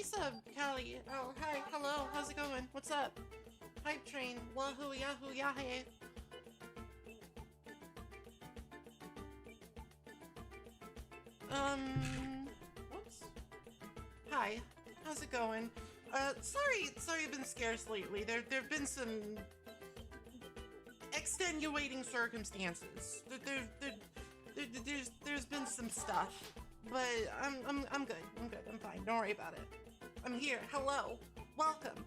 resub, Callie. Oh, hi, hello, how's it going? What's up? Hype train, wahoo, yahoo, yahay. Whoops. Hi, how's it going? Sorry I've been scarce lately. There've been some extenuating circumstances. There's been some stuff, but I'm good. I'm fine. Don't worry about it. I'm here. Hello. Welcome.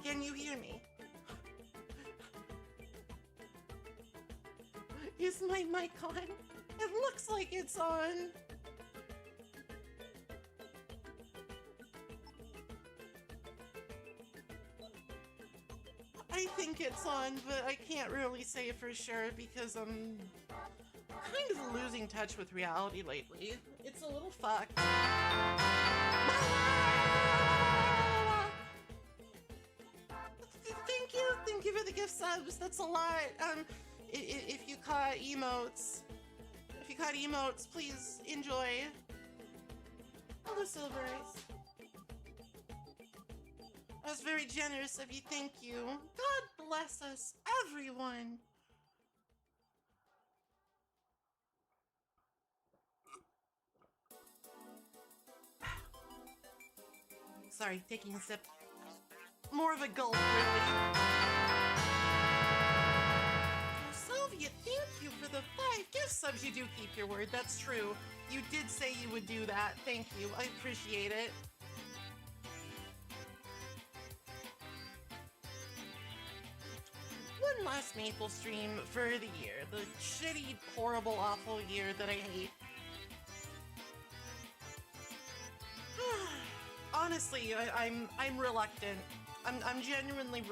Can you hear me? Is my mic on? It looks like it's on. I think it's on, but I can't really say for sure because I'm kind of losing touch with reality lately. It's a little fucked. Thank you for the gift subs. That's a lot. If you caught emotes, please enjoy. Hello, Silver Eyes. That was very generous of you, thank you. God bless us, everyone. Sorry, taking a sip. More of a gulp, really. Oh, Sylvia, thank you for the 5 gift subs. You do keep your word, that's true. You did say you would do that. Thank you, I appreciate it. One last Maple stream for the year. The shitty, horrible, awful year that I hate. Honestly, I'm reluctant. I'm genuinely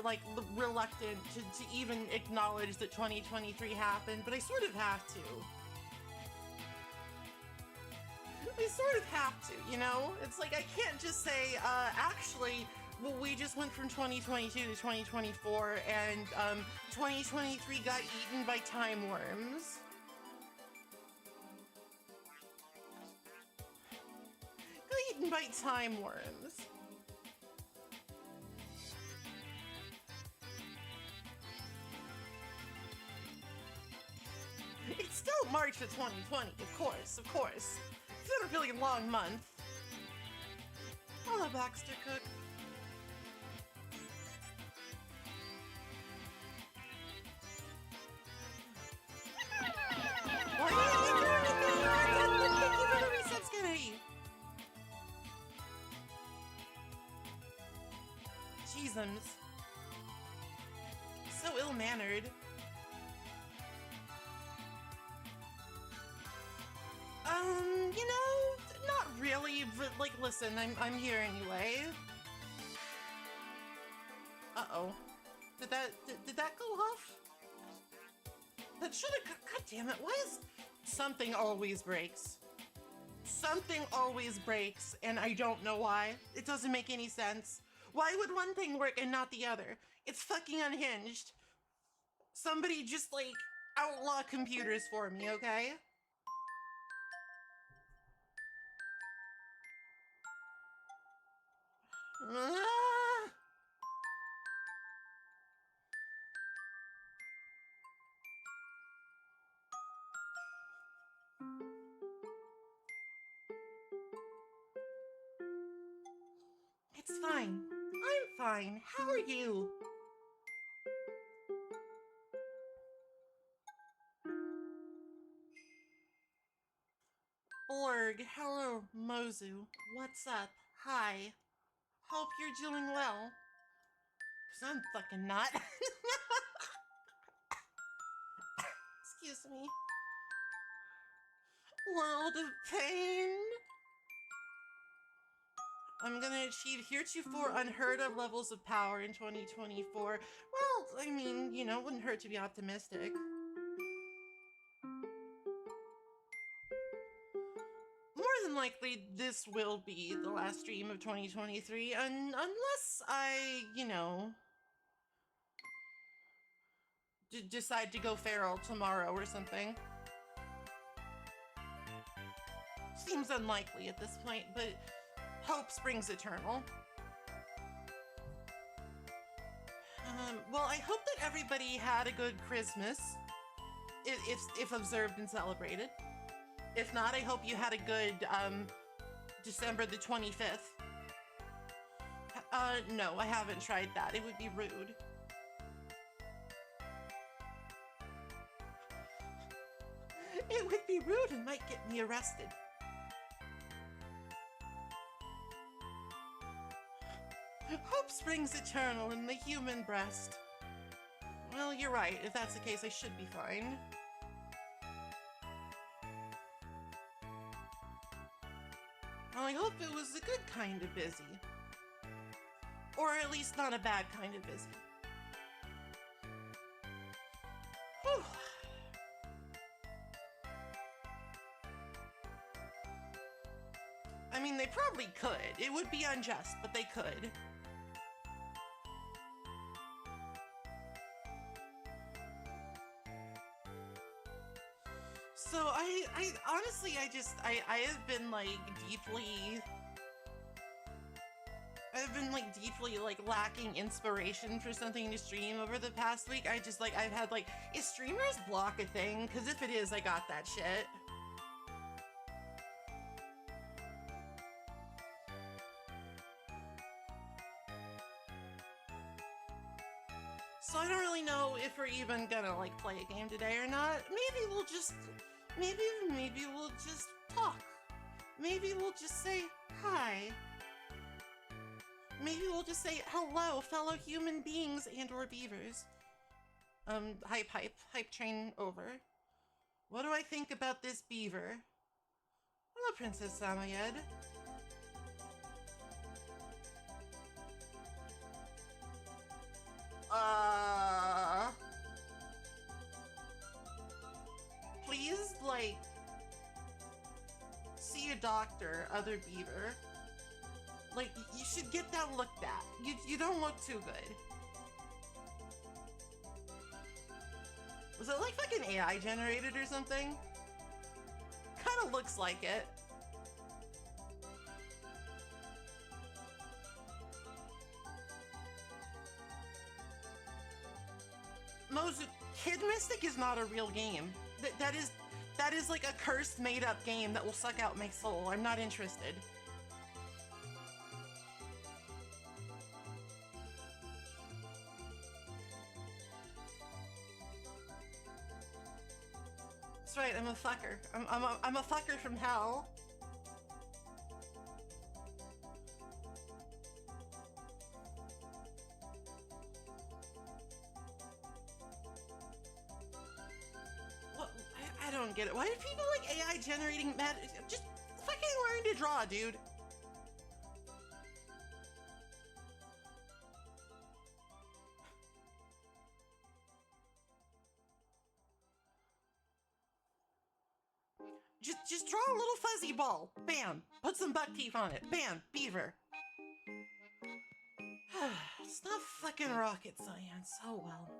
reluctant to even acknowledge that 2023 happened, but I sort of have to. I sort of have to, you know? It's like I can't just say, actually, well, we just went from 2022 to 2024, and 2023 got eaten by time worms. Got eaten by time worms. It's still March of 2020, of course. It's been a really long month. Hello, Baxter Cook. Jeezums. So ill-mannered. You know, not really, but like, listen, I'm here anyway. Uh-oh. Did that go off? That should've, god damn it, why is... Something always breaks. Something always breaks, and I don't know why. It doesn't make any sense. Why would one thing work and not the other? It's fucking unhinged. Somebody just, like, outlaw computers for me, okay? It's fine. I'm fine. How are you? Org, hello, Mozu. What's up? Hi. Hope you're doing well. Cause I'm fucking not. Excuse me. World of Pain. I'm gonna achieve heretofore unheard of levels of power in 2024. Well, I mean, you know, it wouldn't hurt to be optimistic. More than likely, this will be the last stream of 2023, unless I, you know, decide to go feral tomorrow or something. Seems unlikely at this point, but Hope springs eternal. Well, I hope that everybody had a good Christmas, if observed and celebrated. If not, I hope you had a good December the 25th. No, I haven't tried that. It would be rude. It would be rude and might get me arrested. Hope springs eternal in the human breast. Well, you're right. If that's the case, I should be fine. Well, I hope it was a good kind of busy. Or at least not a bad kind of busy. Whew. I mean, they probably could. It would be unjust, but they could. So I honestly, I have been like deeply like lacking inspiration for something to stream over the past week. I've had like, is streamers block a thing? Because if it is, I got that shit. So I don't really know if we're even gonna like play a game today or not. Maybe we'll just talk. Maybe we'll just say hi. Maybe we'll just say hello, fellow human beings and or beavers. Hype train over. What do I think about this beaver? Hello, Princess Samayed. Please, like, see a doctor, other beaver. Like, you should get that looked at. You don't look too good. Was it like fucking AI generated or something? Kinda looks like it. Mozu, Kid Mystic is not a real game. That is like a cursed made up game that will suck out my soul. I'm not interested. That's right, I'm a fucker. I'm a fucker from hell. What? I don't get it. Why do people like AI generating mad? Just fucking learn to draw, dude. Just draw a little fuzzy ball. Bam. Put some buck teeth on it. Bam. Beaver. It's not fucking rocket science. Oh well.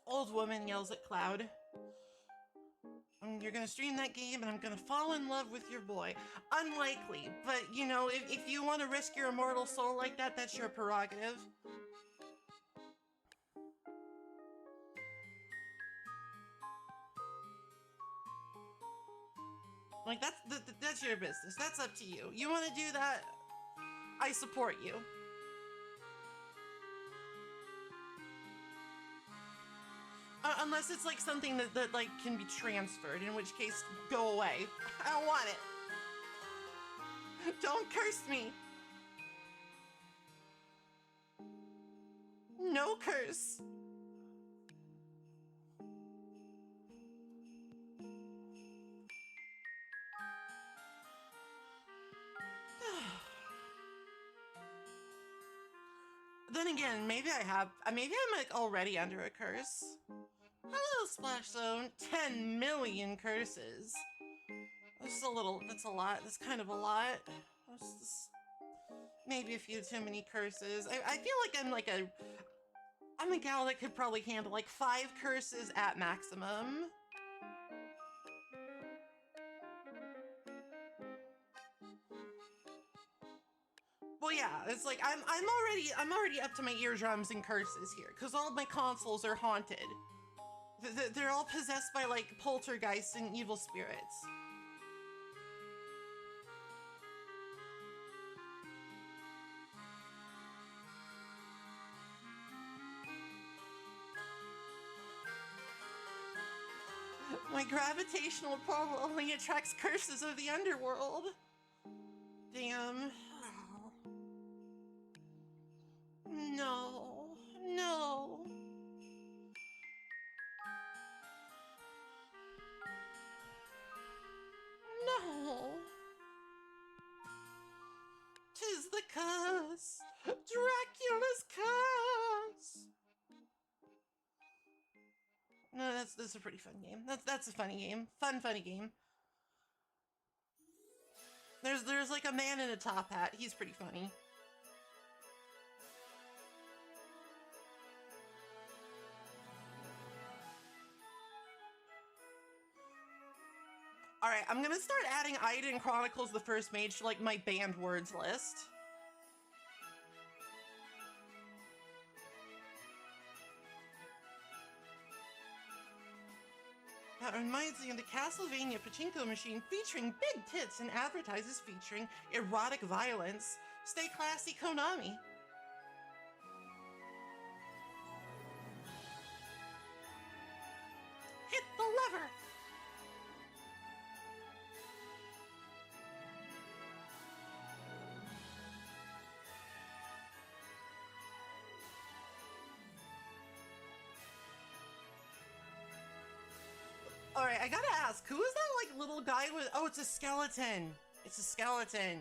Old woman yells at Cloud. You're gonna stream that game and I'm gonna fall in love with your boy. Unlikely, but you know, if you want to risk your immortal soul like that, that's your prerogative. Like, that's your business. That's up to you. You want to do that? I support you. Unless it's like something that like can be transferred, in which case, go away. I don't want it. Don't curse me. No curse. Then again, maybe I'm like already under a curse. Hello, Splash Zone. 10 million curses. That's a lot. That's kind of a lot. Maybe a few too many curses. I feel like I'm a gal that could probably handle like 5 curses at maximum. Well, yeah, it's like I'm already up to my eardrums in curses here because all of my consoles are haunted. They're all possessed by like poltergeists and evil spirits. My gravitational pull only attracts curses of the underworld. Damn. No. No. No. 'Tis the curse. Dracula's curse. No, that's a pretty fun game. That's a funny game. Funny game. There's like a man in a top hat. He's pretty funny. Alright, I'm gonna start adding Iden Chronicles the First Mage to like my banned words list. That reminds me of the Castlevania pachinko machine featuring big tits and advertises featuring erotic violence. Stay classy, Konami. Hit the lever! Alright, I gotta ask, who is that like little guy with— oh, it's a skeleton. It's a skeleton.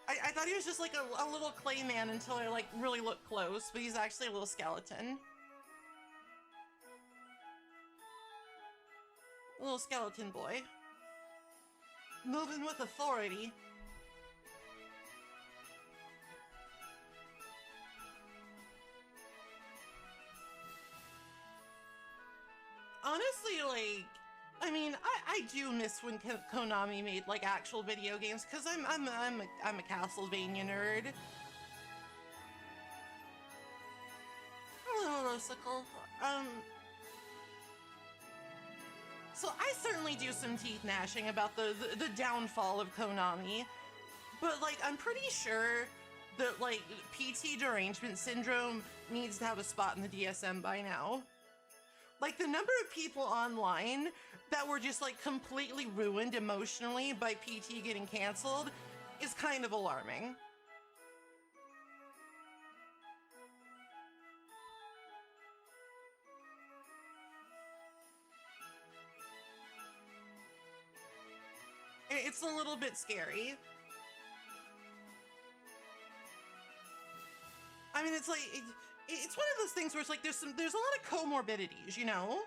I thought he was just like a little clay man until I like really looked close, but he's actually a little skeleton. A little skeleton boy. Moving with authority. Honestly, like, I mean, I do miss when Konami made like actual video games because I'm a Castlevania nerd. Hello, Rosicle. So I certainly do some teeth gnashing about the downfall of Konami, but like I'm pretty sure that like PT derangement syndrome needs to have a spot in the DSM by now. Like, the number of people online that were just, like, completely ruined emotionally by PT getting canceled is kind of alarming. It's a little bit scary. I mean, it's like— it's one of those things where it's like there's a lot of comorbidities, you know?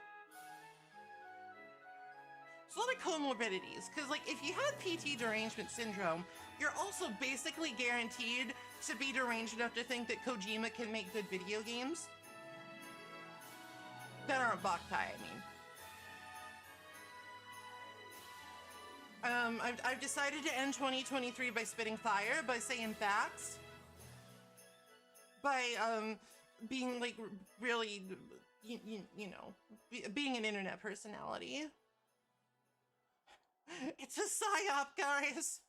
There's a lot of comorbidities, because like if you had PT derangement syndrome, you're also basically guaranteed to be deranged enough to think that Kojima can make good video games. That aren't Boktai, I mean. I've decided to end 2023 by spitting fire, by saying facts, by being like really, you know, being an internet personality. It's a psyop, guys.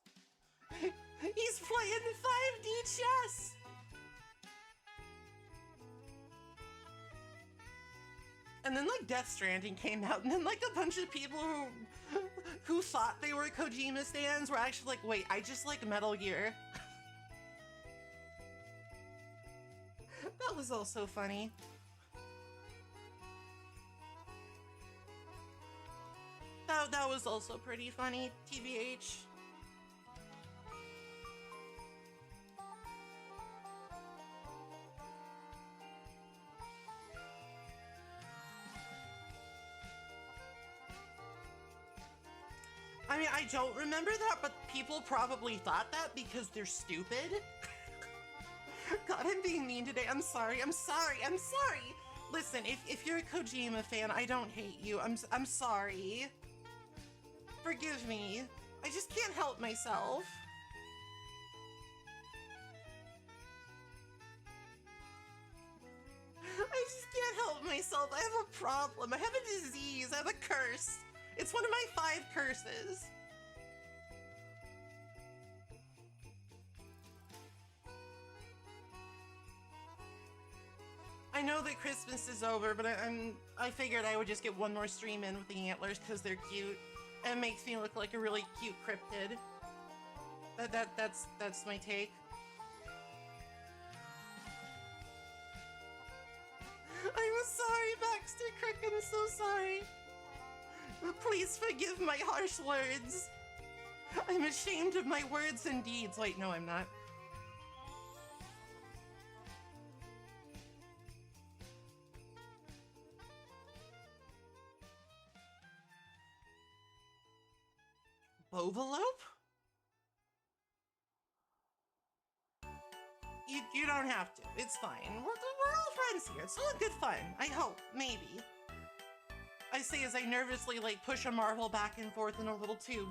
He's playing 5D chess. And then like Death Stranding came out, and then like a bunch of people who thought they were Kojima stans were actually like, wait, I just like Metal Gear. That was also funny. That was also pretty funny, TBH. I mean, I don't remember that, but people probably thought that because they're stupid. God, I'm being mean today. I'm sorry. Listen, if you're a Kojima fan, I don't hate you. I'm sorry. Forgive me. I just can't help myself. I just can't help myself. I have a problem. I have a disease. I have a curse. It's one of my 5 curses. I know that Christmas is over, but I figured I would just get one more stream in with the antlers because they're cute. And it makes me look like a really cute cryptid. That's my take. I'm sorry, Baxter Crick, I'm so sorry. Please forgive my harsh words. I'm ashamed of my words and deeds. Wait, no, I'm not. Bovalope? You don't have to. It's fine. We're all friends here. It's all good fun. I hope. Maybe. I say as I nervously, like, push a marble back and forth in a little tube.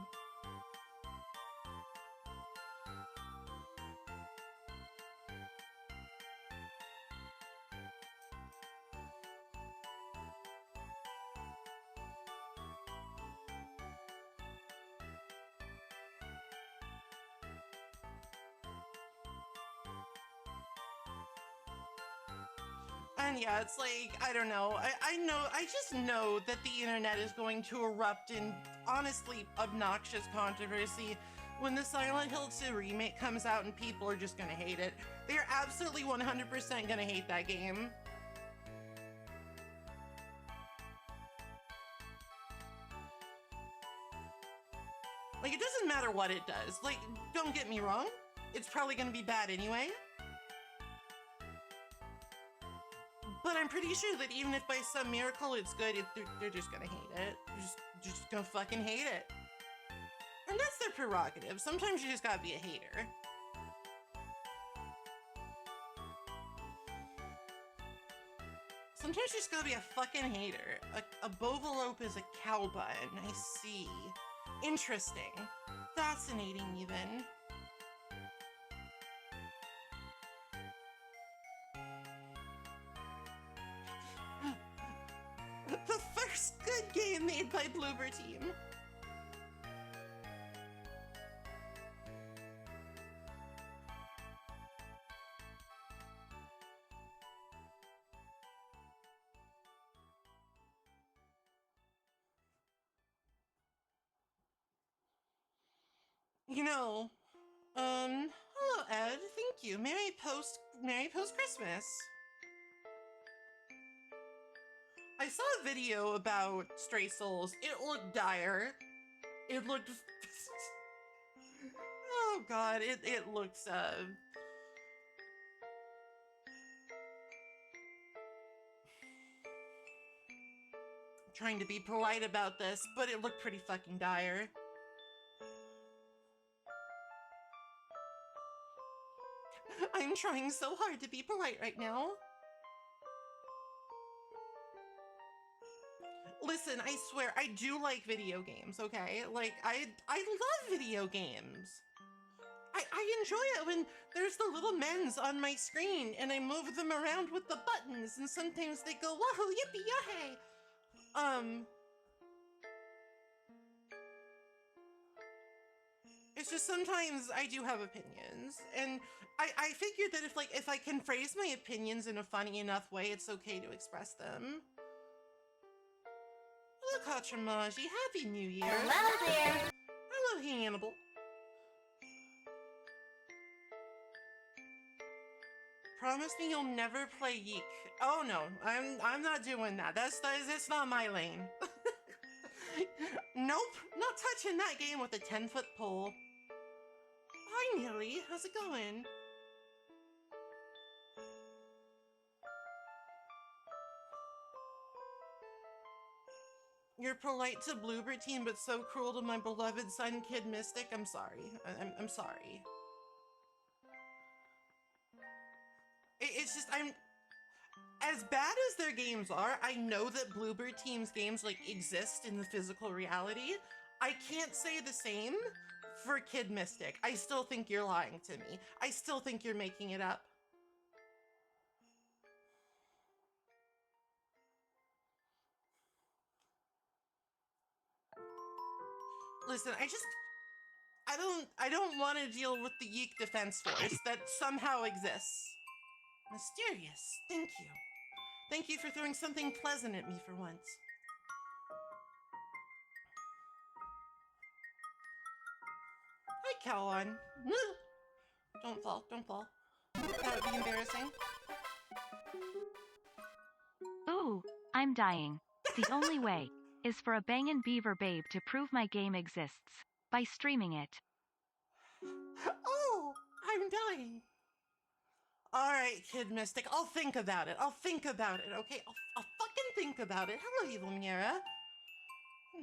And yeah, it's like, I don't know. I just know that the internet is going to erupt in honestly obnoxious controversy when the Silent Hill 2 remake comes out and people are just gonna hate it. They're absolutely 100% gonna hate that game. Like, it doesn't matter what it does. Like, don't get me wrong. It's probably gonna be bad anyway. But I'm pretty sure that even if by some miracle it's good, they're just gonna hate it. They're just gonna fucking hate it. And that's their prerogative. Sometimes you just gotta be a hater. Sometimes you just gotta be a fucking hater. A bovalope is a cow bun. I see. Interesting. Fascinating, even. The first good game made by Bloober Team. You know, hello Ed, thank you. Merry post Christmas. I saw a video about Stray Souls. It looked dire. It looked oh god, it looks trying to be polite about this, but it looked pretty fucking dire. I'm trying so hard to be polite right now. Listen, I swear, I do like video games, okay? Like, I love video games. I enjoy it when there's the little men's on my screen and I move them around with the buttons and sometimes they go, wahoo, yippee-yay! It's just sometimes I do have opinions, and I figured that if I can phrase my opinions in a funny enough way, it's okay to express them. Hello, Kachamaji. Happy New Year. Hello there. Hello, Hannibal. Promise me you'll never play Yeek. Oh no, I'm not doing that. That's not my lane. Nope, not touching that game with a 10-foot pole. Hi, Millie. How's it going? You're polite to Bloober Team, but so cruel to my beloved son, Kid Mystic. I'm sorry. I'm sorry. It's just, as bad as their games are, I know that Bloober Team's games, like, exist in the physical reality. I can't say the same for Kid Mystic. I still think you're lying to me. I still think you're making it up. Listen, I don't want to deal with the Yeek Defense Force that somehow exists. Mysterious. Thank you. Thank you for throwing something pleasant at me for once. Hi, Calon. Don't fall, don't fall. That would be embarrassing. Ooh, I'm dying. The only way is for a bangin' beaver babe to prove my game exists by streaming it. Oh, I'm dying. All right, Kid Mystic, I'll think about it. I'll think about it, okay? I'll fucking think about it. Hello, Evil Miera.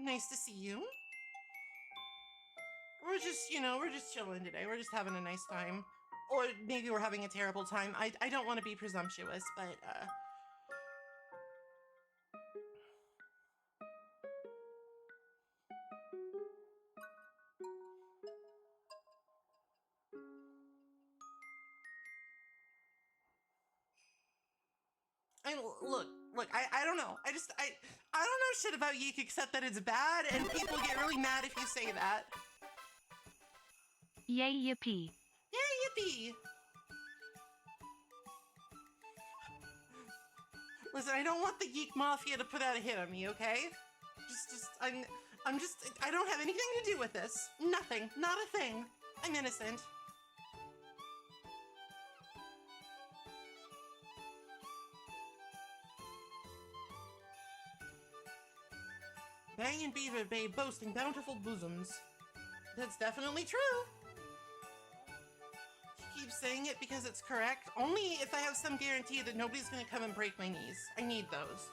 Nice to see you. We're just, we're just chilling today. We're just having a nice time. Or maybe we're having a terrible time. I don't want to be presumptuous, but, look, I don't know. I don't know shit about Yeek except that it's bad and people get really mad if you say that. Yay yippee. Yay yippee! Listen, I don't want the Yeek Mafia to put out a hit on me, okay? I don't have anything to do with this. Nothing. Not a thing. I'm innocent. Bangin' Beaver Babe boasting bountiful bosoms. That's definitely true. Keep saying it because it's correct. Only if I have some guarantee that nobody's gonna come and break my knees. I need those.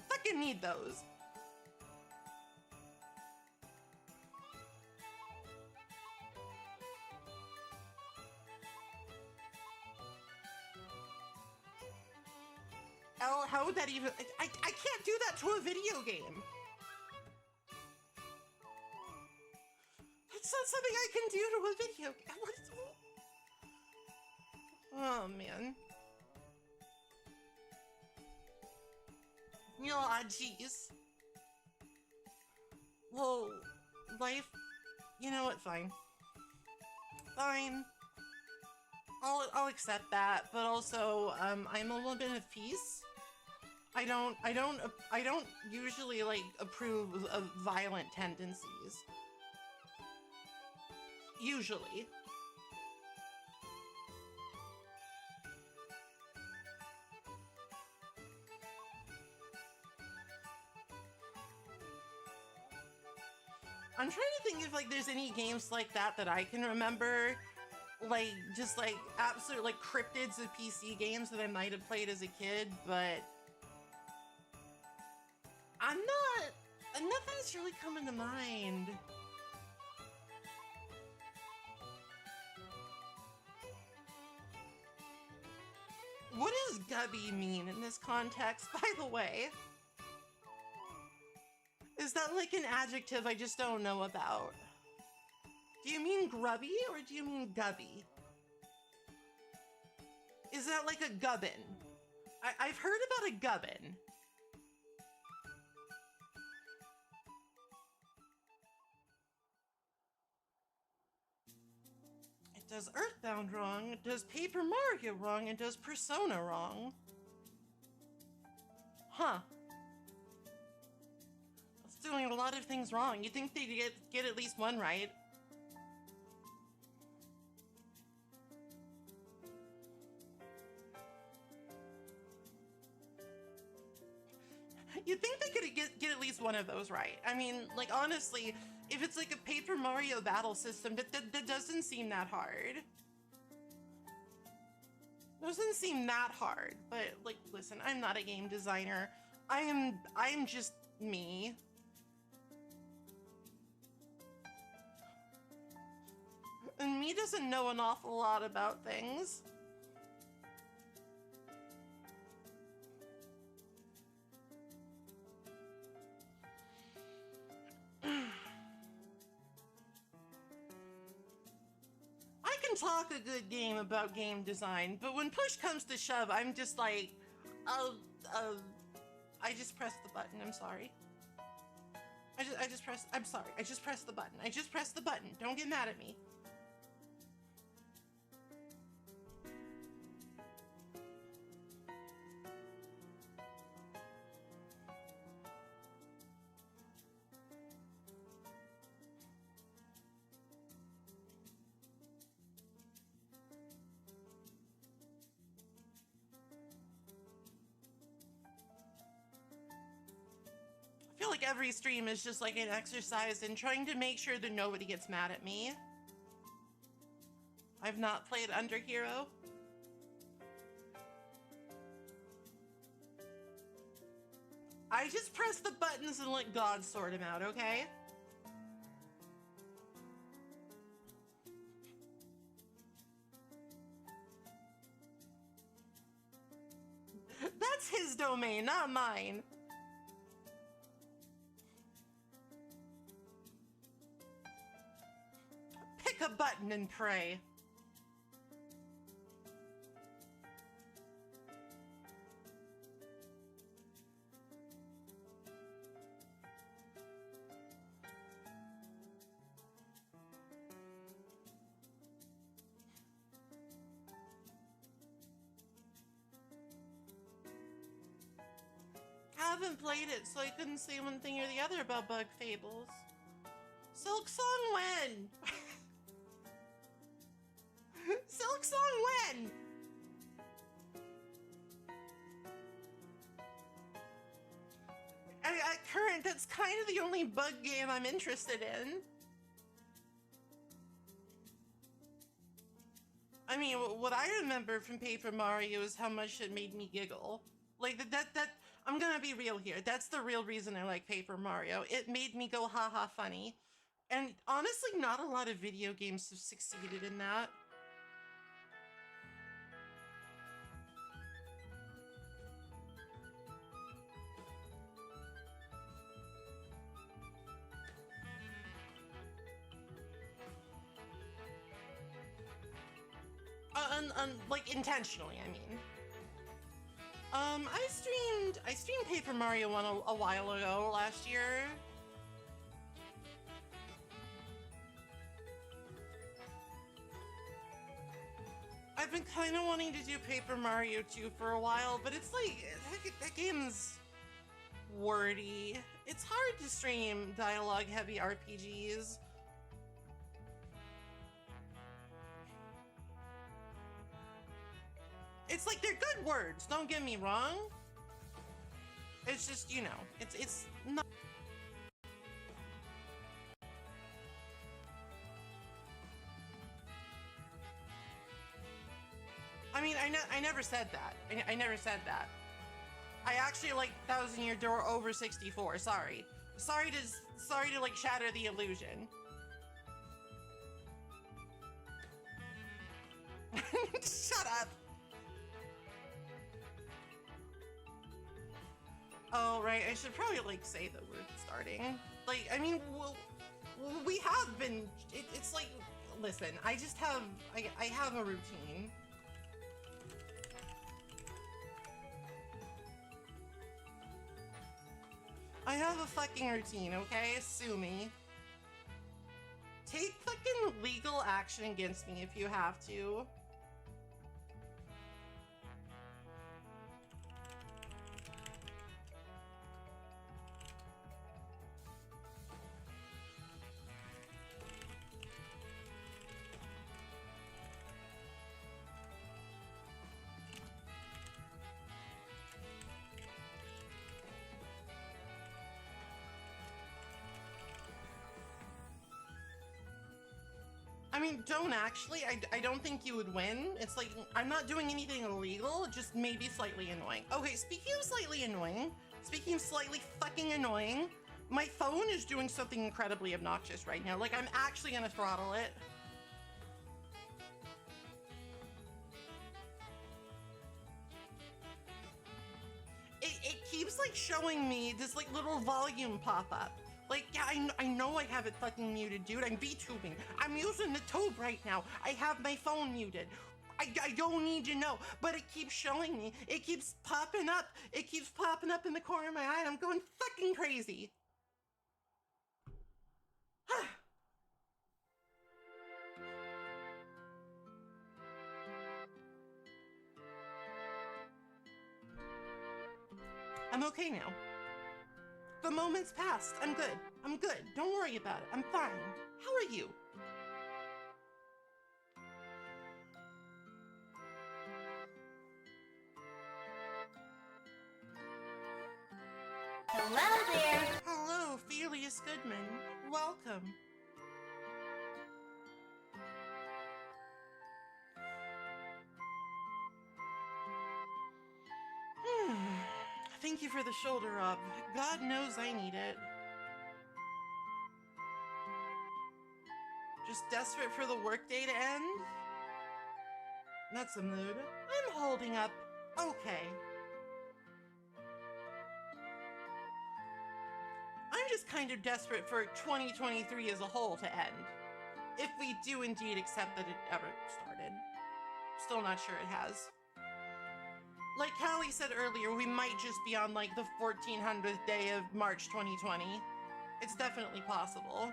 Fucking need those. How would that even... I can't do that to a video game. It's not something I can do to a video game. Oh, man. Aw, jeez. Well, life... You know what, fine. Fine. I'll accept that, but also, I'm a little bit of peace. I don't usually, like, approve of violent tendencies. Usually. I'm trying to think if, like, there's any games like that that I can remember. Like, just, like, absolute, like, cryptids of PC games that I might have played as a kid, but... Nothing's really coming to mind. What does gubby mean in this context, by the way? Is that like an adjective I just don't know about? Do you mean grubby or do you mean gubby? Is that like a gubbin? I've heard about a gubbin. It does Earthbound wrong, it does Paper Mario wrong, and does Persona wrong. Huh. It's doing a lot of things wrong. You'd think they'd get at least one right. You'd think they could get at least one of those right. I mean, like, honestly, if it's like a Paper Mario battle system, that doesn't seem that hard. Doesn't seem that hard, but, like, listen, I'm not a game designer. I'm just me. And me doesn't know an awful lot about things. Talk a good game about game design, but when push comes to shove, I'm just like, I just pressed the button, I'm sorry. I'm sorry. I just pressed the button. I just pressed the button. Don't get mad at me. I feel like every stream is just like an exercise in trying to make sure that nobody gets mad at me. I've not played Under Hero. I just press the buttons and let God sort him out, okay? That's his domain, not mine. Pick a button and pray. I haven't played it, so I couldn't say one thing or the other about Bug Fables. Silk Song when? Silk Song when? At current, that's kind of the only bug game I'm interested in. I mean, what I remember from Paper Mario is how much it made me giggle. Like, I'm gonna be real here. That's the real reason I like Paper Mario. It made me go haha funny. And honestly, not a lot of video games have succeeded in that. Like intentionally, I mean. I streamed Paper Mario 1 a while ago, last year. I've been kind of wanting to do Paper Mario 2 for a while, but it's like, that game's wordy. It's hard to stream dialogue-heavy RPGs. It's like, they're good words, don't get me wrong. It's just, you know, it's not... I mean, I never said that. I never said that. I actually like 1,000 Year Door over 64, sorry. Sorry to like shatter the illusion. Shut up. Oh, right, I should probably, like, say that we're starting. Like, I mean, we have been, it's like, listen, I just have, I have a routine. I have a fucking routine, okay? Sue me. Take fucking legal action against me if you have to. I mean, don't actually. I don't think you would win. It's like, I'm not doing anything illegal, just maybe slightly annoying. Okay, speaking of slightly annoying, speaking of slightly fucking annoying, my phone is doing something incredibly obnoxious right now. Like, I'm actually gonna throttle it. It keeps, like, showing me this, like, little volume pop up. Like, yeah, I know I have it fucking muted, dude. I'm VTubing. I'm using the tube right now. I have my phone muted. I don't need to know, but it keeps showing me. It keeps popping up. It keeps popping up in the corner of my eye, and I'm going fucking crazy. I'm okay now. The moment's passed. I'm good. I'm good. Don't worry about it. I'm fine. How are you? Hello there. Hello, Felius Goodman. Welcome. Thank you for the shoulder rub. God knows I need it. Just desperate for the workday to end? That's a mood. I'm holding up okay. I'm just kind of desperate for 2023 as a whole to end. If we do indeed accept that it ever started. Still not sure it has. Like Callie said earlier, we might just be on like the 1400th day of March 2020. It's definitely possible.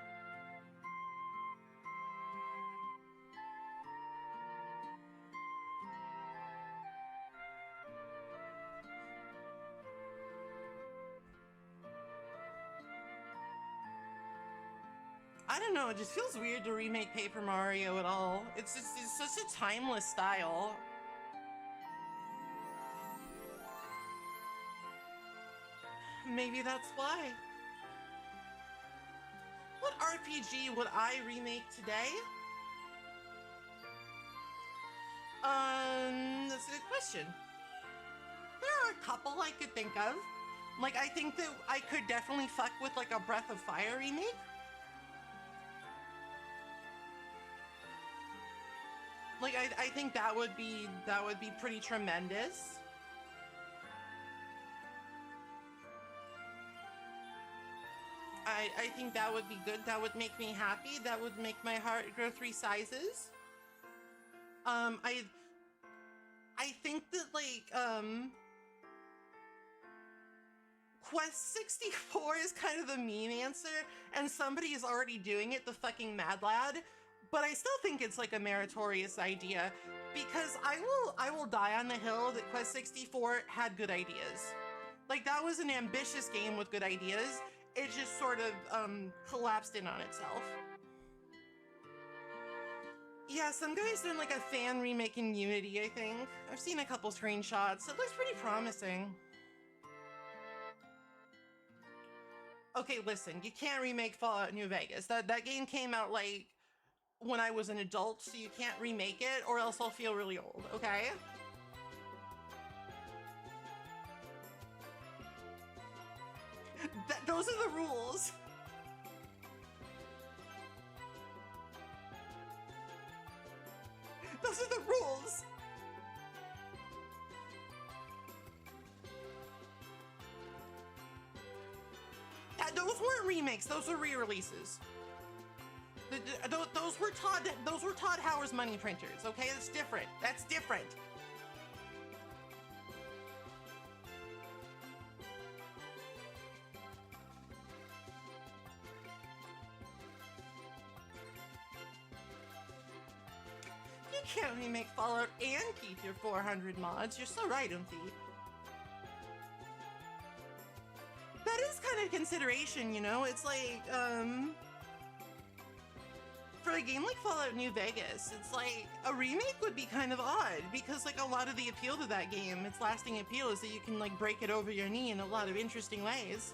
I don't know, it just feels weird to remake Paper Mario at all. It's such a timeless style. Maybe that's why. What RPG would I remake today? That's a good question. There are a couple I could think of. Like, I think that I could definitely fuck with like a Breath of Fire remake. Like, I think that would be pretty tremendous. I think that would be good. That would make me happy. That would make my heart grow 3 sizes. I think that like Quest 64 is kind of the mean answer, and somebody is already doing it, the fucking Mad Lad. But I still think it's like a meritorious idea, because I will die on the hill that Quest 64 had good ideas. Like, that was an ambitious game with good ideas. It just sort of collapsed in on itself. Yeah, some guy's doing like a fan remake in Unity, I think. I've seen a couple screenshots. It looks pretty promising. Okay, listen, you can't remake Fallout New Vegas. That game came out like when I was an adult, so you can't remake it or else I'll feel really old, okay? Those are the rules. Those are the rules. Those weren't remakes. Those were re-releases. Those were Todd Howard's money printers. Okay, that's different. That's different. You can't remake Fallout and keep your 400 mods. You're so right, Umphy. That is kind of consideration, you know? It's like, for a game like Fallout New Vegas, it's like, a remake would be kind of odd, because like a lot of the appeal to that game, its lasting appeal is that you can like break it over your knee in a lot of interesting ways.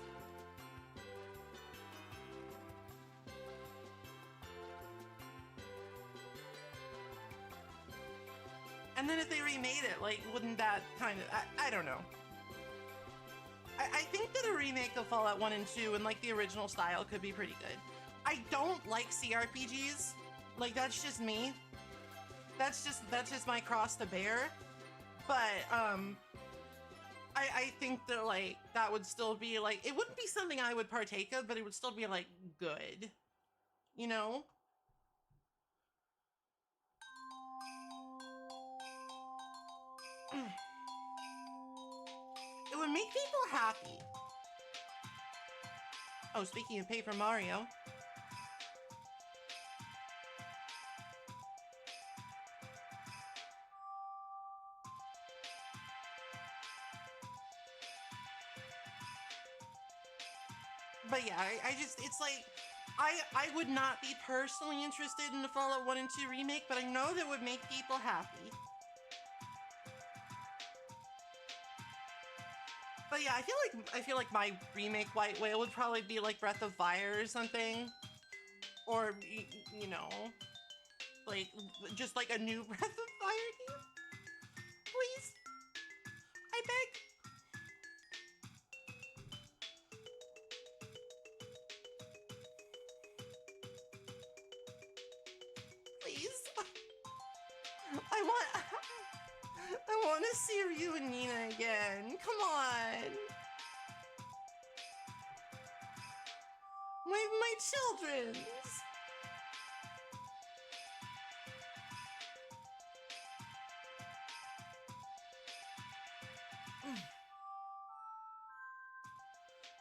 And then if they remade it, like, wouldn't that kind of... I don't know. I think that a remake of Fallout 1 and 2 in, like, the original style could be pretty good. I don't like CRPGs. Like, that's just me. That's just my cross to bear. But, I think that, like, that would still be, like... It wouldn't be something I would partake of, but it would still be, like, good. You know? It would make people happy. Oh, speaking of Paper Mario. But yeah, I just, it's like, I would not be personally interested in the Fallout 1 and 2 remake, but I know that would make people happy. But yeah, I feel like my remake White Whale would probably be like Breath of Fire or something. Or, you know, like, just like a new Breath of Fire game. Please. I beg. Please. I want... I want to see Ryu and Nina again. Come on. My children's.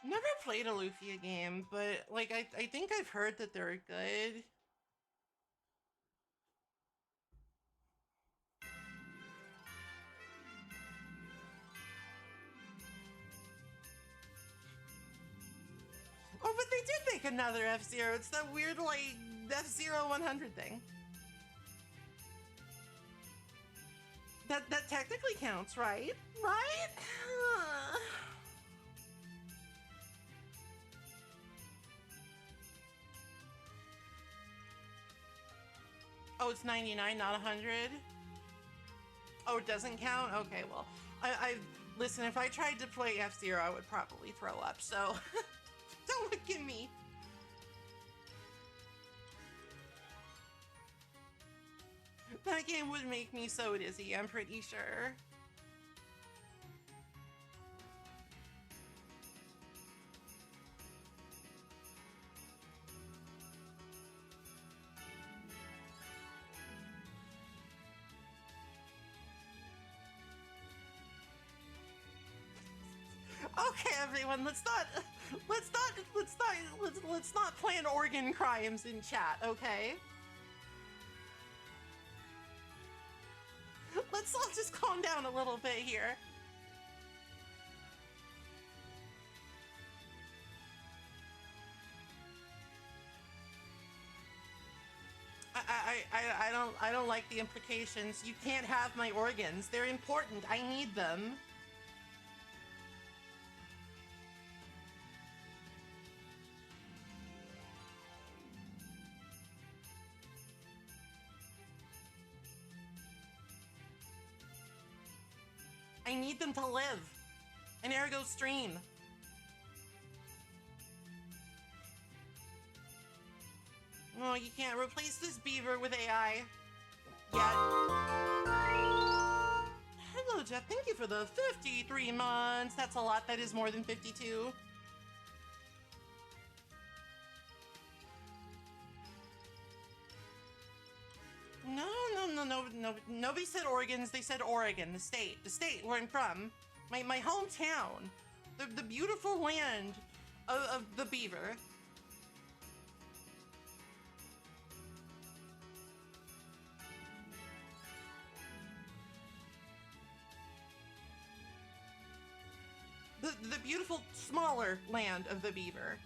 Never played a Lufia game, but like I think I've heard that they're good. Oh, but they did make another F-Zero. It's that weird like F-Zero 100 thing. That technically counts, right? Right? Oh, it's 99, not 100? Oh, it doesn't count? Okay, well, I listen, if I tried to play F-Zero, I would probably throw up, so don't look at me. That game would make me so dizzy, I'm pretty sure. Okay, everyone, let's not plan organ crimes in chat, okay? Let's all just calm down a little bit here. I don't like the implications. You can't have my organs. They're important. I need them. I need them to live. And ergo stream. No, you can't replace this beaver with AI. Yet. Hello, Jeff. Thank you for the 53 months. That's a lot. That is more than 52. No. Nobody said organs. They said Oregon, the state where I'm from. My hometown. The beautiful land of the beaver. The beautiful, smaller land of the beaver.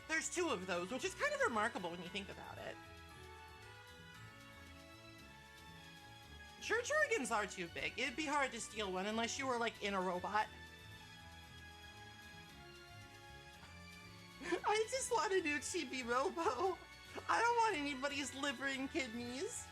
There's two of those, which is kind of remarkable when you think about it. Church organs are too big. It'd be hard to steal one unless you were, like, in a robot. I just want a new chibi robo. I don't want anybody's liver and kidneys.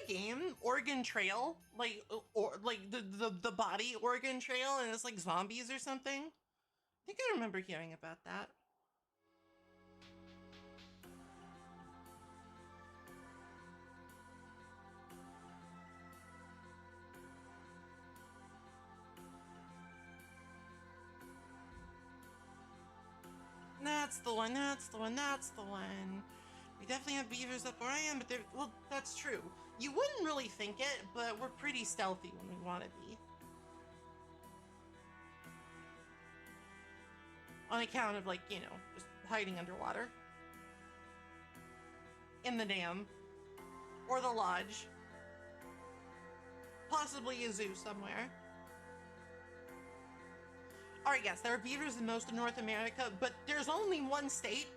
Game Oregon Trail, like, or like the body Oregon Trail, and it's like zombies or something. I think I remember hearing about that. That's the one. We definitely have beavers up where I am, but they're, well, that's true. You wouldn't really think it, but we're pretty stealthy when we want to be. on account of, like, you know, just hiding underwater. In the dam. Or the lodge. Possibly a zoo somewhere. Alright, yes, there are beavers in most of North America, but there's only one state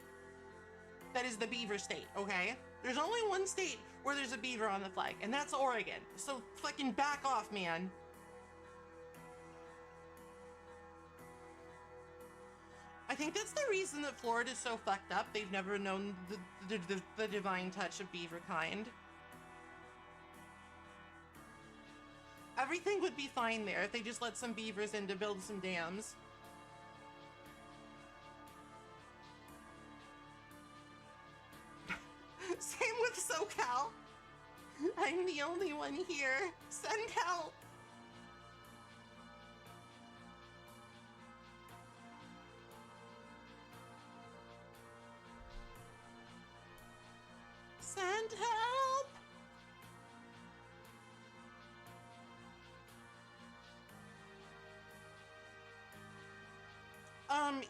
that is the beaver state, okay? There's only one state where there's a beaver on the flag, and that's Oregon. So fucking back off, man. I think that's the reason that Florida's so fucked up. They've never known the divine touch of beaver kind. Everything would be fine there if they just let some beavers in to build some dams. Same with SoCal. I'm the only one here. Send help. Send help.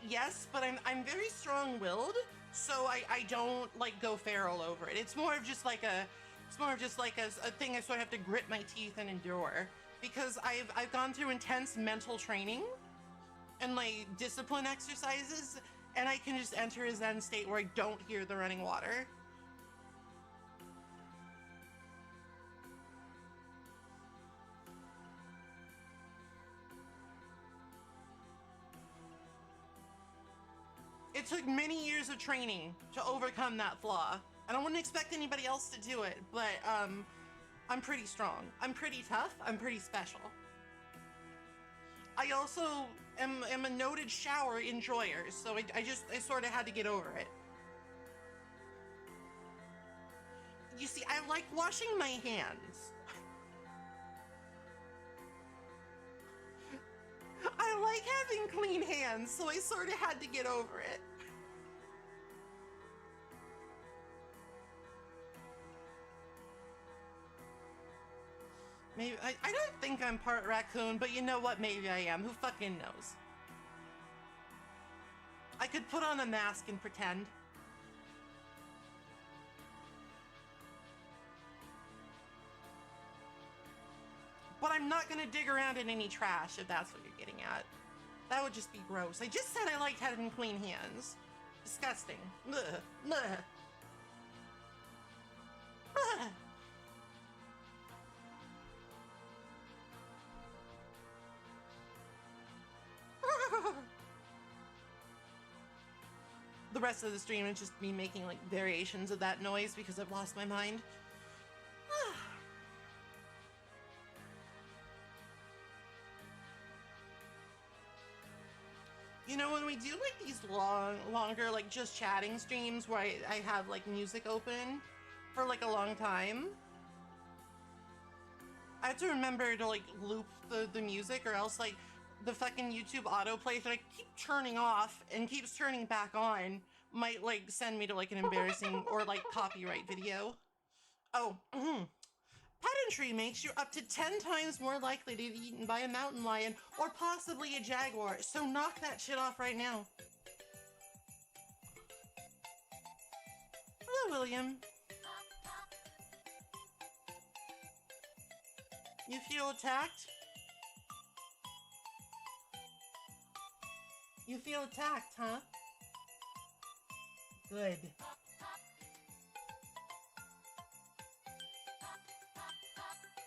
Yes, but I'm very strong-willed, so I don't like go feral over it. It's more of just like a thing I sort of have to grit my teeth and endure, because I've gone through intense mental training and like discipline exercises, and I can just enter a Zen state where I don't hear the running water. It took many years of training to overcome that flaw. I don't want to expect anybody else to do it, but I'm pretty strong. I'm pretty tough. I'm pretty special. I also am a noted shower enjoyer, so I sort of had to get over it. You see, I like washing my hands. I like having clean hands, so I sort of had to get over it. Maybe I don't think I'm part raccoon, but you know what? Maybe I am. Who fucking knows? I could put on a mask and pretend. But I'm not gonna dig around in any trash, if that's what you're getting at. That would just be gross. I just said I liked having clean hands. Disgusting. Ugh. Ugh. Ugh. The rest of the stream is just me making like variations of that noise because I've lost my mind. You know, when we do like these longer like just chatting streams where I have like music open for like a long time, I have to remember to like loop the music, or else like the fucking YouTube autoplay that I keep turning off and keeps turning back on might like send me to like an embarrassing or like copyright video. Oh, pedantry makes you up to 10 times more likely to be eaten by a mountain lion or possibly a jaguar, so knock that shit off right now. Hello, William. You feel attacked? You feel attacked, huh? Good.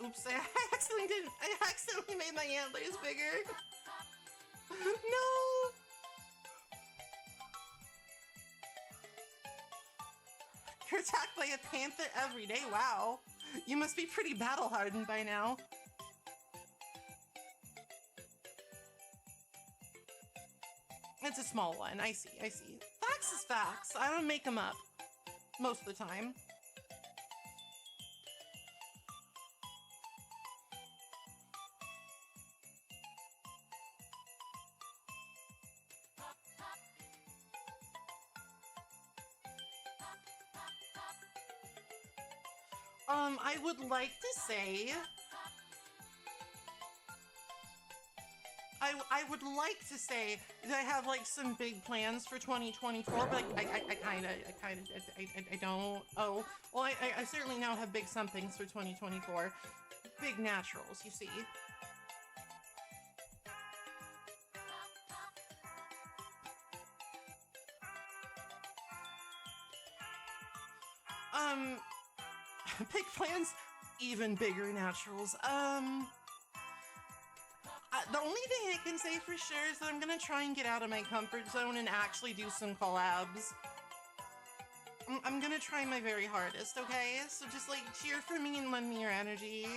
Oops, I accidentally made my antlers bigger. No! You're attacked by a panther every day, wow. You must be pretty battle-hardened by now. It's a small one, I see. Facts is facts. I don't make them up. Most of the time. I would like to say I I would like to say that I have like some big plans for 2024, but I don't. Oh, well, I certainly now have big somethings for 2024. Big naturals, you see. Big plans, even bigger naturals. The only thing I can say for sure is that I'm gonna try and get out of my comfort zone and actually do some collabs. I'm gonna try my very hardest, okay? So just like cheer for me and lend me your energy.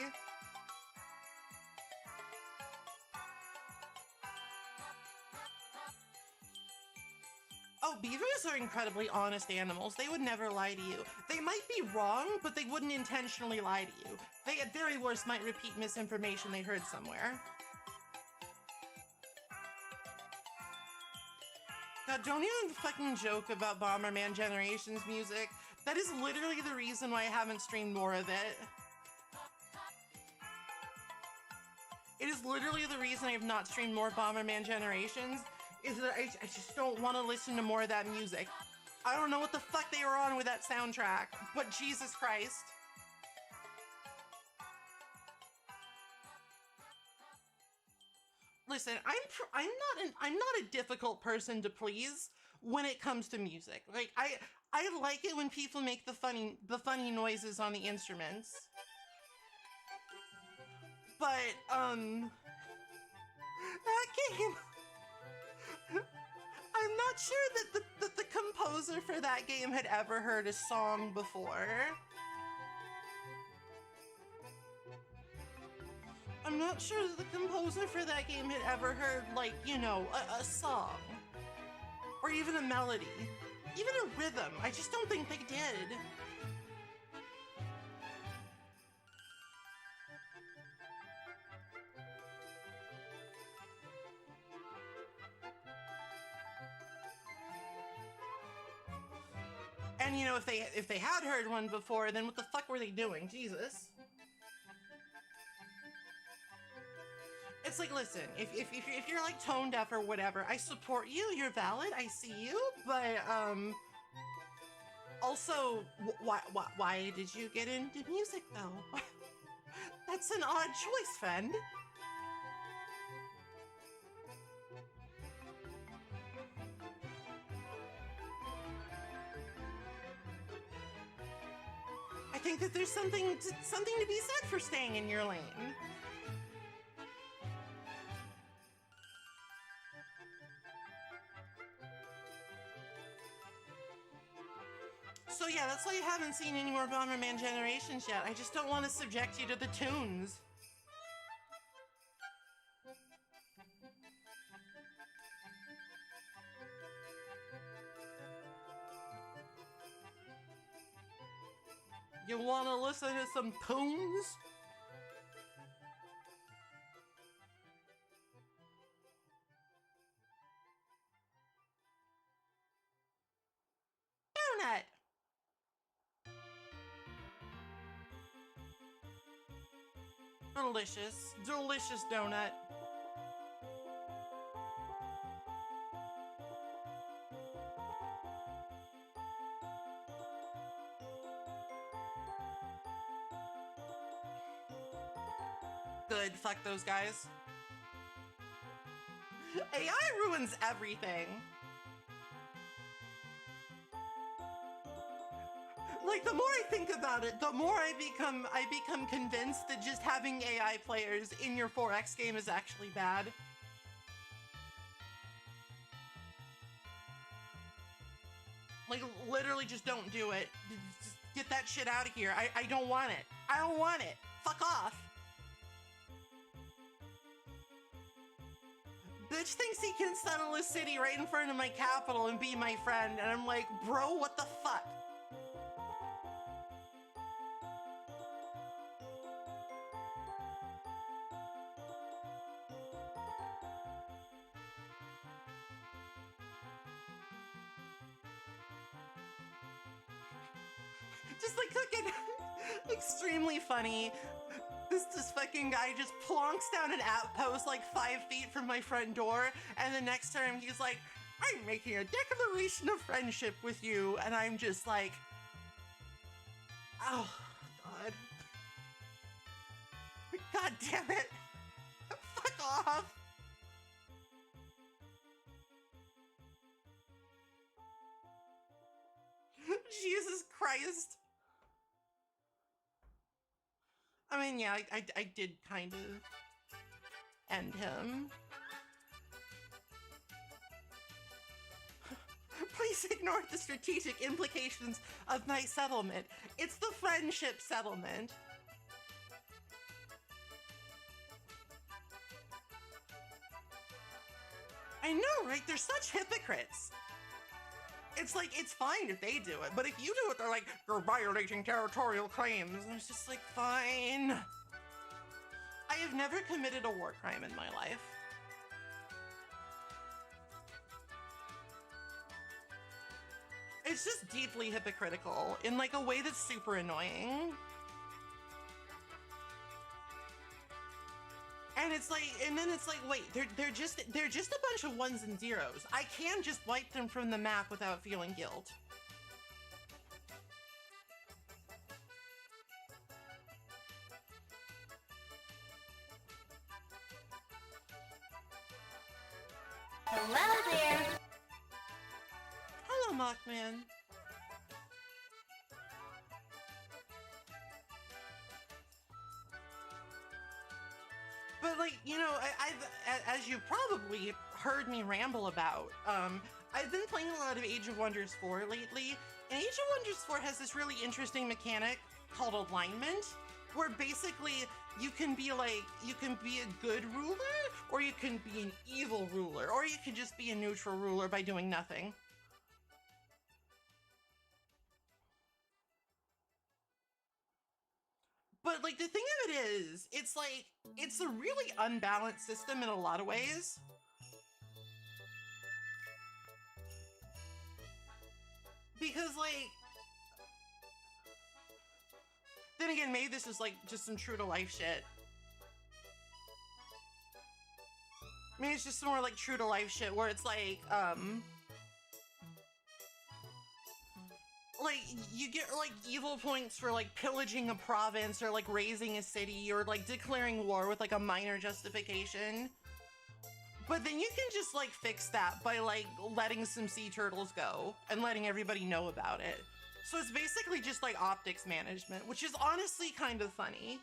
Oh, beavers are incredibly honest animals. They would never lie to you. They might be wrong, but they wouldn't intentionally lie to you. They at very worst might repeat misinformation they heard somewhere. God, don't even fucking joke about Bomberman Generations music. That is literally the reason why I haven't streamed more of it. It is literally the reason I have not streamed more Bomberman Generations, is that I just don't want to listen to more of that music. I don't know what the fuck they were on with that soundtrack, but Jesus Christ. Listen, I'm not a difficult person to please when it comes to music. Like I like it when people make the funny noises on the instruments. But that game, I'm not sure that the composer for that game had ever heard a song before. I'm not sure that the composer for that game had ever heard, like, you know, a song. Or even a melody. Even a rhythm. I just don't think they did. And, you know, if they had heard one before, then what the fuck were they doing? Jesus. It's like, listen, if you're like tone deaf or whatever, I support you, you're valid, I see you, but also, why did you get into music though? That's an odd choice, friend. I think that there's something to be said for staying in your lane. So yeah, that's why you haven't seen any more Bomberman Generations yet. I just don't want to subject you to the tunes. You want to listen to some tunes? Donut! Delicious. Delicious donut. Good, fuck those guys. AI ruins everything. Like, the more I think about it, the more I become convinced that just having AI players in your 4X game is actually bad. Like, literally just don't do it. Just get that shit out of here. I don't want it. I don't want it. Fuck off. Bitch thinks he can settle a city right in front of my capital and be my friend, and I'm like, bro, what the fuck? Just like fucking extremely funny. this fucking guy just plonks down an outpost like 5 feet from my front door, and the next time he's like, I'm making a declaration of friendship with you, and I'm just like, oh, God. God damn it. Fuck off. Jesus Christ. I mean, yeah, I did kind of end him. Please ignore the strategic implications of my settlement. It's the friendship settlement. I know, right? They're such hypocrites. It's like, it's fine if they do it, but if you do it, they're like, you're violating territorial claims. And it's just like, fine. I have never committed a war crime in my life. It's just deeply hypocritical in like a way that's super annoying. And it's like, and then it's like, wait, they're just a bunch of ones and zeros. I can just wipe them from the map without feeling guilt. Hello there. Hello, Mothman. But like, you know, as you probably heard me ramble about, I've been playing a lot of Age of Wonders 4 lately, and Age of Wonders 4 has this really interesting mechanic called alignment, where basically you can be a good ruler, or you can be an evil ruler, or you can just be a neutral ruler by doing nothing. But like the thing of it is, it's like, it's a really unbalanced system in a lot of ways. Because like, then again, maybe this is like just some true to life shit. Maybe it's just some more like true to life shit where it's like you get like evil points for like pillaging a province or like raising a city or like declaring war with like a minor justification. But then you can just like fix that by like letting some sea turtles go and letting everybody know about it. So it's basically just like optics management, which is honestly kind of funny.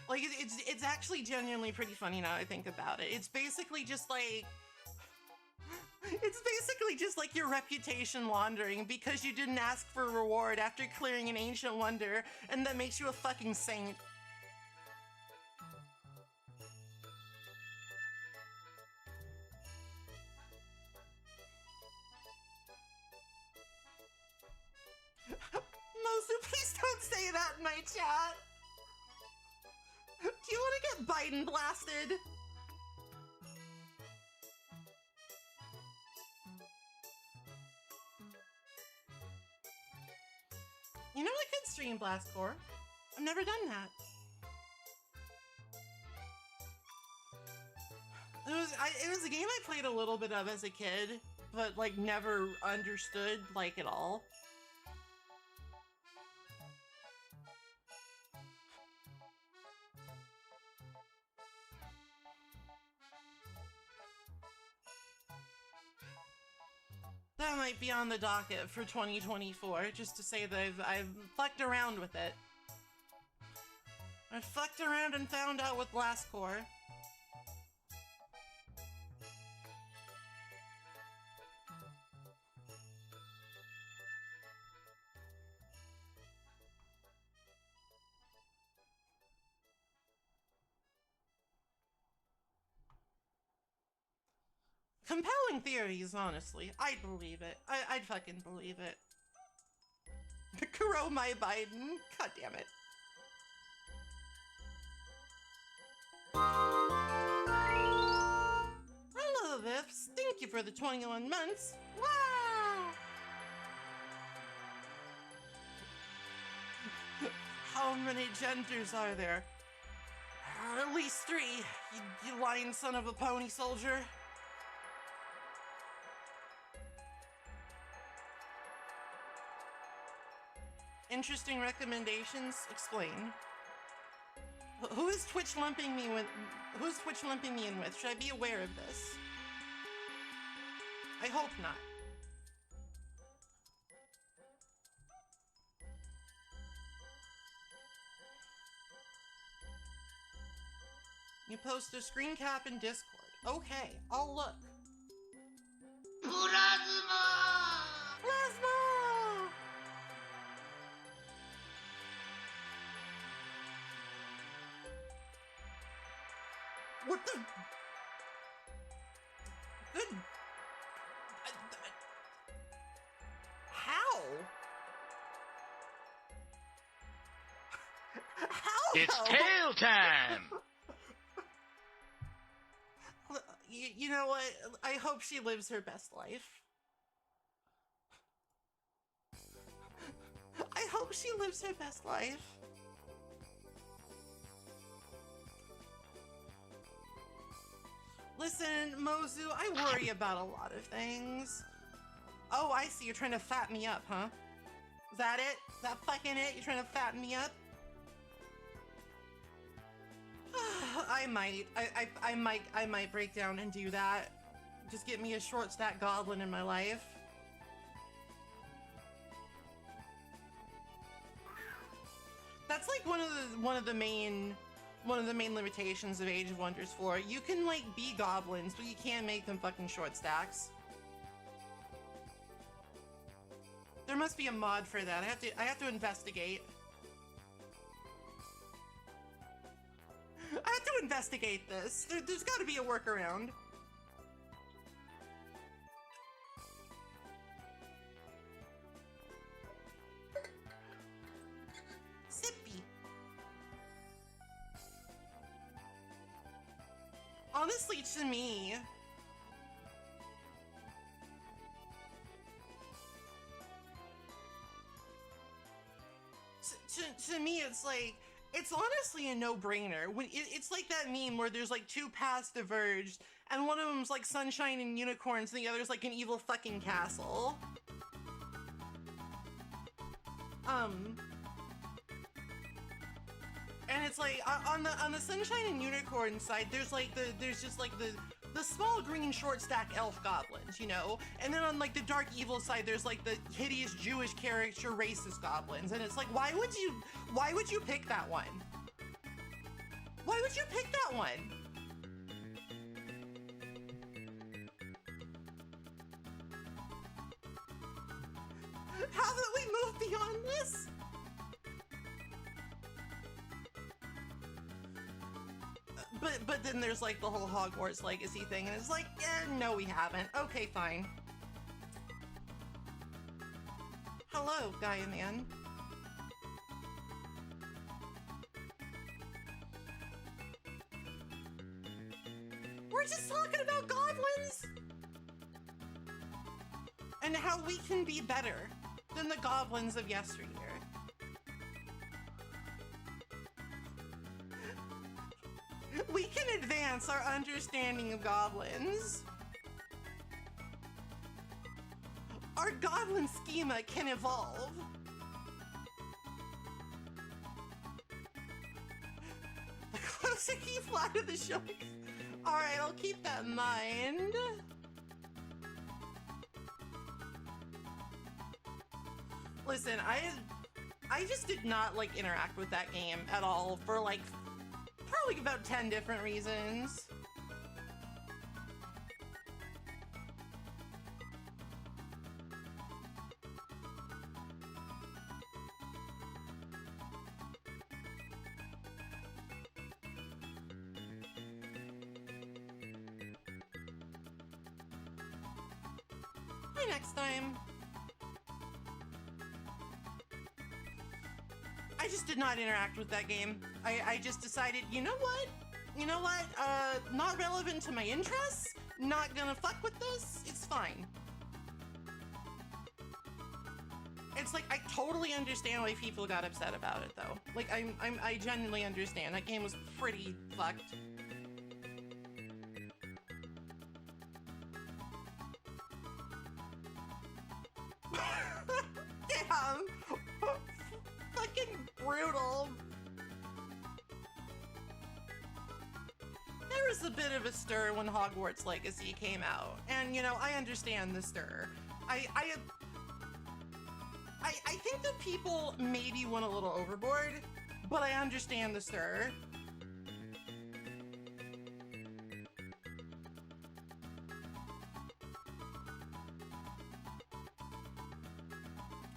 Like it's actually genuinely pretty funny now I think about it. It's basically just like your reputation laundering because you didn't ask for a reward after clearing an ancient wonder, and that makes you a fucking saint. Mosu, please don't say that in my chat. Do you want to get Biden blasted? You know I could stream Blast Core. I've never done that. It was a game I played a little bit of as a kid, but like never understood like at all. That might be on the docket for 2024, just to say that I've fucked around with it. I fucked around and found out with Blast Core. Compelling theories, honestly. I'd believe it. I'd fucking believe it. Kuro my Biden. God damn it. Hello, Hello, Vips. Thank you for the 21 months. Wow! How many genders are there? At least 3, you lying son of a pony soldier. Interesting recommendations? Explain. Who is Twitch lumping me with? Who's Twitch lumping me in with? Should I be aware of this? I hope not. You post a screen cap in Discord. Okay, I'll look. Plasma! Plasma! What the? Good. How? How? It's tail time! You know what? I hope she lives her best life. I hope she lives her best life. Listen, Mozu, I worry about a lot of things. Oh, I see. You're trying to fatten me up, huh? Is that it? Is that fucking it? You're trying to fatten me up? I might break down and do that. Just get me a short stack goblin in my life. That's like one of the main limitations of Age of Wonders 4. You can like be goblins, but you can't make them fucking short stacks. There must be a mod for that. I have to investigate. I have to investigate this. There's got to be a workaround. Sippy. Honestly, to me, to me, it's like, it's honestly a no-brainer. When it's like that meme where there's like 2 paths diverged, and one of them's like sunshine and unicorns, and the other's like an evil fucking castle. And it's like on the sunshine and unicorn side, there's just like the small green short stack elf goblins, you know? And then on like the dark evil side, there's like the hideous Jewish caricature racist goblins. And it's like, why would you pick that one? Why would you pick that one? How about we move beyond this? But then there's like the whole Hogwarts Legacy thing, and it's like, no, we haven't. Okay, fine. Hello, Gaia Man. We're just talking about goblins! And how we can be better than the goblins of yesteryear. We can advance our understanding of goblins. Our goblin schema can evolve. The closer you fly to the shore. Alright, I'll keep that in mind. Listen, I just did not like interact with that game at all for like probably about 10 different reasons. Maybe next time. I just did not interact with that game. I just decided, you know what? Not relevant to my interests, not gonna fuck with this, it's fine. It's like, I totally understand why people got upset about it, though. Like, I genuinely understand. That game was pretty fucked. Damn! Fucking brutal. There was a bit of a stir when Hogwarts Legacy came out, and you know, I understand the stir. I think that people maybe went a little overboard, but I understand the stir.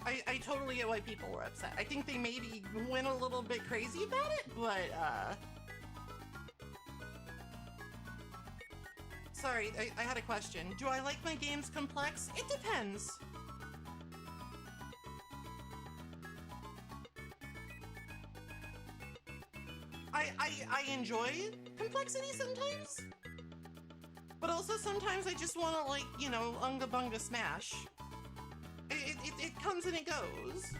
I totally get why people were upset. I think they maybe went a little bit crazy about it, but sorry, I had a question. Do I like my games complex? It depends. I enjoy complexity sometimes, but also sometimes I just want to, like, you know, unga bunga smash. It comes and it goes.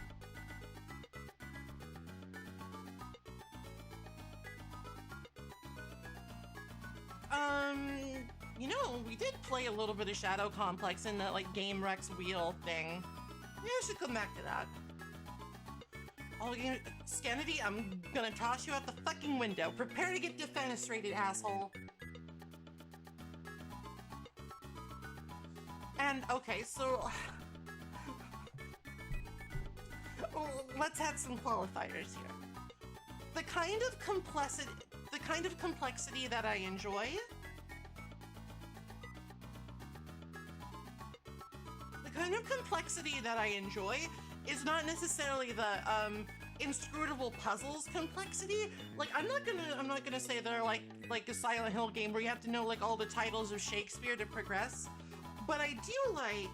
You know, we did play a little bit of Shadow Complex in that, like, Game Rex wheel thing. Yeah, I should come back to that. Oh, Skennedy, I'm gonna toss you out the fucking window. Prepare to get defenestrated, asshole. And, okay, so... let's add some qualifiers here. The kind of complexity that I enjoy... The kind of complexity that I enjoy is not necessarily the inscrutable puzzles complexity. Like, I'm not gonna say they're like a Silent Hill game where you have to know like all the titles of Shakespeare to progress, but I do like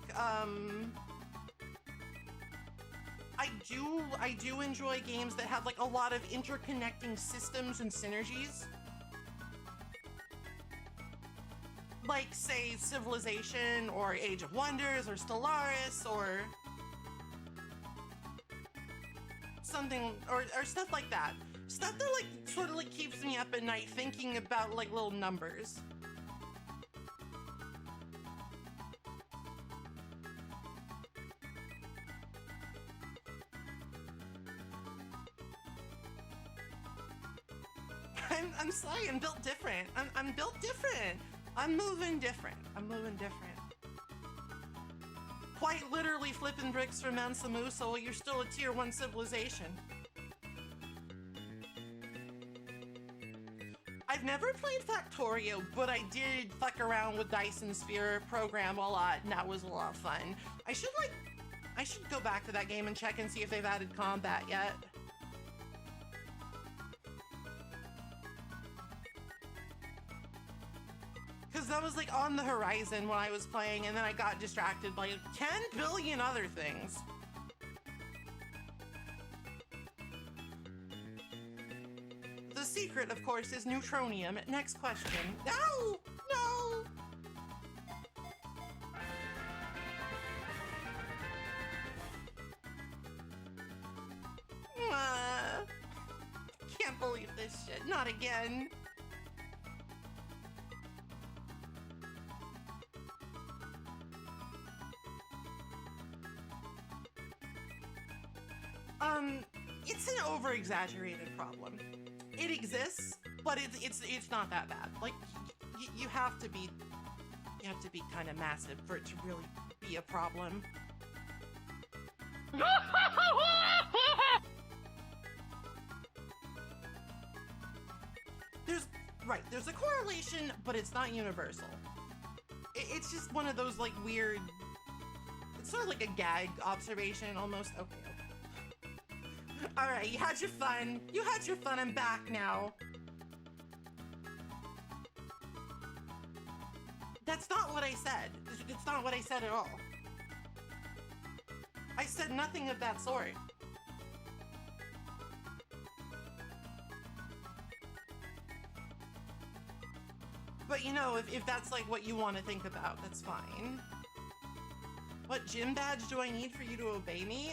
I do enjoy games that have like a lot of interconnecting systems and synergies. Like, say, Civilization, or Age of Wonders, or Stellaris, or something, or stuff like that. Stuff that, like, sort of, like, keeps me up at night thinking about, like, little numbers. I'm sorry, I'm built different. I'm built different. I'm moving different. I'm moving different. Quite literally flipping bricks for Mansa Musa while you're still a tier 1 civilization. I've never played Factorio, but I did fuck around with Dyson Sphere program a lot, and that was a lot of fun. I should go back to that game and check and see if they've added combat yet. Because that was like on the horizon when I was playing, and then I got distracted by 10 billion other things. The secret, of course, is neutronium. Next question. No! No! Can't believe this shit. Not again. It's an over-exaggerated problem. It exists, but it's not that bad. Like, you have to be kind of massive for it to really be a problem. There's a correlation, but it's not universal. It's just one of those, like, weird... It's sort of like a gag observation, almost. Okay. Alright, you had your fun. You had your fun, I'm back now. That's not what I said. It's not what I said at all. I said nothing of that sort. But you know, if that's like what you want to think about, that's fine. What gym badge do I need for you to obey me?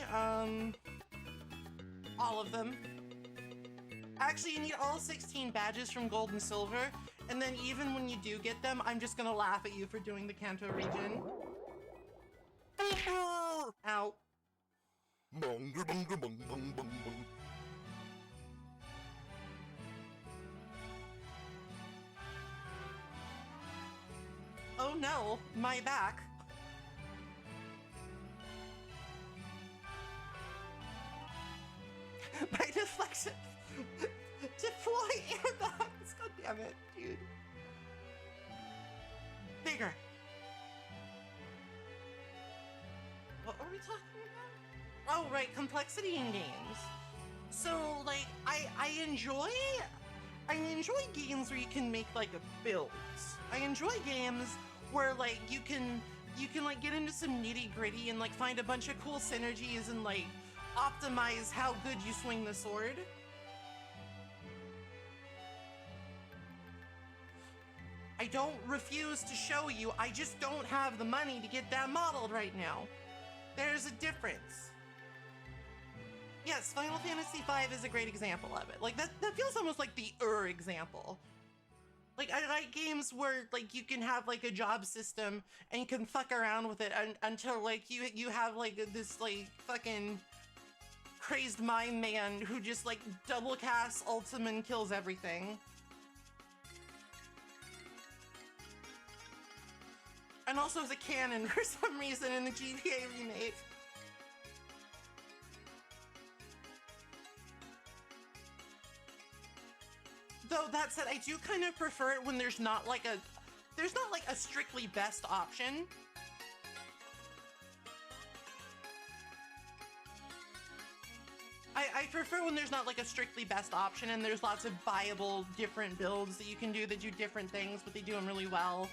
All of them. Actually, you need all 16 badges from gold and silver, and then even when you do get them, I'm just gonna laugh at you for doing the Kanto region. Ow. Oh no, my back. My deflection. Deploy airbags. God damn it, dude. Bigger. What were we talking about? Oh, right, complexity in games. So, like, I enjoy games where you can make like a build. I enjoy games where like you can like get into some nitty gritty and like find a bunch of cool synergies and like optimize how good you swing the sword. I don't refuse to show you, I just don't have the money to get that modeled right now. There's a difference. Yes, Final Fantasy V is a great example of it. Like that feels almost like the example. Like I like games where like you can have like a job system and you can fuck around with it until like you have like this like fucking crazed mind man who just like double casts ultim and kills everything. And also as a canon for some reason in the GTA remake. Though that said, I do kind of prefer it when there's not like a strictly best option. I prefer when there's not like a strictly best option and there's lots of viable different builds that you can do that do different things, but they do them really well.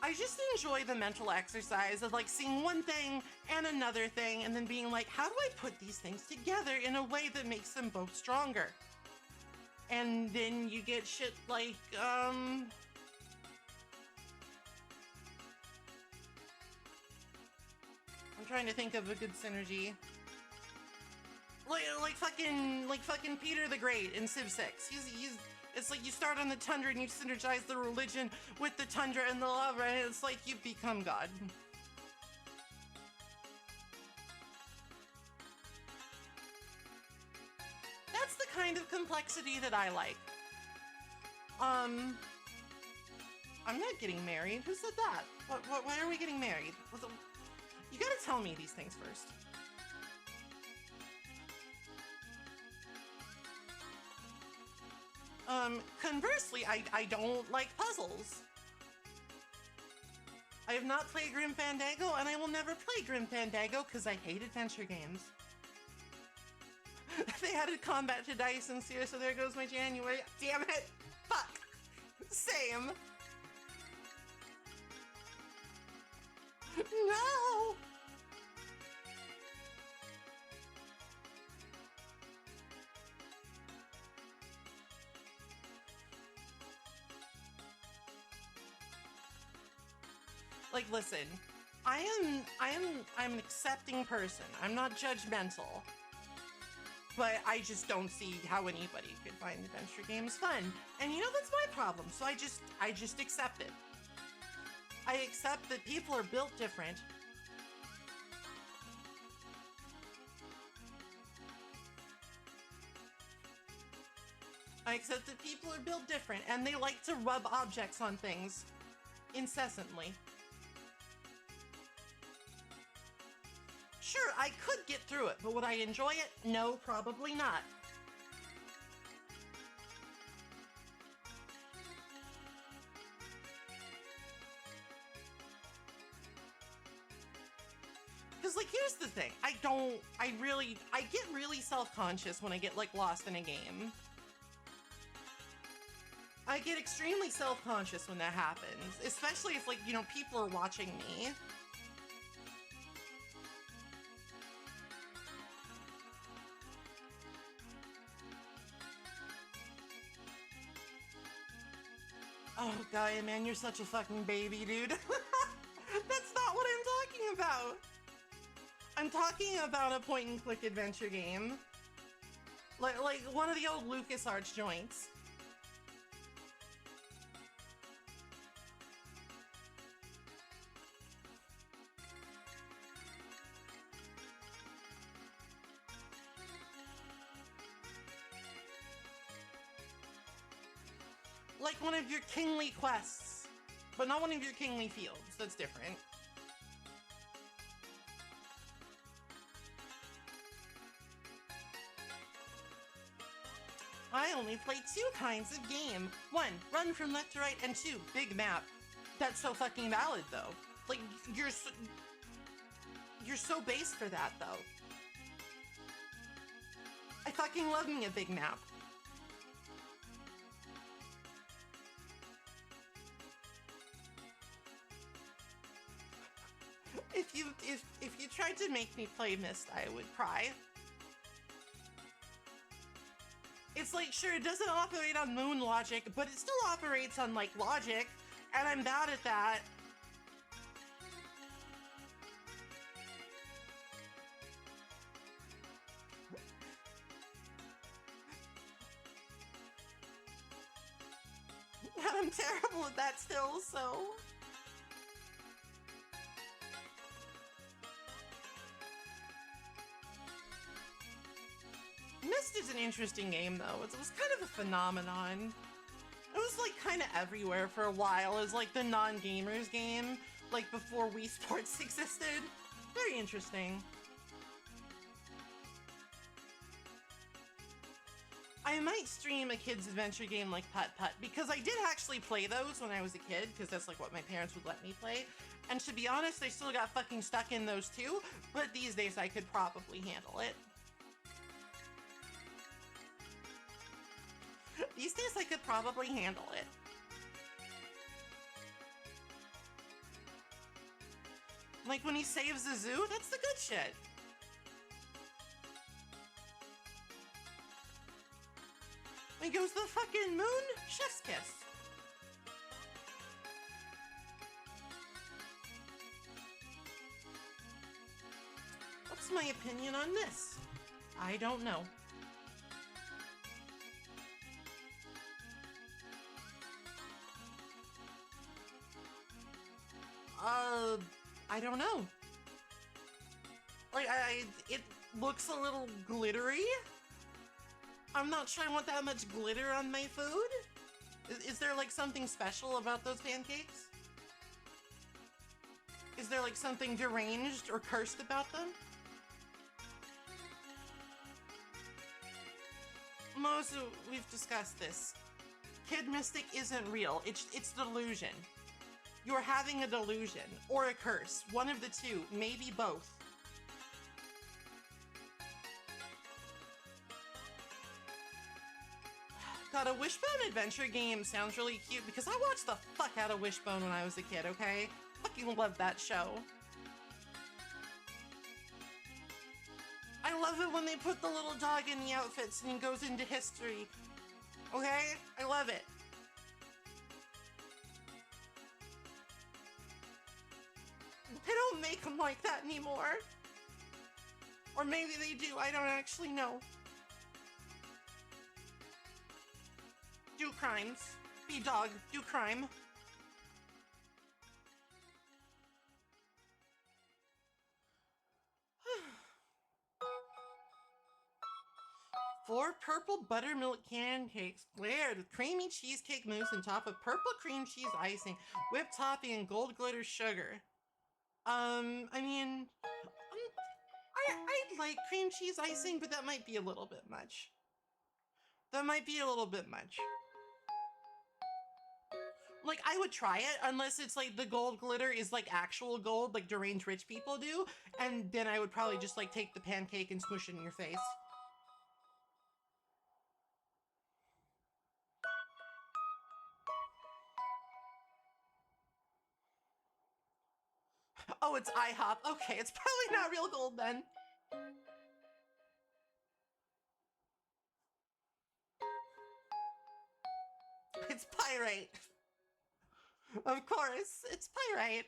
I just enjoy the mental exercise of like seeing one thing and another thing and then being like, how do I put these things together in a way that makes them both stronger? And then you get shit like, I'm trying to think of a good synergy. Like fucking Peter the Great in Civ 6. It's like you start on the tundra and you synergize the religion with the tundra and the lava, and it's like you become God. That's the kind of complexity that I like. I'm not getting married. Who said that? Why are we getting married? You gotta tell me these things first. Conversely, I don't like puzzles. I have not played Grim Fandango, and I will never play Grim Fandango because I hate adventure games. They added combat to dice and Seer, so there goes my January. Damn it! Fuck! Same! No! Like, listen, I'm an accepting person. I'm not judgmental. But I just don't see how anybody could find adventure games fun. And you know, that's my problem. So I just accept it. I accept that people are built different. I accept that people are built different and they like to rub objects on things incessantly. Sure, I could get through it, but would I enjoy it? No, probably not. Because, like, here's the thing. I get really self-conscious when I get, like, lost in a game. I get extremely self-conscious when that happens, especially if, like, you know, people are watching me. Oh, Gaia, man, you're such a fucking baby, dude. That's not what I'm talking about. I'm talking about a point-and-click adventure game. Like one of the old LucasArts joints. Like one of your kingly quests, but not one of your kingly fields. That's different. I only play 2 kinds of game. 1, run from left to right, and 2, big map. That's so fucking valid, though. Like, you're so base for that, though. I fucking love me a big map. If you tried to make me play Myst, I would cry. It's like, sure, it doesn't operate on moon logic, but it still operates on, like, logic, and I'm bad at that. I'm terrible at that still, so... Myst is an interesting game, though. It was kind of a phenomenon. It was, like, kind of everywhere for a while as, like, the non-gamers game, like, before Wii Sports existed. Very interesting. I might stream a kid's adventure game like Putt-Putt, because I did actually play those when I was a kid, because that's, like, what my parents would let me play. And to be honest, I still got fucking stuck in those too, but these days I could probably handle it. These days I could probably handle it. Like when he saves the zoo, that's the good shit. When he goes to the fucking moon, chef's kiss. What's my opinion on this? I don't know. I don't know. Like, it looks a little glittery. I'm not sure I want that much glitter on my food. Is there, like, something special about those pancakes? Is there, like, something deranged or cursed about them? Most we've discussed this. Kid Mystic isn't real. It's delusion. You're having a delusion or a curse. One of the two, maybe both. God, a Wishbone adventure game sounds really cute because I watched the fuck out of Wishbone when I was a kid, okay? Fucking love that show. I love it when they put the little dog in the outfits and he goes into history. Okay? I love it. They don't make them like that anymore. Or maybe they do, I don't actually know. Do crimes. Be dog, do crime. Four purple buttermilk pancakes glared with creamy cheesecake mousse on top of purple cream cheese icing, whipped topping, and gold glitter sugar. I mean, I like cream cheese icing, but that might be a little bit much. That might be a little bit much. Like, I would try it, unless it's like the gold glitter is like actual gold, like deranged rich people do, and then I would probably just like take the pancake and smush it in your face. Oh, it's IHOP. Okay, it's probably not real gold then. It's pyrite. Of course, it's pyrite.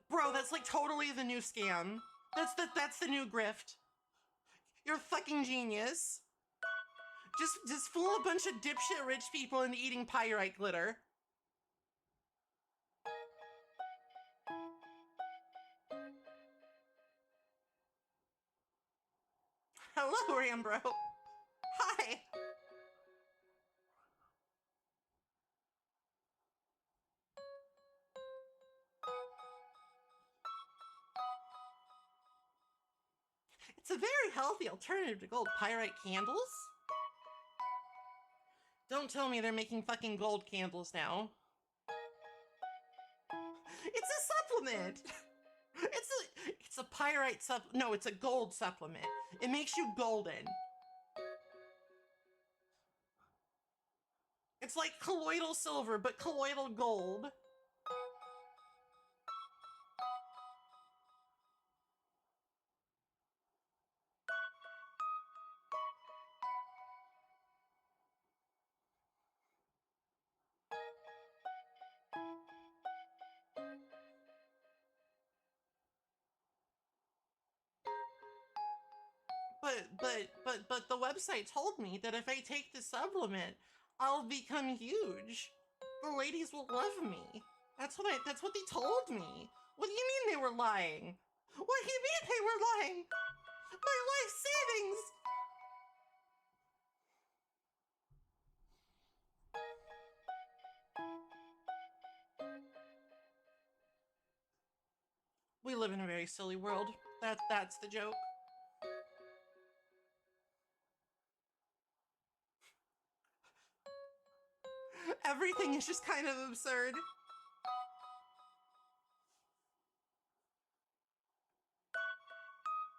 Bro, that's like totally the new scam. That's the new grift. You're a fucking genius. Just fool a bunch of dipshit rich people into eating pyrite glitter. Hello, Rambro. Hi. It's a very healthy alternative to gold. Pyrite candles? Don't tell me they're making fucking gold candles now. It's a supplement. It's a pyrite no, it's a gold supplement. It makes you golden. It's like colloidal silver, but colloidal gold. But the website told me that if I take the supplement, I'll become huge. The ladies will love me. That's what they told me. What do you mean they were lying? What do you mean they were lying? My life savings! We live in a very silly world. That's the joke. Everything is just kind of absurd.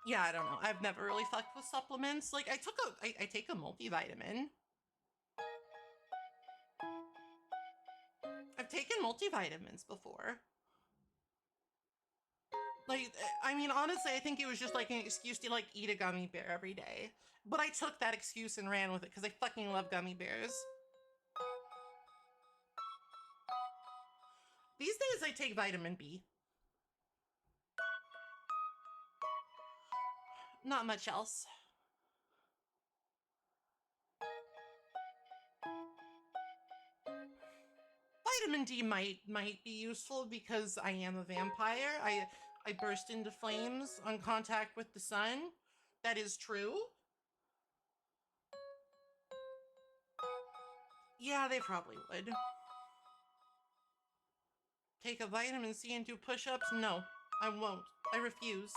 Yeah, I don't know. I've never really fucked with supplements. Like, I take a multivitamin. I've taken multivitamins before. Like, I mean, honestly, I think it was just like an excuse to like eat a gummy bear every day. But I took that excuse and ran with it because I fucking love gummy bears. These days I take vitamin B. Not much else. Vitamin D might be useful because I am a vampire. I burst into flames on contact with the sun. That is true. Yeah, they probably would. Take a vitamin C and do push-ups? No, I won't. I refuse.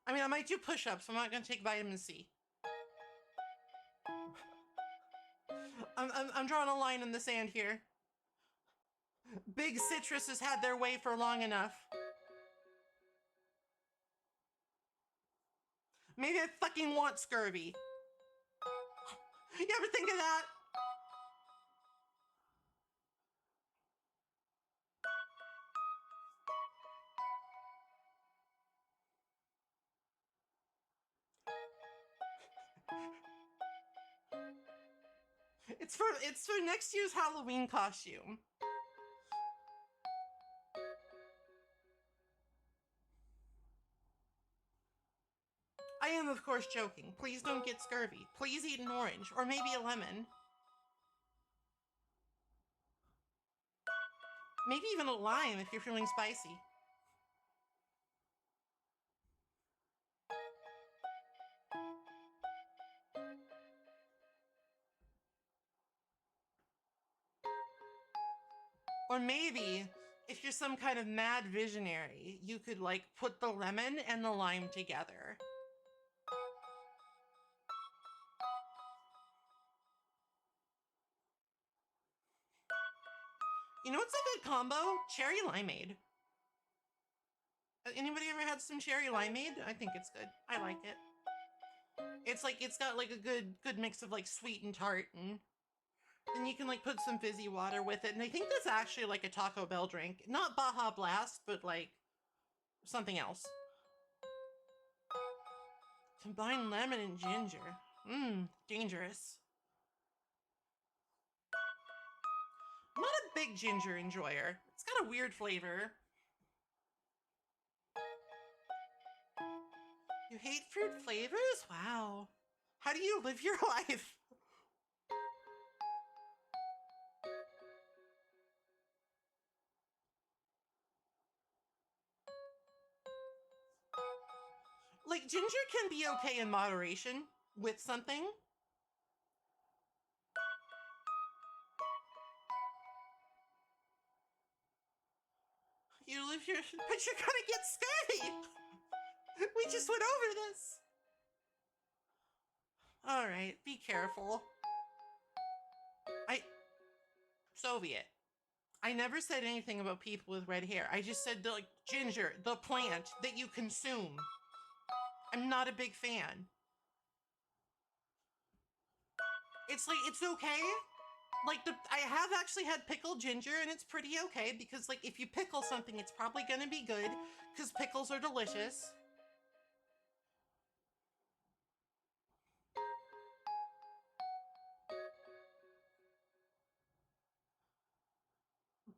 I mean, I might do push-ups. I'm not gonna take vitamin C. I'm drawing a line in the sand here. Big citrus has had their way for long enough. Maybe I fucking want scurvy. You ever think of that? It's for next year's Halloween costume. I am, of course, joking. Please don't get scurvy. Please eat an orange, or maybe a lemon. Maybe even a lime if you're feeling spicy. Or maybe, if you're some kind of mad visionary, you could, like, put the lemon and the lime together. You know what's a good combo? Cherry limeade. Anybody ever had some cherry limeade? I think it's good. I like it. It's like, it's got like a good mix of like sweet and tart, and then you can like put some fizzy water with it. And I think that's actually like a Taco Bell drink. Not Baja Blast, but like something else. Combine lemon and ginger. Mmm, dangerous. I'm not a big ginger enjoyer. It's got a weird flavor. You hate fruit flavors? Wow. How do you live your life? Like, ginger can be okay in moderation with something. You live your, but you're gonna get scurvy. We just went over this. All right, be careful. Soviet. I never said anything about people with red hair. I just said, like, ginger, the plant that you consume. I'm not a big fan. It's like, it's okay. Like, I have actually had pickled ginger, and it's pretty okay, because, like, if you pickle something, it's probably gonna be good, because pickles are delicious.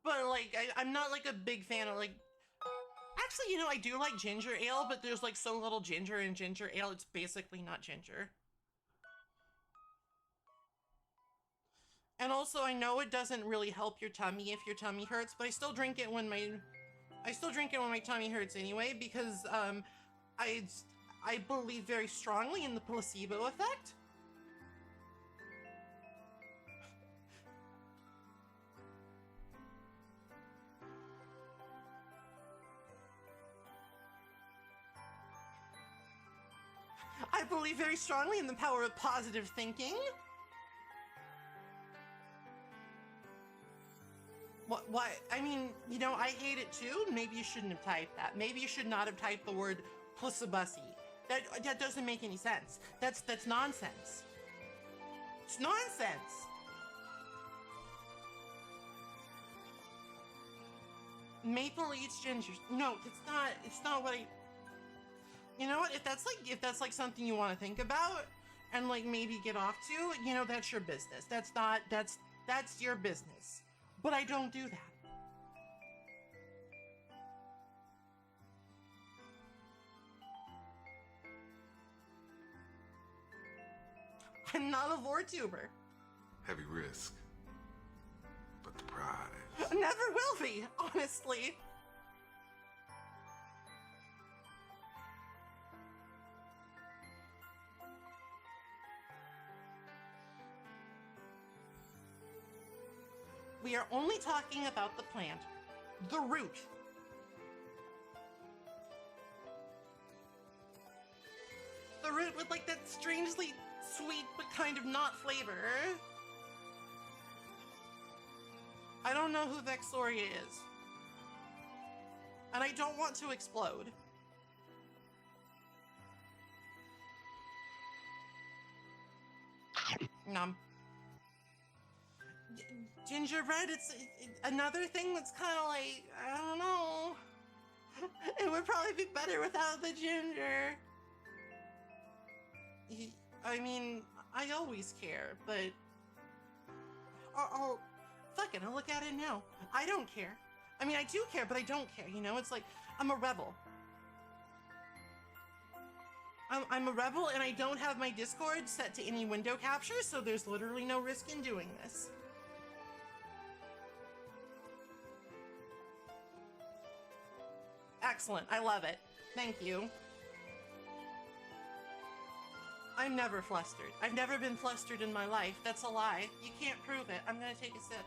But, like, I'm not, like, a big fan of, like... Actually, you know, I do like ginger ale, but there's, like, so little ginger in ginger ale, it's basically not ginger. And also, I know it doesn't really help your tummy if your tummy hurts, but I still drink it when my tummy hurts anyway, because, I believe very strongly in the placebo effect. I believe very strongly in the power of positive thinking. What? I mean, you know, I hate it too. Maybe you shouldn't have typed that. Maybe you should not have typed the word pussabusy. That doesn't make any sense. That's nonsense. It's nonsense. Maple eats ginger. No, it's not what I... You know what? If that's like something you want to think about and like maybe get off to, you know, that's your business. That's your business. But I don't do that. I'm not a VorTuber. Heavy risk, but the prize. Never will be, honestly. We are only talking about the plant, the root. The root with like that strangely sweet but kind of not flavor. I don't know who Vexoria is. And I don't want to explode. Nom. Gingerbread, it's another thing that's kind of like, I don't know. It would probably be better without the ginger. I mean, I always care, but... Fuck it, I'll look at it now. I don't care. I mean, I do care, but I don't care, you know? It's like, I'm a rebel. I'm a rebel, and I don't have my Discord set to any window capture, so there's literally no risk in doing this. Excellent, I love it. Thank you. I'm never flustered. I've never been flustered in my life. That's a lie. You can't prove it. I'm gonna take a sip.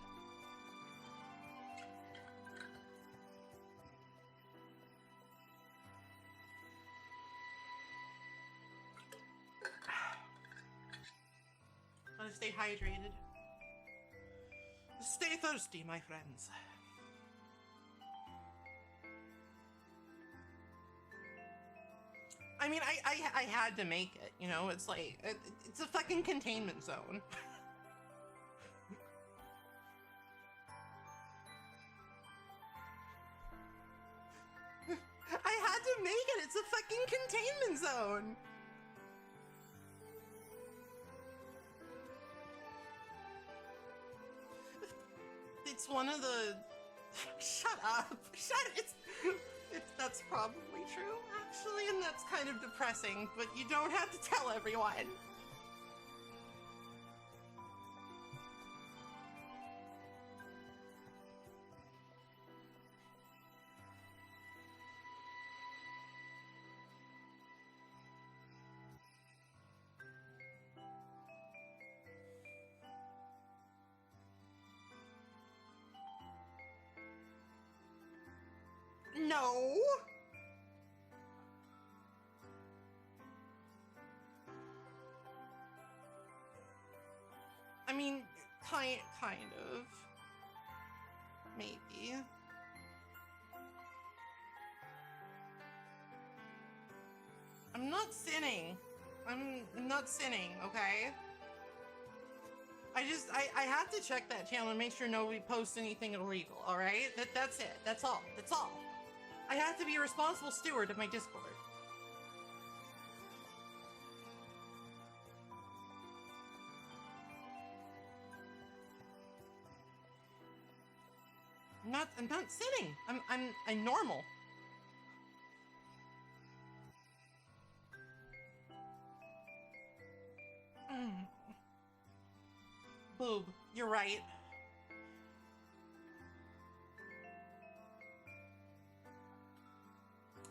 Gotta stay hydrated. Stay thirsty, my friends. I mean, I had to make it, you know? It's like, it's a fucking containment zone. I had to make it! It's a fucking containment zone! It's one of the... Shut up. That's probably true, actually, and that's kind of depressing, but you don't have to tell everyone. No. I mean, kind of. Maybe. I'm not sinning. I'm not sinning, okay? I have to check that channel and make sure nobody posts anything illegal, alright? That's it. That's all. That's all. I have to be a responsible steward of my Discord. I'm not sitting. I'm normal. Boob, you're right.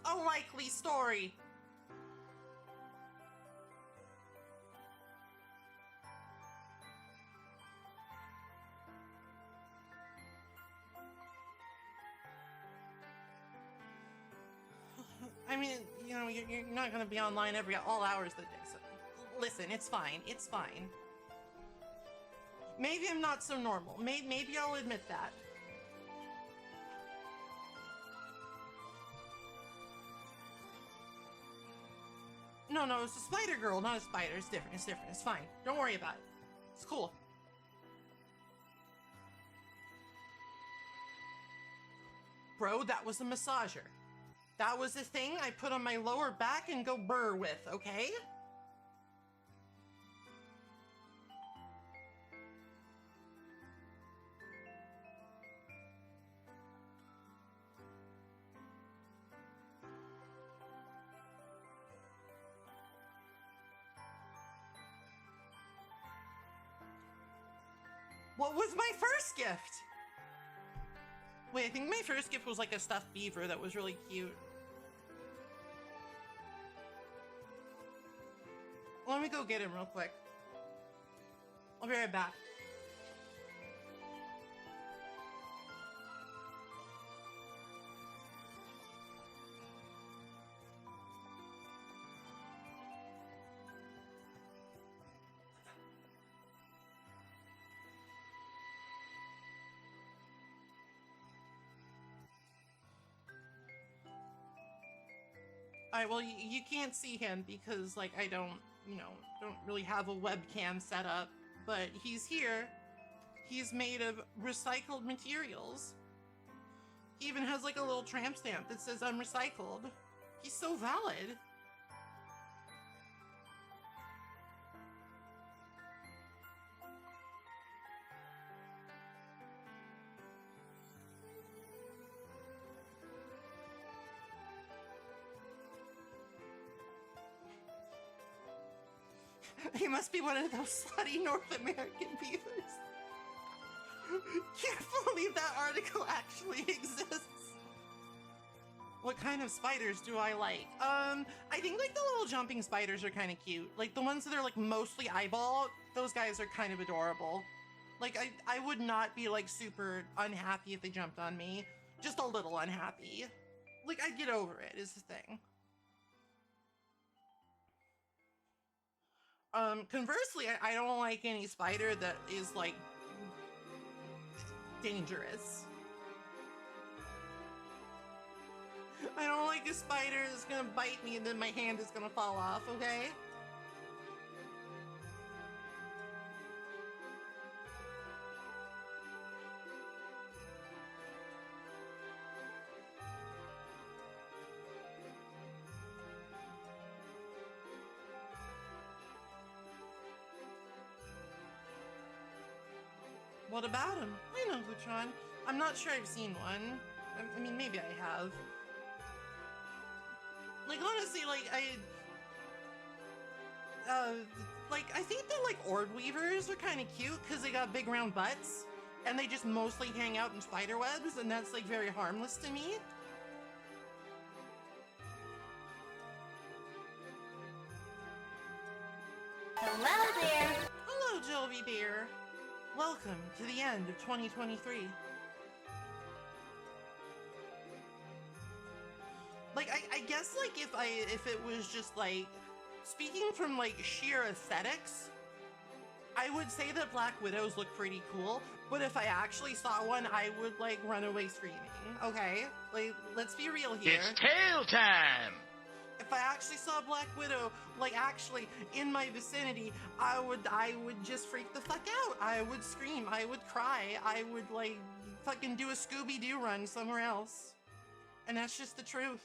A likely story. I mean, you know, you're not gonna be online all hours of the day, so listen, it's fine, it's fine. Maybe I'm not so normal. Maybe I'll admit that. No, it's a spider girl, not a spider. It's different, it's different, it's fine. Don't worry about it. It's cool. Bro, that was a massager. That was a thing I put on my lower back and go burr with, okay? What was my first gift? Wait, I think my first gift was like a stuffed beaver that was really cute. Let me go get him real quick. I'll be right back. Alright, well, you can't see him because, like, I don't really have a webcam set up, but he's here. He's made of recycled materials. He even has, like, a little tramp stamp that says I'm recycled. He's so valid. He must be one of those slutty North American beavers. Can't believe that article actually exists. What kind of spiders do I like? I think like the little jumping spiders are kind of cute. Like the ones that are like mostly eyeball, those guys are kind of adorable. Like I would not be like super unhappy if they jumped on me. Just a little unhappy. Like I'd get over it is the thing. Conversely, I don't like any spider that is, like, dangerous. I don't like a spider that's gonna bite me and then my hand is gonna fall off, okay? What about him? I know Lutron. I'm not sure I've seen one. I mean, maybe I have. Like, honestly, I think that, like, orb weavers are kind of cute because they got big round butts and they just mostly hang out in spider webs, and that's, like, very harmless to me. Hello there. Hello, Jovi Beer. Welcome to the end of 2023. Like, I guess, like, if it was just, like, speaking from, like, sheer aesthetics, I would say that Black Widows look pretty cool, but if I actually saw one, I would, like, run away screaming, okay? Like, let's be real here. It's tail time! If I actually saw Black Widow, like, actually in my vicinity, I would just freak the fuck out. I would scream, I would cry, I would, like, fucking do a Scooby-Doo run somewhere else. And that's just the truth.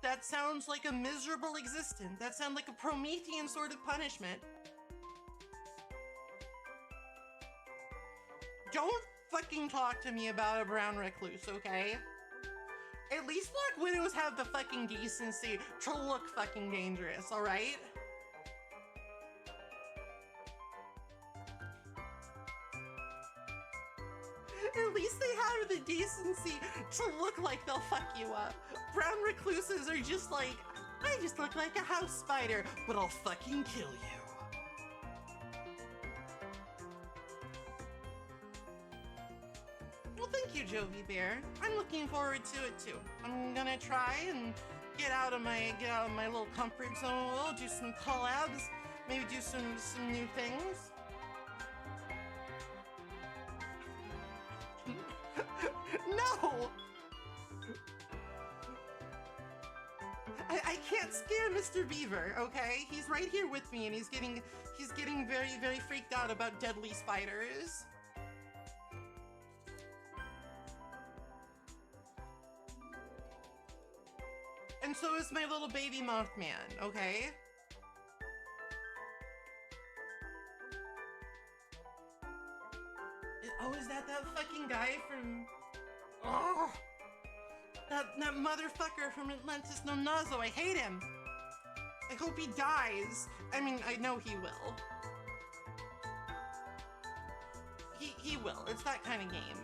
That sounds like a miserable existence. That sounds like a Promethean sort of punishment. Don't fucking talk to me about a brown recluse, okay? At least Black Widows have the fucking decency to look fucking dangerous, alright? At least they have the decency to look like they'll fuck you up. Brown recluses are just like, I just look like a house spider, but I'll fucking kill you. Well, thank you, Jovi Bear. I'm looking forward to it too. I'm gonna try and get out of my little comfort zone. We'll do some collabs, maybe do some new things. No! I can't scare Mr. Beaver, okay? He's right here with me and he's getting very, very freaked out about deadly spiders. And so is my little baby Mothman, okay? Oh, is that fucking guy from... Oh! That motherfucker from Atlantis No Nazo, I hate him! I hope he dies. I mean, I know he will. He will. It's that kind of game.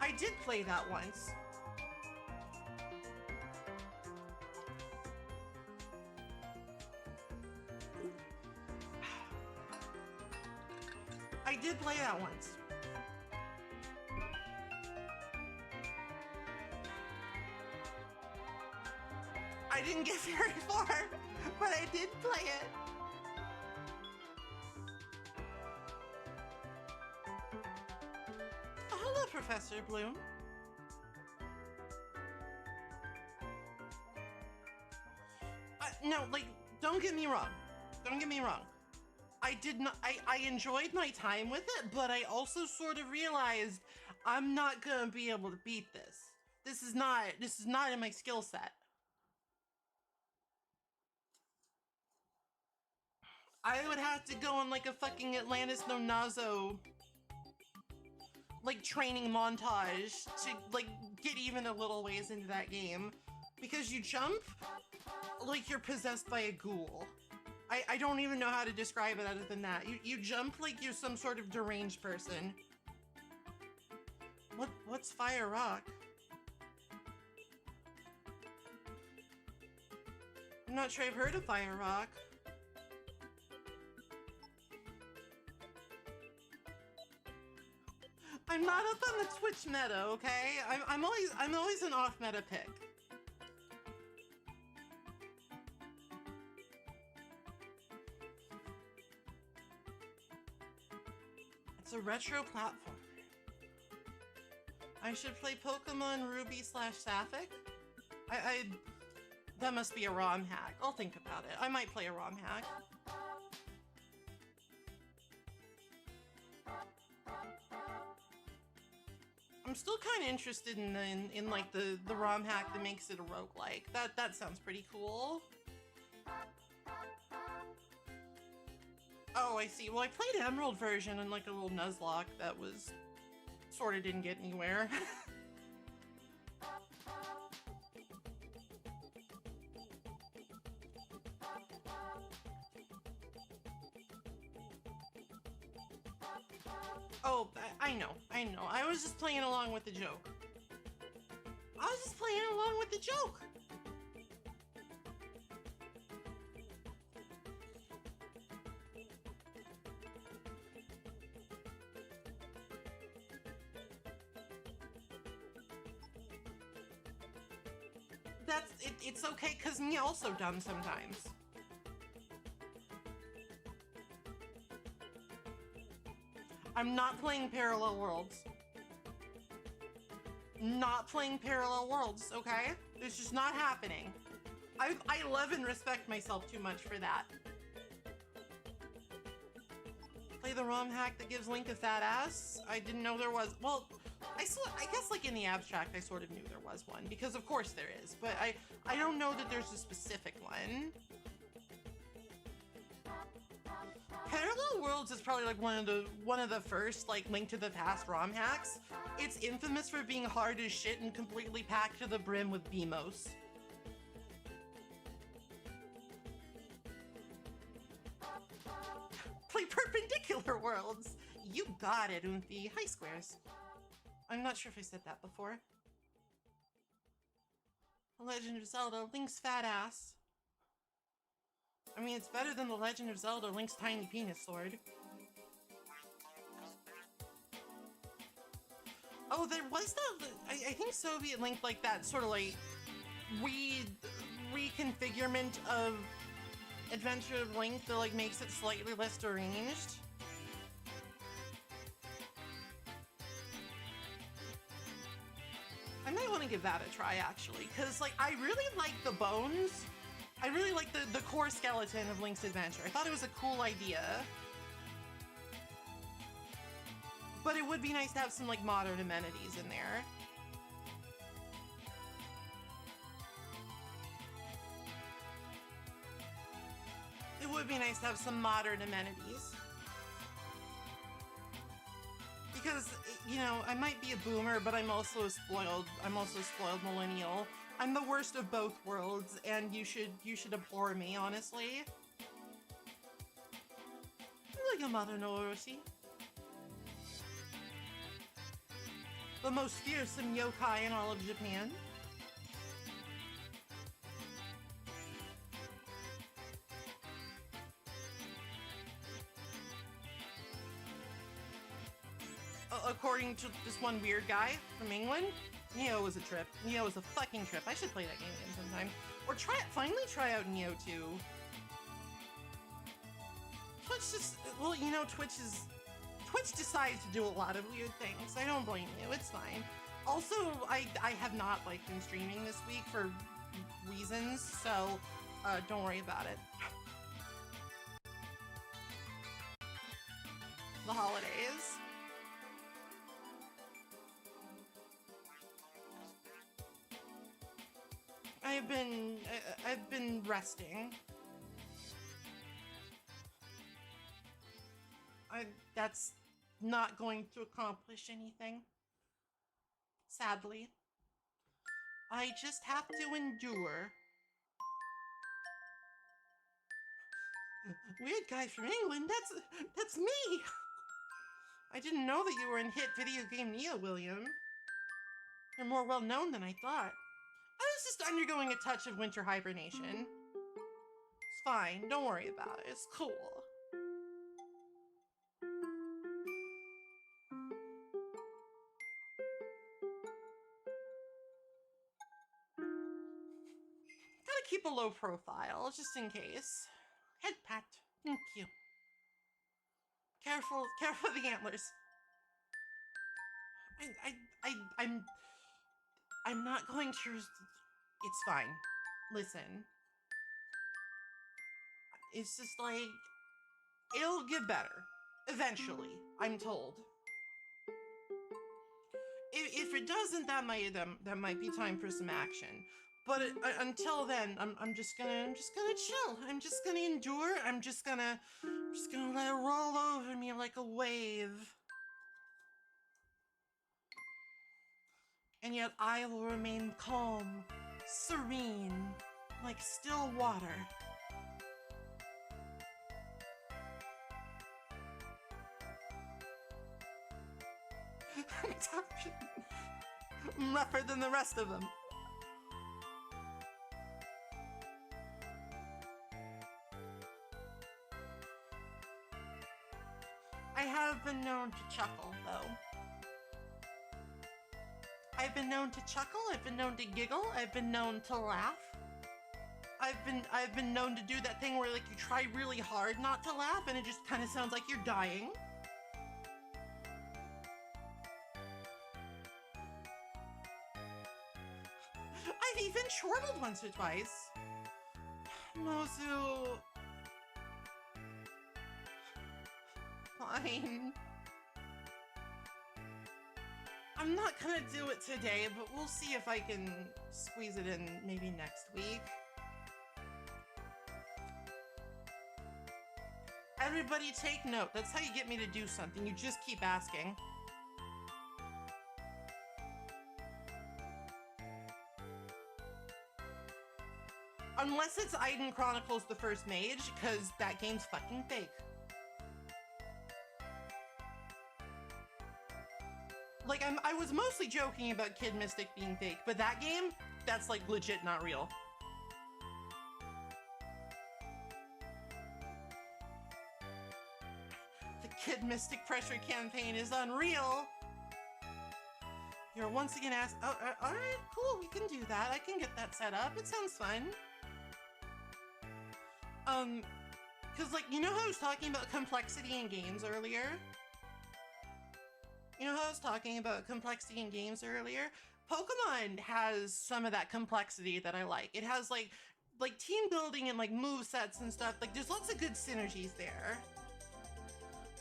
I did play that once. I did play that once. I didn't get very far, but I did play it. Oh, hello, Professor Bloom. No, like, don't get me wrong. Don't get me wrong. I did not, I enjoyed my time with it, but I also sort of realized I'm not gonna be able to beat this. This is not in my skill set. I would have to go on like a fucking Atlantis No Nazo like training montage to like get even a little ways into that game. Because you jump like you're possessed by a ghoul. I don't even know how to describe it other than that. You jump like you're some sort of deranged person. What's Fire Rock? I'm not sure I've heard of Fire Rock. I'm not up on the Twitch meta, okay? I'm always an off meta pick. It's a retro platform. I should play Pokemon Ruby / Sapphic? That must be a ROM hack. I'll think about it. I might play a ROM hack. I'm still kind of interested in like the ROM hack that makes it a roguelike. That sounds pretty cool. Oh, I see. Well, I played Emerald version and like a little Nuzlocke that was sort of didn't get anywhere. Oh, I know. I was just playing along with the joke. It's okay, cause me also dumb sometimes. I'm not playing Parallel Worlds. Not playing Parallel Worlds, okay? It's just not happening. I love and respect myself too much for that. Play the ROM hack that gives Link a fat ass? I didn't know there was. Well, I guess like in the abstract I sort of knew there was one, because of course there is, but I don't know that there's a specific one. Parallel Worlds is probably like one of the first like Link to the Past ROM hacks. It's infamous for being hard as shit and completely packed to the brim with BMOS. Play Perpendicular Worlds! You got it, Unthi. Hi, Squares. I'm not sure if I said that before. The Legend of Zelda, Link's fat ass. I mean, it's better than The Legend of Zelda, Link's tiny penis sword. Oh, there was that. I think Soviet Link, like that sort of like reconfigurement of Adventure of Link that like makes it slightly less deranged. I might want to give that a try actually, because like I really like the bones. I really like the core skeleton of Link's Adventure. I thought it was a cool idea. But it would be nice to have some like modern amenities in there. It would be nice to have some modern amenities. Because, you know, I might be a boomer, but I'm also a spoiled millennial. I'm the worst of both worlds, and you should abhor me, honestly. I'm like a mother no Orochi. The most fearsome yokai in all of Japan. According to this one weird guy from England, Neo was a trip. Neo was a fucking trip. I should play that game again sometime. Or finally try out Neo 2. Twitch just, well, you know, Twitch decides to do a lot of weird things. I don't blame you, it's fine. Also, I have not like been streaming this week for reasons, so don't worry about it. The holidays. I've been resting. That's not going to accomplish anything. Sadly. I just have to endure. Weird guy from England, that's me! I didn't know that you were in hit video game Neo, William. You're more well known than I thought. I was just undergoing a touch of winter hibernation. It's fine, don't worry about it, it's cool. Gotta keep a low profile, just in case. Head pat, thank you. Careful of the antlers. I'm not going to. It's fine. Listen. It's just like, it'll get better. Eventually, I'm told. If it doesn't, that might be time for some action. But until then, I'm just gonna chill. I'm just gonna endure. I'm just gonna let it roll over me like a wave. And yet I will remain calm, serene, like still water. I'm tired. I'm rougher than the rest of them. I have been known to chuckle, though. I've been known to chuckle, I've been known to giggle, I've been known to laugh. I've been known to do that thing where like you try really hard not to laugh and it just kind of sounds like you're dying. I've even chortled once or twice. Mozu. Fine. I'm not gonna do it today, but we'll see if I can squeeze it in maybe next week. Everybody take note. That's how you get me to do something. You just keep asking. Unless it's Aiden Chronicles the First Mage, because that game's fucking fake. Like, I was mostly joking about Kid Mystic being fake, but that game, that's like legit not real. The Kid Mystic pressure campaign is unreal. You're once again asked, oh, alright, cool, we can do that. I can get that set up. It sounds fun. Cause like, you know how I was talking about complexity in games earlier? You know how I was talking about complexity in games earlier? Pokemon has some of that complexity that I like. It has like team building and like move sets and stuff. Like there's lots of good synergies there.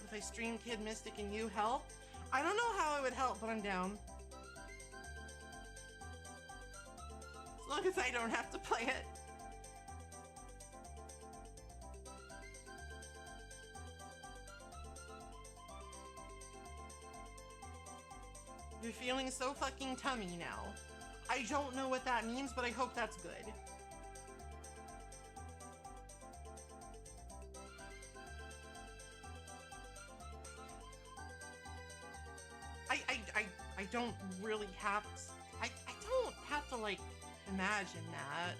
If I stream Kid Mystic and you help? I don't know how it would help, but I'm down. As long as I don't have to play it. You're feeling so fucking tummy now. I don't know what that means, but I hope that's good. I don't really have to, I don't have to like imagine that.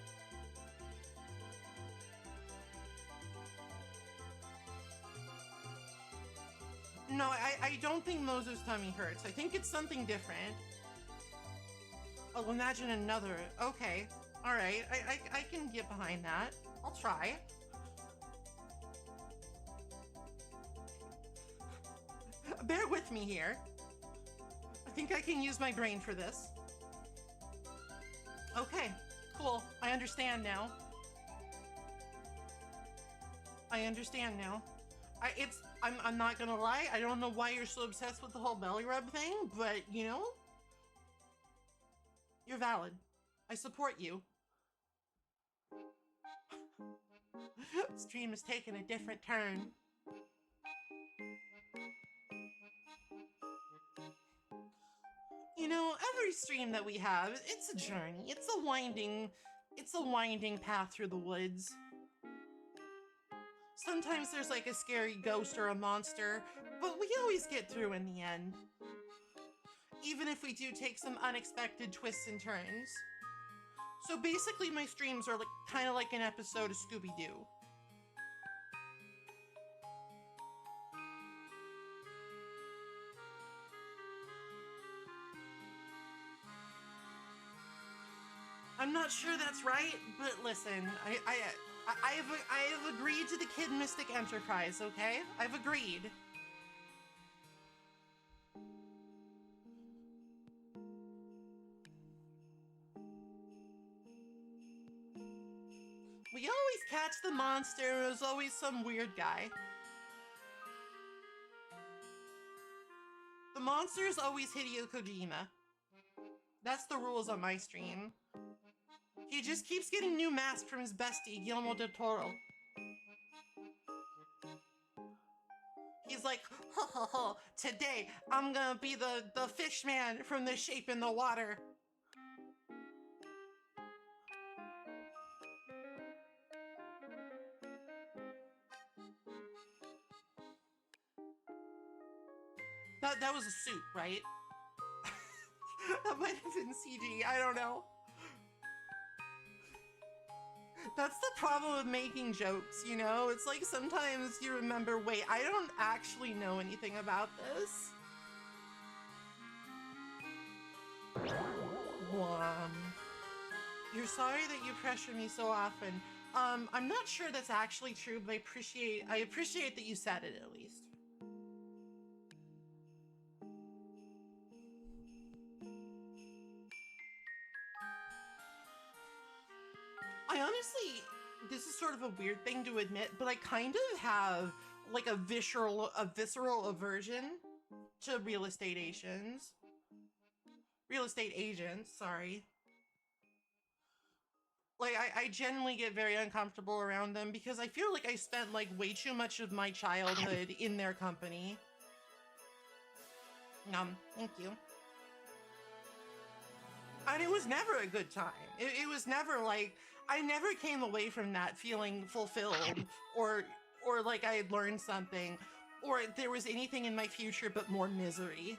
No, I don't think Mozu's tummy hurts. I think it's something different. Oh, imagine another. Okay. Alright. I can get behind that. I'll try. Bear with me here. I think I can use my brain for this. Okay. Cool. I understand now. I understand now. I'm not gonna lie, I don't know why you're so obsessed with the whole belly rub thing, but, you know, you're valid. I support you. Stream has taken a different turn. You know, every stream that we have, it's a journey. It's a winding path through the woods. Sometimes there's like a scary ghost or a monster, but we always get through in the end. Even if we do take some unexpected twists and turns. So basically my streams are like kind of like an episode of Scooby-Doo. I'm not sure that's right, but listen, I have agreed to the Kid Mystic Enterprise, okay? I've agreed. We always catch the monster, there's always some weird guy. The monster is always Hideo Kojima. That's the rules on my stream. He just keeps getting new masks from his bestie, Guillermo del Toro. He's like, ho ho ho, today I'm gonna be the fish man from The Shape in the Water. That was a suit, right? That might have been CG, I don't know. That's the problem with making jokes, you know? It's like sometimes you remember, wait, I don't actually know anything about this. You're sorry that you pressure me so often. I'm not sure that's actually true, but I appreciate that you said it at least. I honestly, this is sort of a weird thing to admit, but I kind of have like a visceral aversion to real estate agents. Real estate agents, sorry. Like, I genuinely get very uncomfortable around them because I feel like I spent like way too much of my childhood in their company. Thank you. And it was never a good time. It was never like, I never came away from that feeling fulfilled or like I had learned something or there was anything in my future but more misery.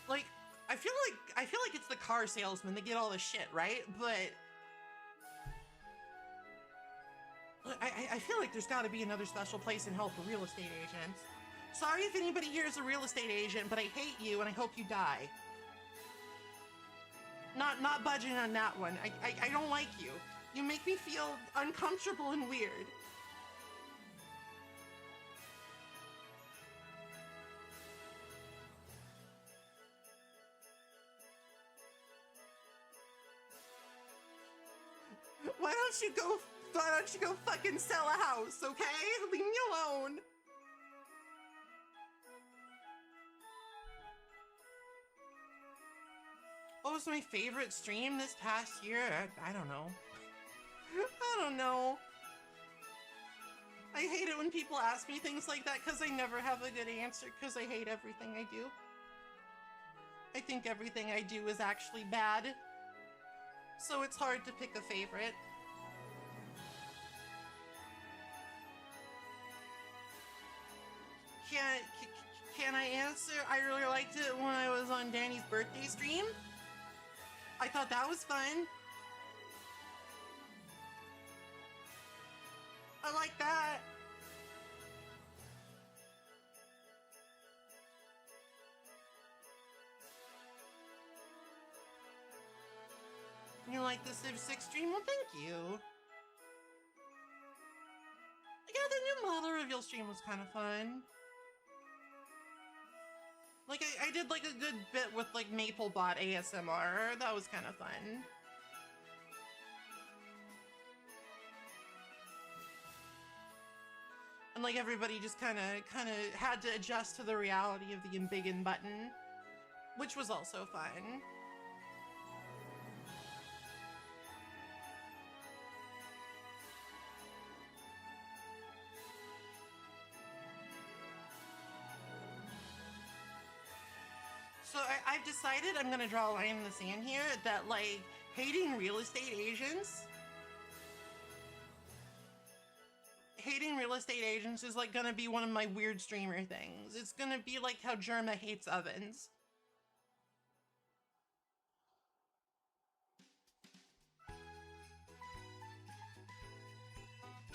Like, I feel like it's the car salesman that get all the shit, right? But I feel like there's got to be another special place in hell for real estate agents. Sorry if anybody here is a real estate agent, but I hate you and I hope you die. Not budging on that one. I don't like you. You make me feel uncomfortable and weird. Why don't you go fucking sell a house, okay? Leave me alone. What was my favorite stream this past year? I don't know. I don't know. I hate it when people ask me things like that because I never have a good answer because I hate everything I do. I think everything I do is actually bad. So it's hard to pick a favorite. Can I answer? I really liked it when I was on Danny's birthday stream. I thought that was fun. I like that. You like the Civ 6 stream? Well, thank you. Yeah, the new model reveal stream was kind of fun. Like, I did like a good bit with like MapleBot ASMR. That was kind of fun. And like everybody just kind of had to adjust to the reality of the embiggen button, which was also fun. So I've decided I'm gonna draw a line in the sand here that like hating real estate agents is like gonna be one of my weird streamer things. It's gonna be like how Germa hates ovens.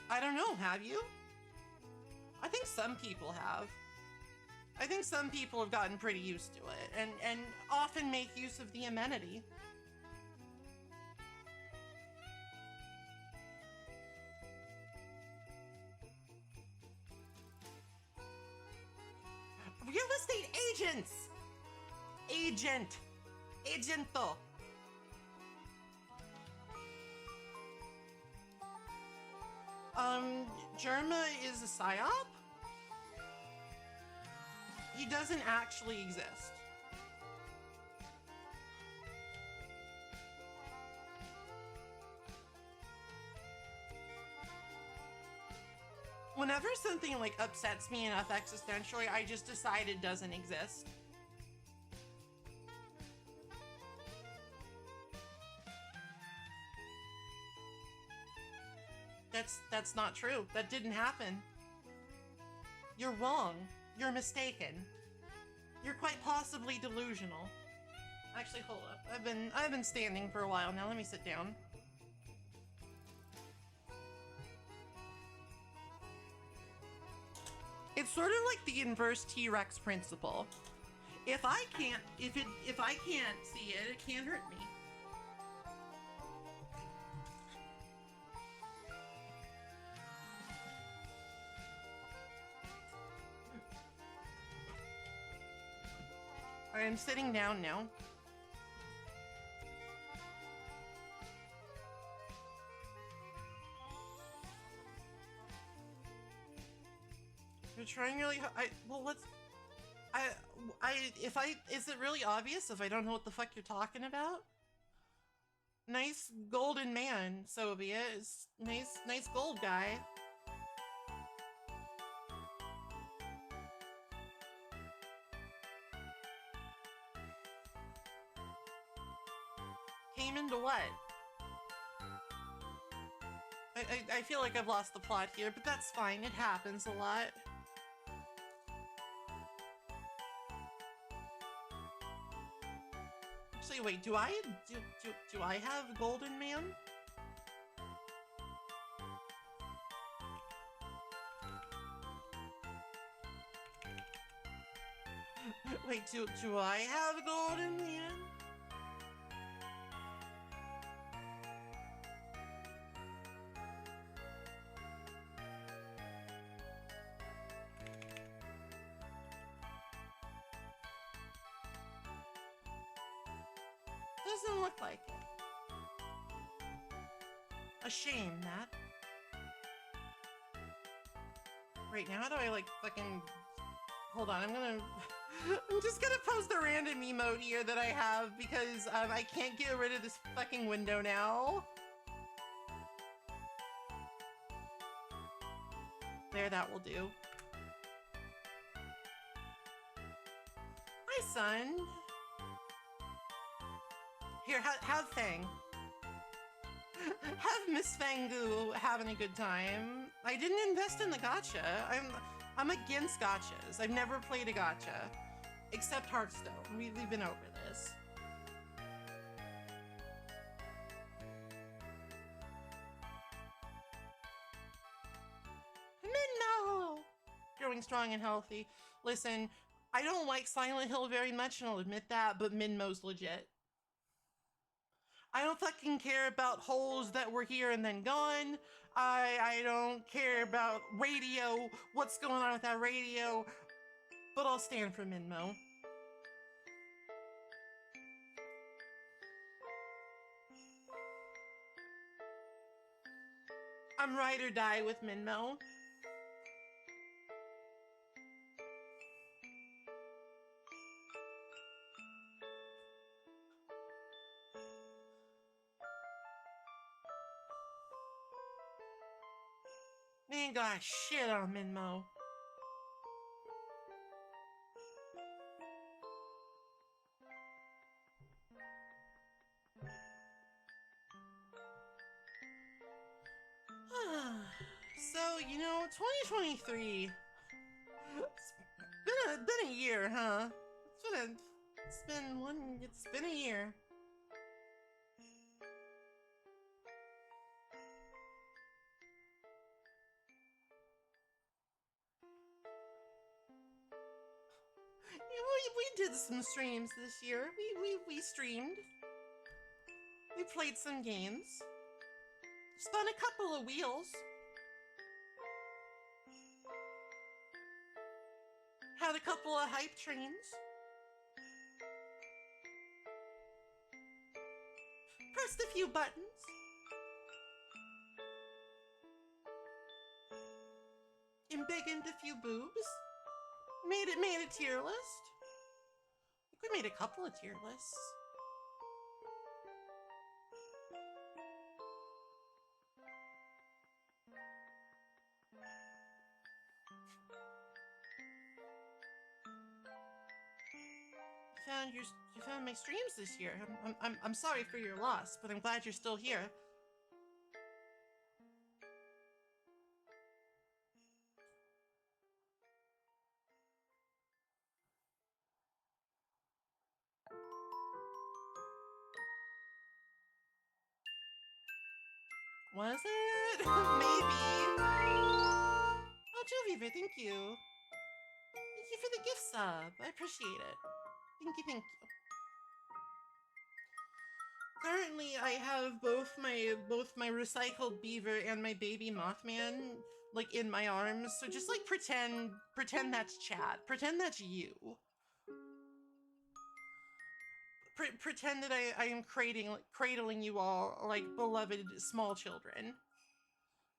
I don't know, have you? I think some people have. I think some people have gotten pretty used to it and often make use of the amenity. Real estate agents! Agento. Germa is a psyop? He doesn't actually exist. Whenever something like upsets me enough existentially, I just decide it doesn't exist. That's not true. That didn't happen. You're wrong. You're mistaken. You're quite possibly delusional. Actually, hold up. I've been standing for a while now. Let me sit down. It's sort of like the inverse T-Rex principle. If I can't see it, it can't hurt me. I'm sitting down now. You're trying really hard. Is it really obvious if I don't know what the fuck you're talking about? Nice golden man, Soviet. Nice gold guy. Came into what? I feel like I've lost the plot here, but that's fine. It happens a lot. Actually, wait. Do I have Golden Man? Wait. Do I have Golden Man? Doesn't look like it. A shame, Matt. Right now, how do I, like, fucking... Hold on, I'm just gonna post a random emote here that I have because, I can't get rid of this fucking window now. There, that will do. Hi, son. Here, have Fang. Have Miss Fangu having a good time. I didn't invest in the gacha. I'm against gachas. I've never played a gacha. Except Hearthstone. We've been over this. Minmo! Growing strong and healthy. Listen, I don't like Silent Hill very much, and I'll admit that, but Minmo's legit. I don't fucking care about holes that were here and then gone. I don't care about radio, what's going on with that radio, but I'll stand for Minmo. I'm ride or die with Minmo. Ain't got shit on Minmo. So, 2023. It's been a year, huh? It's been a year. We did some streams this year. We streamed. We played some games. Spun a couple of wheels. Had a couple of hype trains. Pressed a few buttons. Embiggened a few boobs. Made a tier list. I think we made a couple of tier lists. You found my streams this year. I'm sorry for your loss, but I'm glad you're still here. Was it? Maybe. Oh, Joviver, thank you. Thank you for the gift sub. I appreciate it. Thank you, thank you. Currently, I have both my recycled beaver and my baby Mothman like in my arms. So just like pretend that's chat. Pretend that's you. Pretend that I am cradling you all like beloved small children.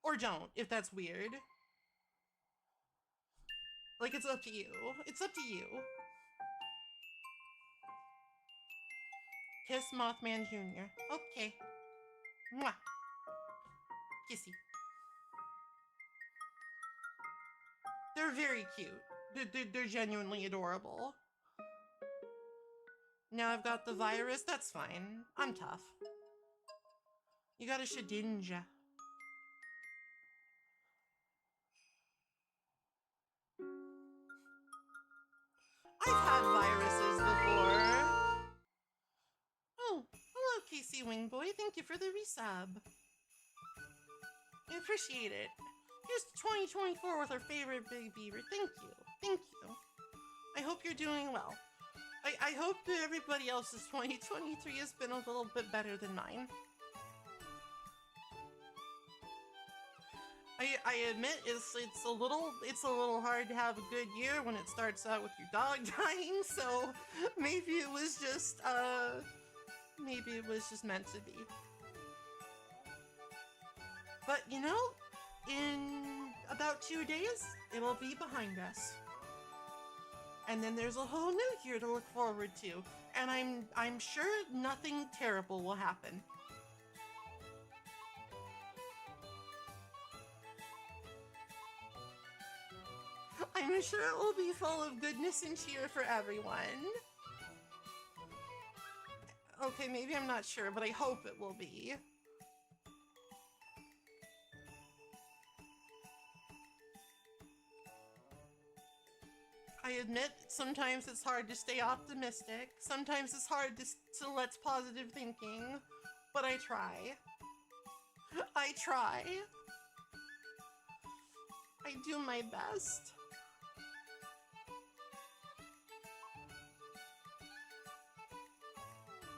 Or don't, if that's weird. Like, it's up to you. It's up to you. Kiss Mothman Jr. Okay. Mwah. Kissy. They're very cute. They're genuinely adorable. Now I've got the virus, that's fine. I'm tough. You got a Shedinja. I've had viruses before. Oh, hello Casey Wingboy. Thank you for the resub. I appreciate it. Here's to 2024 with our favorite Big Beaver. Thank you. Thank you. I hope you're doing well. I hope that everybody else's 2023 has been a little bit better than mine. I admit it's a little hard to have a good year when it starts out with your dog dying, so maybe it was just meant to be. But you know, in about 2 days, it'll be behind us. And then there's a whole new year to look forward to, and I'm sure nothing terrible will happen. I'm sure it will be full of goodness and cheer for everyone. Okay, maybe I'm not sure, but I hope it will be. I admit, sometimes it's hard to stay optimistic. Sometimes it's hard to let positive thinking, but I try. I try. I do my best.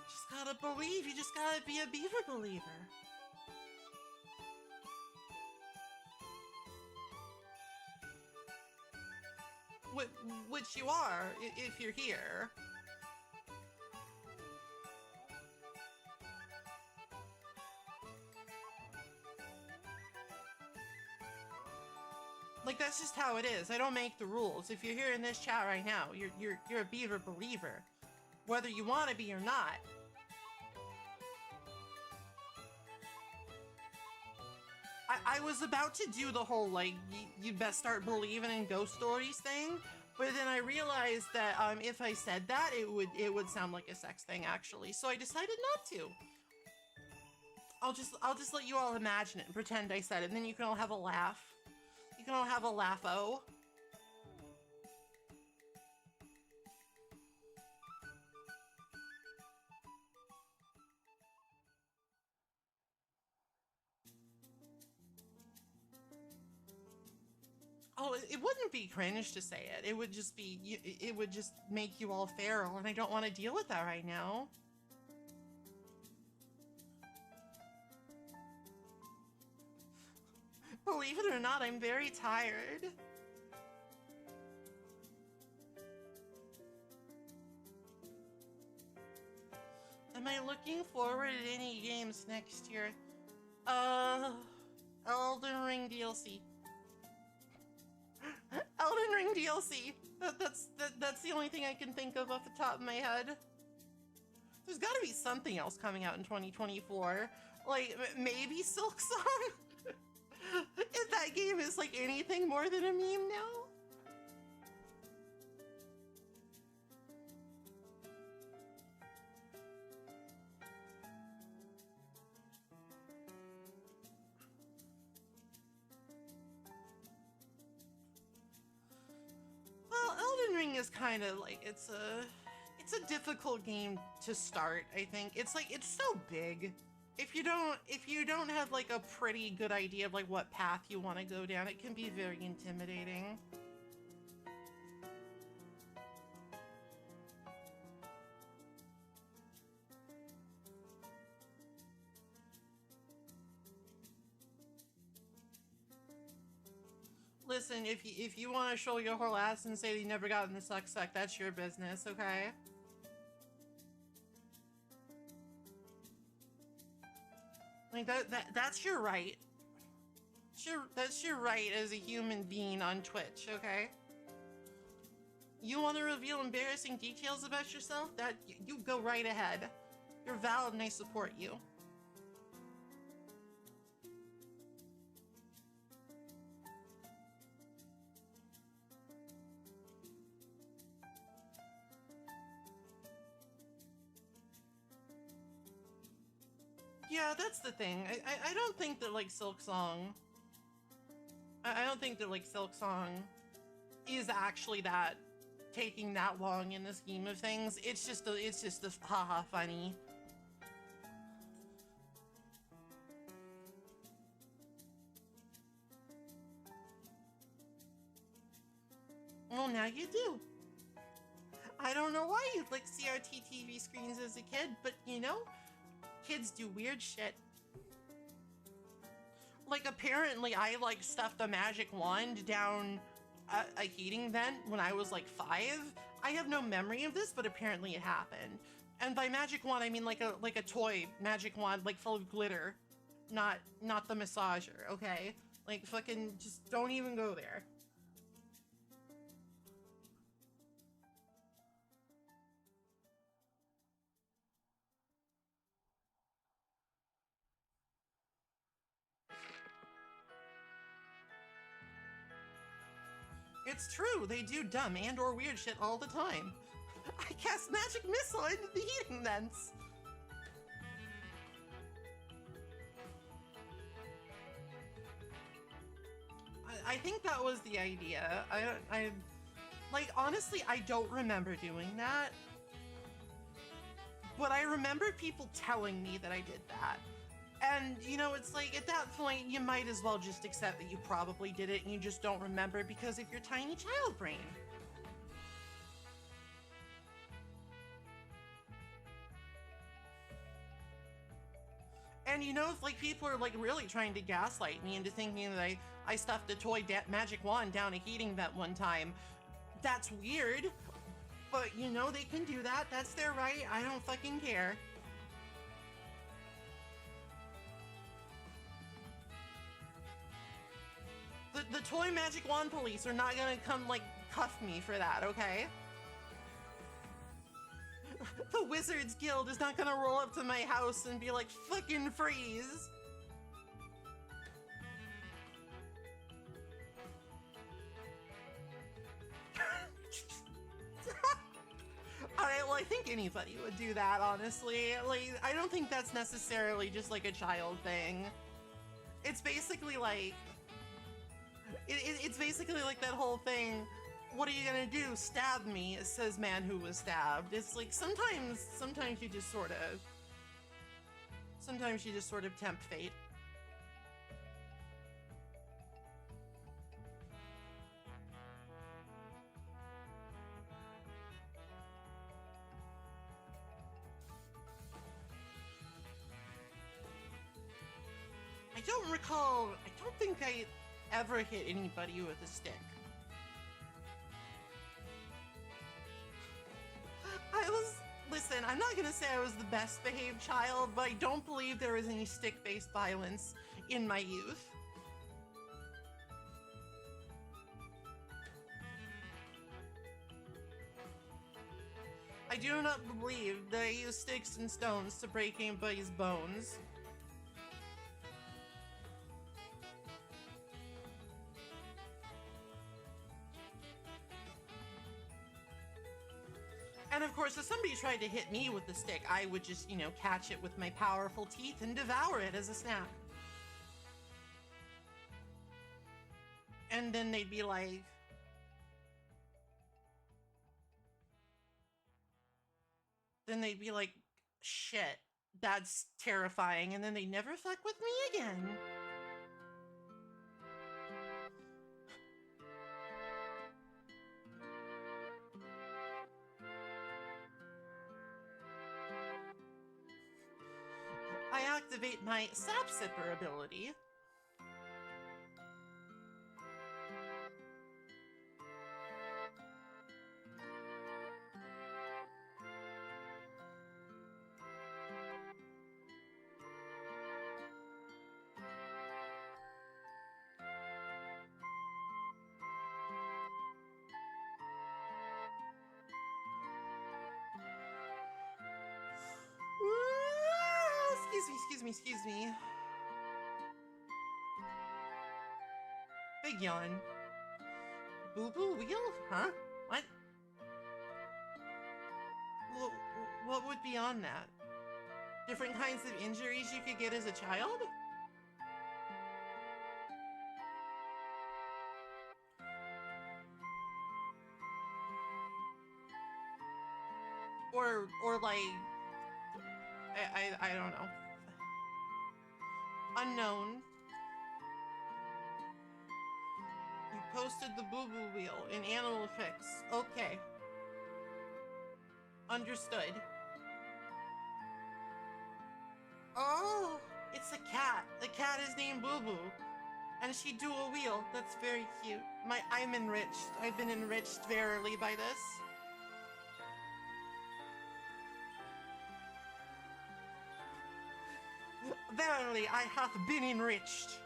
Just gotta believe, you just gotta be a beaver believer. Which you are, if you're here. Like, that's just how it is. I don't make the rules. If you're here in this chat right now, you're a beaver believer, whether you want to be or not. I was about to do the whole, like, you best start believing in ghost stories thing, but then I realized that if I said that, it would sound like a sex thing, actually. So I decided not to. I'll just let you all imagine it and pretend I said it, and then you can all have a laugh. You can all have a laugh-o. Oh, it wouldn't be cringe to say it. It would just be, it would just make you all feral, and I don't want to deal with that right now. Believe it or not, I'm very tired. Am I looking forward to any games next year? Elden Ring DLC. Elden during DLC. That's the only thing I can think of off the top of my head. There's got to be something else coming out in 2024. Like, maybe Silk Song? If that game is like anything more than a meme now? Well, Elden Ring is kind of like, it's a difficult game to start, I think. It's like, it's so big. If you don't have like a pretty good idea of like what path you want to go down, it can be very intimidating. Listen, if you want to show your whole ass and say that you never gotten the suck, that's your business, okay? Like that's your right. That's your right as a human being on Twitch, okay? You want to reveal embarrassing details about yourself? That you go right ahead. You're valid and I support you. Yeah, that's the thing. I don't think that like Silk Song. I don't think that like Silk Song is actually that taking that long in the scheme of things. It's just a haha funny. Well, now you do. I don't know why you'd like CRT TV screens as a kid, but you know, kids do weird shit. Like, apparently I like stuffed a magic wand down a heating vent when I was like 5. I have no memory of this, but apparently it happened. And by magic wand, I mean like a toy magic wand, like full of glitter, not the massager, okay? Like, fucking just don't even go there. It's true, they do dumb and or weird shit all the time. I cast magic missile into the heating vents. I think that was the idea. I like, honestly, I don't remember doing that. But I remember people telling me that I did that. And, you know, it's like, at that point, you might as well just accept that you probably did it and you just don't remember because of your tiny child brain. And, you know, if, like, people are, like, really trying to gaslight me into thinking that I stuffed a toy magic wand down a heating vent one time, that's weird. But, you know, they can do that. That's their right. I don't fucking care. The toy magic wand police are not gonna come, like, cuff me for that, okay? The Wizards Guild is not gonna roll up to my house and be like, fucking freeze! Alright, well, I think anybody would do that, honestly. Like, I don't think that's necessarily just, like, a child thing. It's basically like... It's basically like that whole thing, what are you gonna do? Stab me, says man who was stabbed. It's like, sometimes you just sort of... Sometimes you just sort of tempt fate. I don't think I ever hit anybody with a stick. Listen, I'm not gonna say I was the best behaved child, but I don't believe there was any stick-based violence in my youth. I do not believe that I use sticks and stones to break anybody's bones. And of course, if somebody tried to hit me with the stick, I would just, you know, catch it with my powerful teeth and devour it as a snack. And then they'd be like, shit, that's terrifying. And then they never fuck with me again. I activate my sap sipper ability. Excuse me. Big yawn. Boo-boo wheel? Huh? What? What would be on that? Different kinds of injuries you could get as a child? Or like, I don't know. Unknown. You posted the boo-boo wheel in Animal Fix. Okay. Understood. Oh, it's a cat. The cat is named Boo Boo. And she do a wheel. That's very cute. I'm enriched. I've been enriched verily by this. Verily, I hath been enriched.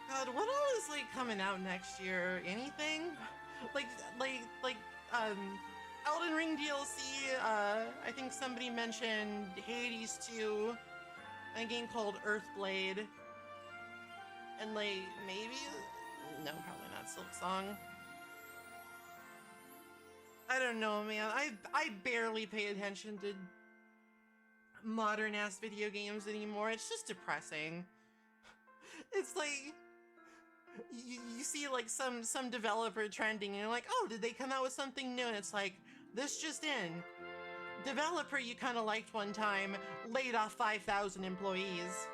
God, what all is like coming out next year? Anything? Like, Elden Ring DLC. I think somebody mentioned Hades 2, a game called Earthblade, and like maybe, no, probably not Silksong. I don't know, man. I barely pay attention to modern ass video games anymore. It's just depressing. It's like you see like some developer trending and you're like, oh, did they come out with something new? And it's like, this just in. Developer you kind of liked one time laid off 5,000 employees.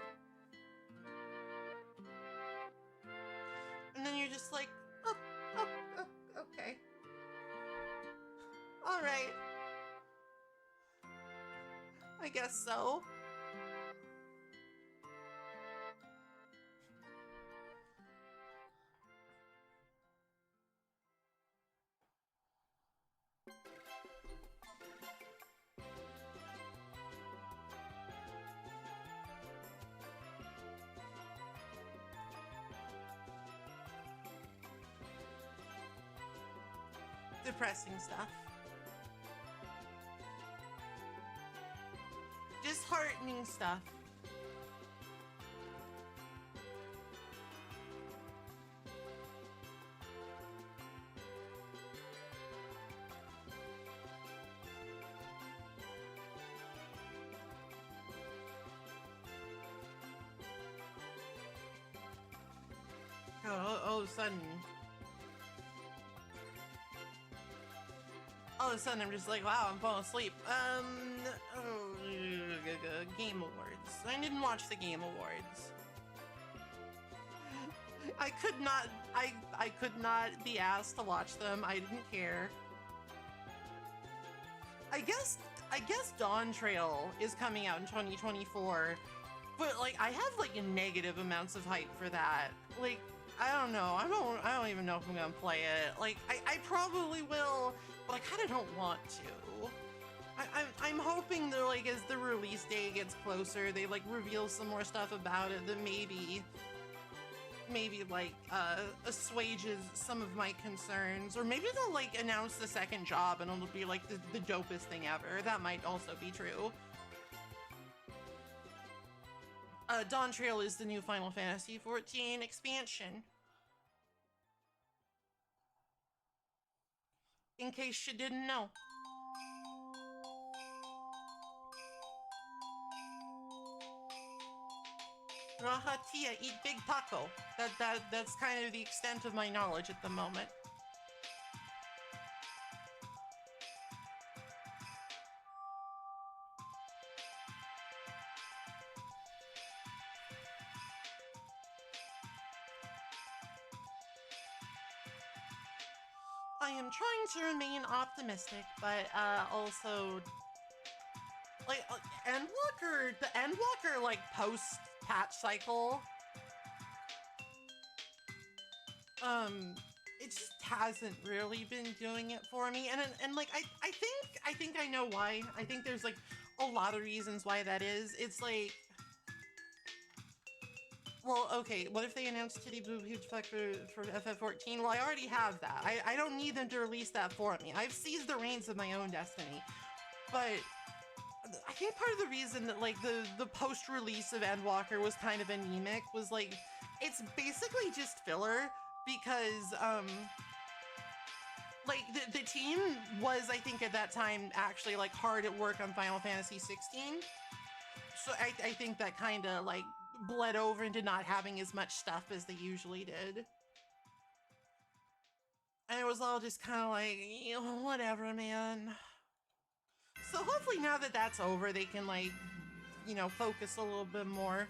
And then you're just like, oh, okay. All right. I guess so. Depressing stuff. Disheartening stuff. All of a sudden, I'm just like, wow, I'm falling asleep. Game Awards. I didn't watch the Game Awards. I could not be asked to watch them. I didn't care. I guess Dawn Trail is coming out in 2024, but like I have like negative amounts of hype for that. Like, I don't know. I don't even know if I'm gonna play it. Like, I probably will, but I kind of don't want to. I'm hoping that like as the release date gets closer, they like reveal some more stuff about it. That maybe maybe like assuages some of my concerns, or maybe they'll like announce the second job and it'll be like the dopest thing ever. That might also be true. Dawn Trail is the new Final Fantasy XIV expansion. In case you didn't know. Rahatia, eat big taco. That's kind of the extent of my knowledge at the moment. I am trying to remain optimistic, but also like the Endwalker like post patch cycle. It just hasn't really been doing it for me, and like I think I know why. I think there's like a lot of reasons why that is. It's like, well, okay, what if they announced Titty Boob Huge Fuck for FF14? Well, I already have that. I don't need them to release that for me. I've seized the reins of my own destiny. But I think part of the reason that like the post-release of Endwalker was kind of anemic was like, it's basically just filler because like the team was, I think at that time, actually like hard at work on Final Fantasy 16. So I think that kind of like bled over into not having as much stuff as they usually did. And it was all just kind of like, you know, whatever, man. So hopefully now that that's over, they can like, you know, focus a little bit more.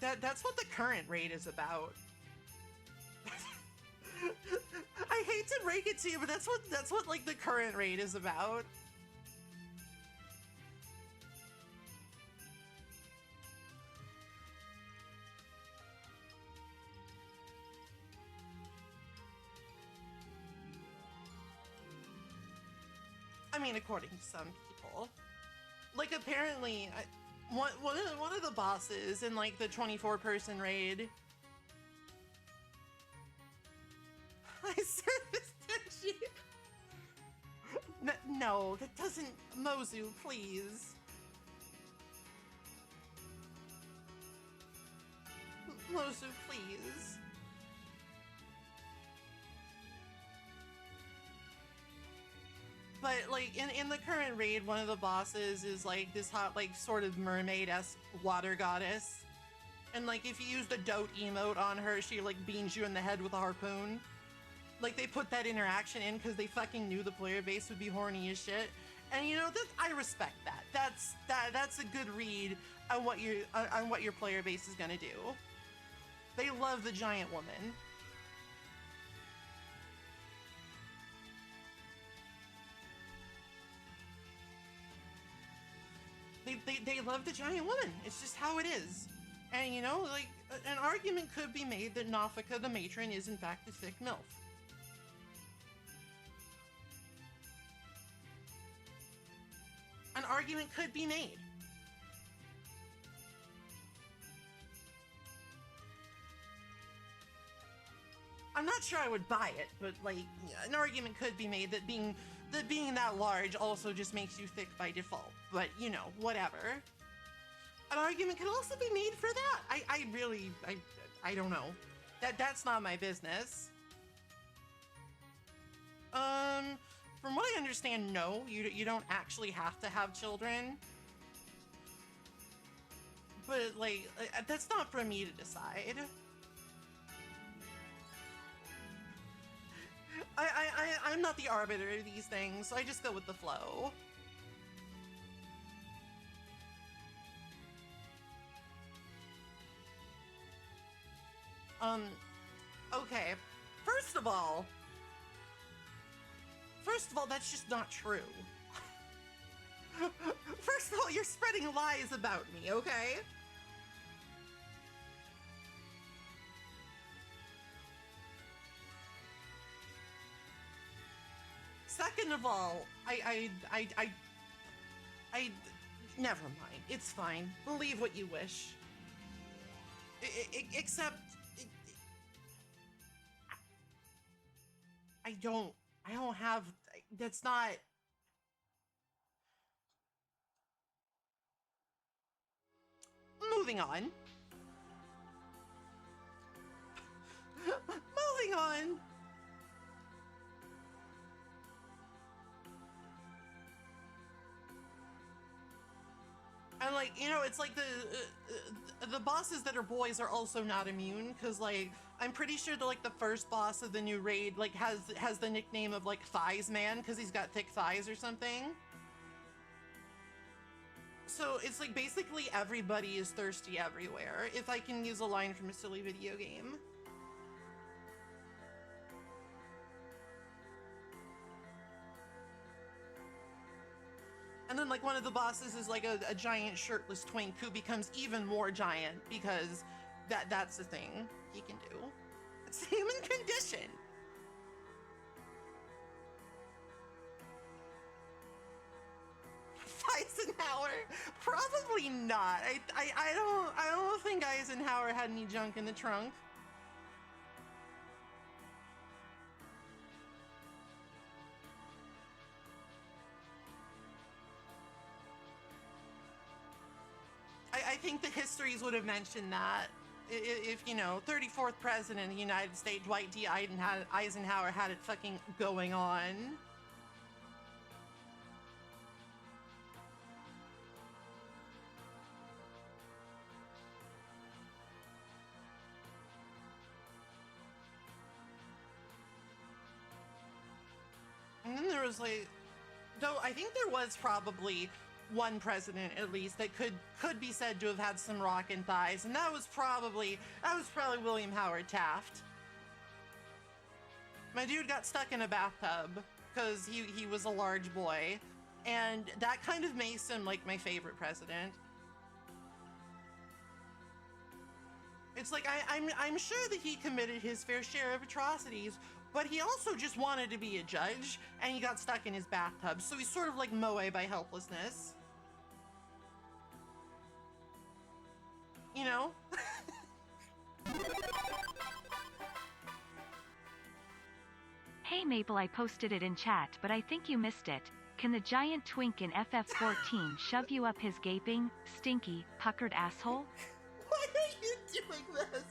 That's what the current raid is about. I hate to break it to you, but that's what like the current raid is about. I mean, according to some people, like apparently, one of the bosses in like the 24-person raid. I said this, did you? No, that doesn't. Mozu, please. Mozu, please. But like in the current raid, one of the bosses is like this hot, like sort of mermaid-esque water goddess. And like if you use the dote emote on her, she like beams you in the head with a harpoon. Like they put that interaction in because they fucking knew the player base would be horny as shit. And you know, I respect that. That's a good read on what your player base is gonna do. They love the giant woman. They love the giant woman. It's just how it is. And you know, like, an argument could be made that Nafika the matron is in fact a thick MILF. An argument could be made. I'm not sure I would buy it, but like, an argument could be made that being that large also just makes you thick by default. But you know, whatever. An argument could also be made for that. I don't know. That's not my business. From what I understand, no, you don't actually have to have children. But like, that's not for me to decide. I'm not the arbiter of these things, so I just go with the flow. Okay. First of all, that's just not true. First of all, you're spreading lies about me, okay? Second of all, Never mind. It's fine. Believe what you wish. Except... I don't have... That's not... Moving on. Moving on. And like, you know, it's like the bosses that are boys are also not immune, because like I'm pretty sure that like the first boss of the new raid like has the nickname of like Thighs Man because he's got thick thighs or something. So it's like basically everybody is thirsty everywhere, if I can use a line from a silly video game. And then like one of the bosses is like a giant shirtless twink who becomes even more giant because that's the thing he can do. It's the human condition. Eisenhower? Probably not. I don't think Eisenhower had any junk in the trunk. I think the histories would have mentioned that if you know, 34th president of the United States, Dwight D. Eisenhower had it fucking going on. And then there was like, though I think there was probably one president at least that could be said to have had some rockin' thighs, and that was probably William Howard Taft. My dude got stuck in a bathtub because he was a large boy, and that kind of makes him like my favorite president. It's like I'm sure that he committed his fair share of atrocities, but he also just wanted to be a judge, and he got stuck in his bathtub, so he's sort of like Moe by helplessness. You know? Hey Maple, I posted it in chat, but I think you missed it. Can the giant twink in FF14 shove you up his gaping, stinky, puckered asshole? Why are you doing this?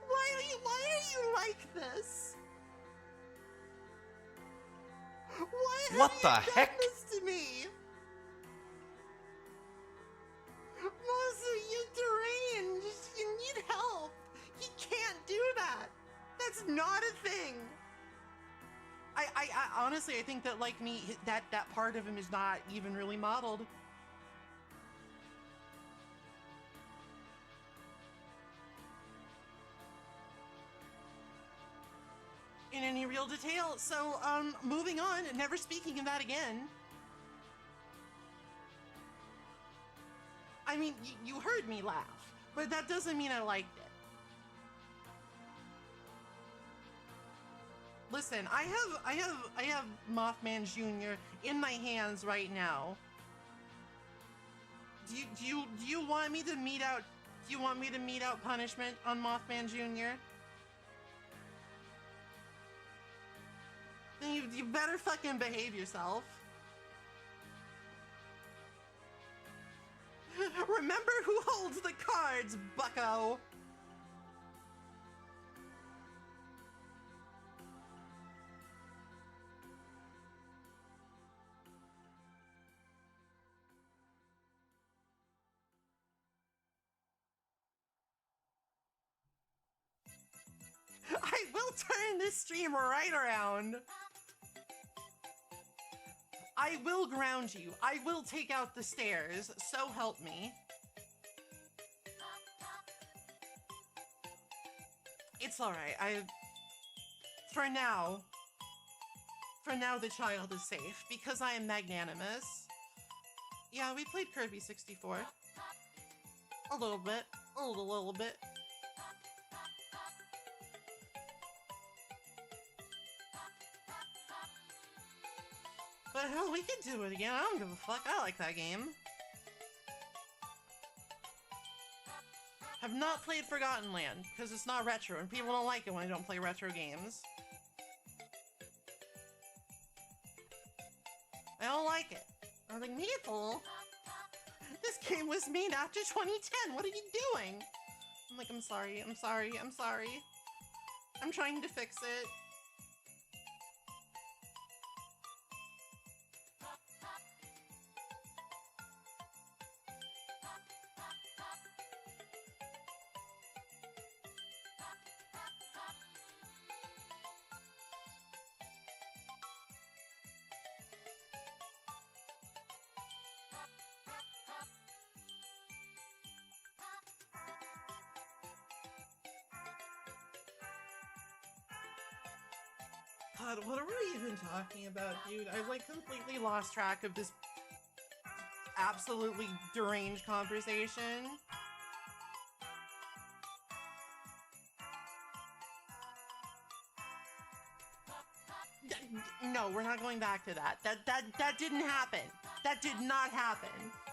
Why are you like this? Why What have the you done heck? this to me? Mozu, you deranged. You need help. He can't do that. That's not a thing. I honestly, I think that like me, that part of him is not even really modeled. In any real detail. So, moving on, never speaking of that again. I mean, you heard me laugh, but that doesn't mean I liked it. Listen, I have Mothman Jr. in my hands right now. Do you want me to mete out? Do you want me to mete out punishment on Mothman Jr.? Then you better fucking behave yourself. Remember who holds the cards, bucko! I will turn this stream right around. I will ground you. I will take out the stairs. So help me. It's alright. For now, the child is safe because I am magnanimous. Yeah, we played Kirby 64. A little bit. A little bit. But hell, we could do it again. I don't give a fuck. I like that game. Have not played Forgotten Land, because it's not retro, and people don't like it when I don't play retro games. I don't like it. I'm like, Maple, this game was made after 2010. What are you doing? I'm like, I'm sorry. I'm trying to fix it. God, what are we even talking about, dude? I've like completely lost track of this absolutely deranged conversation. No, we're not going back to that. That didn't happen. That did not happen.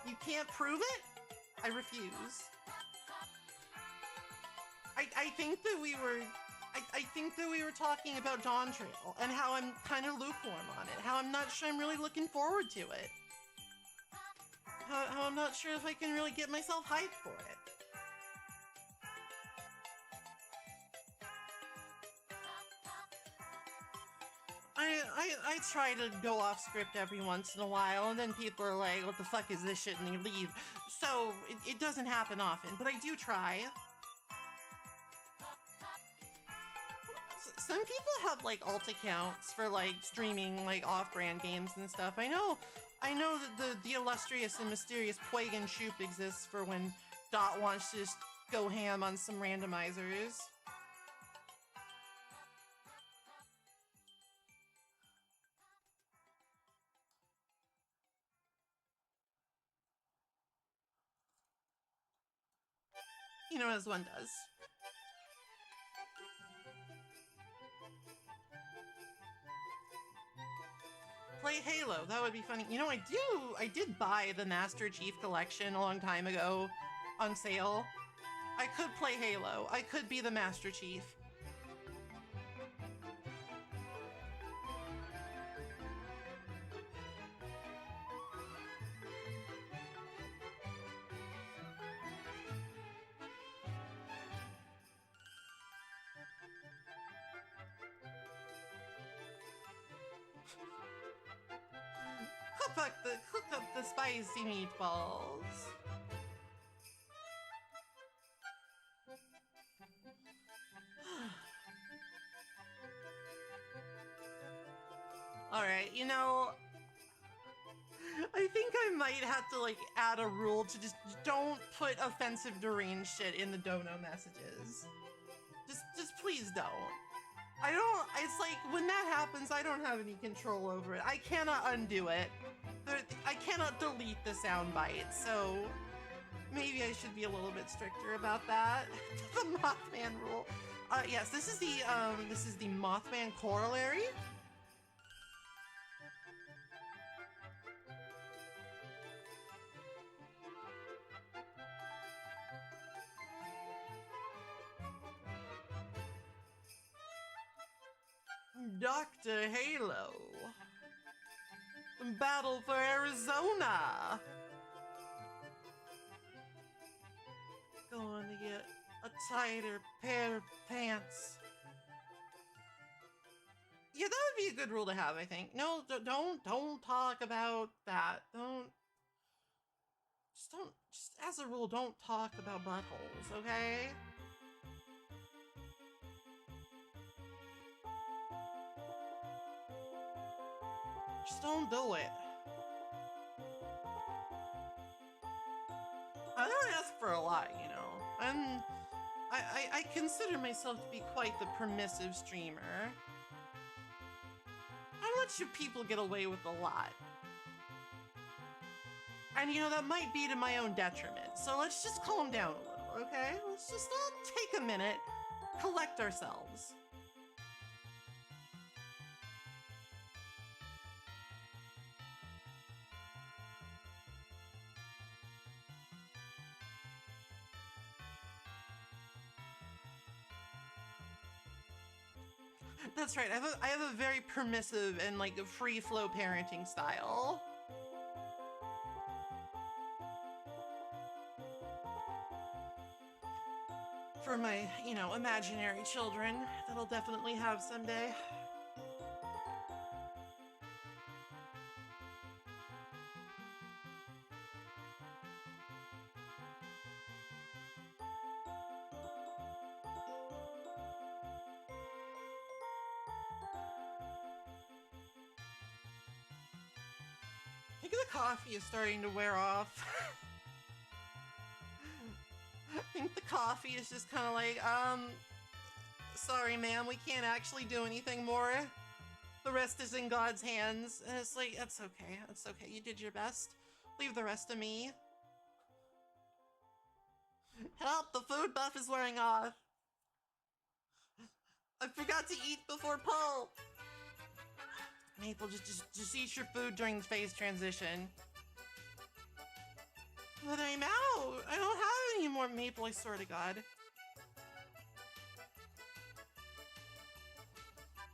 You can't prove it? I refuse. I think that we were... I think that we were talking about Dawn Trail and how I'm kind of lukewarm on it. How I'm not sure I'm really looking forward to it. How I'm not sure if I can really get myself hyped for it. I try to go off script every once in a while, and then people are like, what the fuck is this shit, and they leave. So it doesn't happen often, but I do try. Some people have like alt accounts for like streaming like off-brand games and stuff. I know that the illustrious and mysterious Poigan Shoop exists for when Dot wants to just go ham on some randomizers. You know, as one does. Play Halo, that would be funny. You know, I did buy the Master Chief Collection a long time ago on sale. I could play Halo. I could be the Master Chief. Cook up the spicy meatballs. Alright, you know, I think I might have to like add a rule to just don't put offensive deranged shit in the dono messages. Just please don't. It's like, when that happens, I don't have any control over it. I cannot undo it. I cannot delete the soundbite, so maybe I should be a little bit stricter about that. The Mothman rule. Yes, this is the Mothman corollary. Dr. Halo. Battle for Arizona. Going to get a tighter pair of pants. Yeah, that would be a good rule to have, I think. No, don't talk about that. Just as a rule, don't talk about buttholes, okay? Just don't do it. I don't ask for a lot, you know. I consider myself to be quite the permissive streamer. I let you people get away with a lot. And you know, that might be to my own detriment. So let's just calm down a little, okay? Let's just take a minute, collect ourselves. That's right. I have a very permissive and like free flow parenting style. For my, imaginary children that I'll definitely have someday. I think the coffee is starting to wear off. I think the coffee is just kind of like, sorry ma'am, we can't actually do anything more. The rest is in God's hands. And it's like, that's okay, you did your best. Leave the rest to me. Help, the food buff is wearing off. I forgot to eat before Paul. Maple, just eat your food during the phase transition. But I'm out. I don't have any more Maple, I swear to God.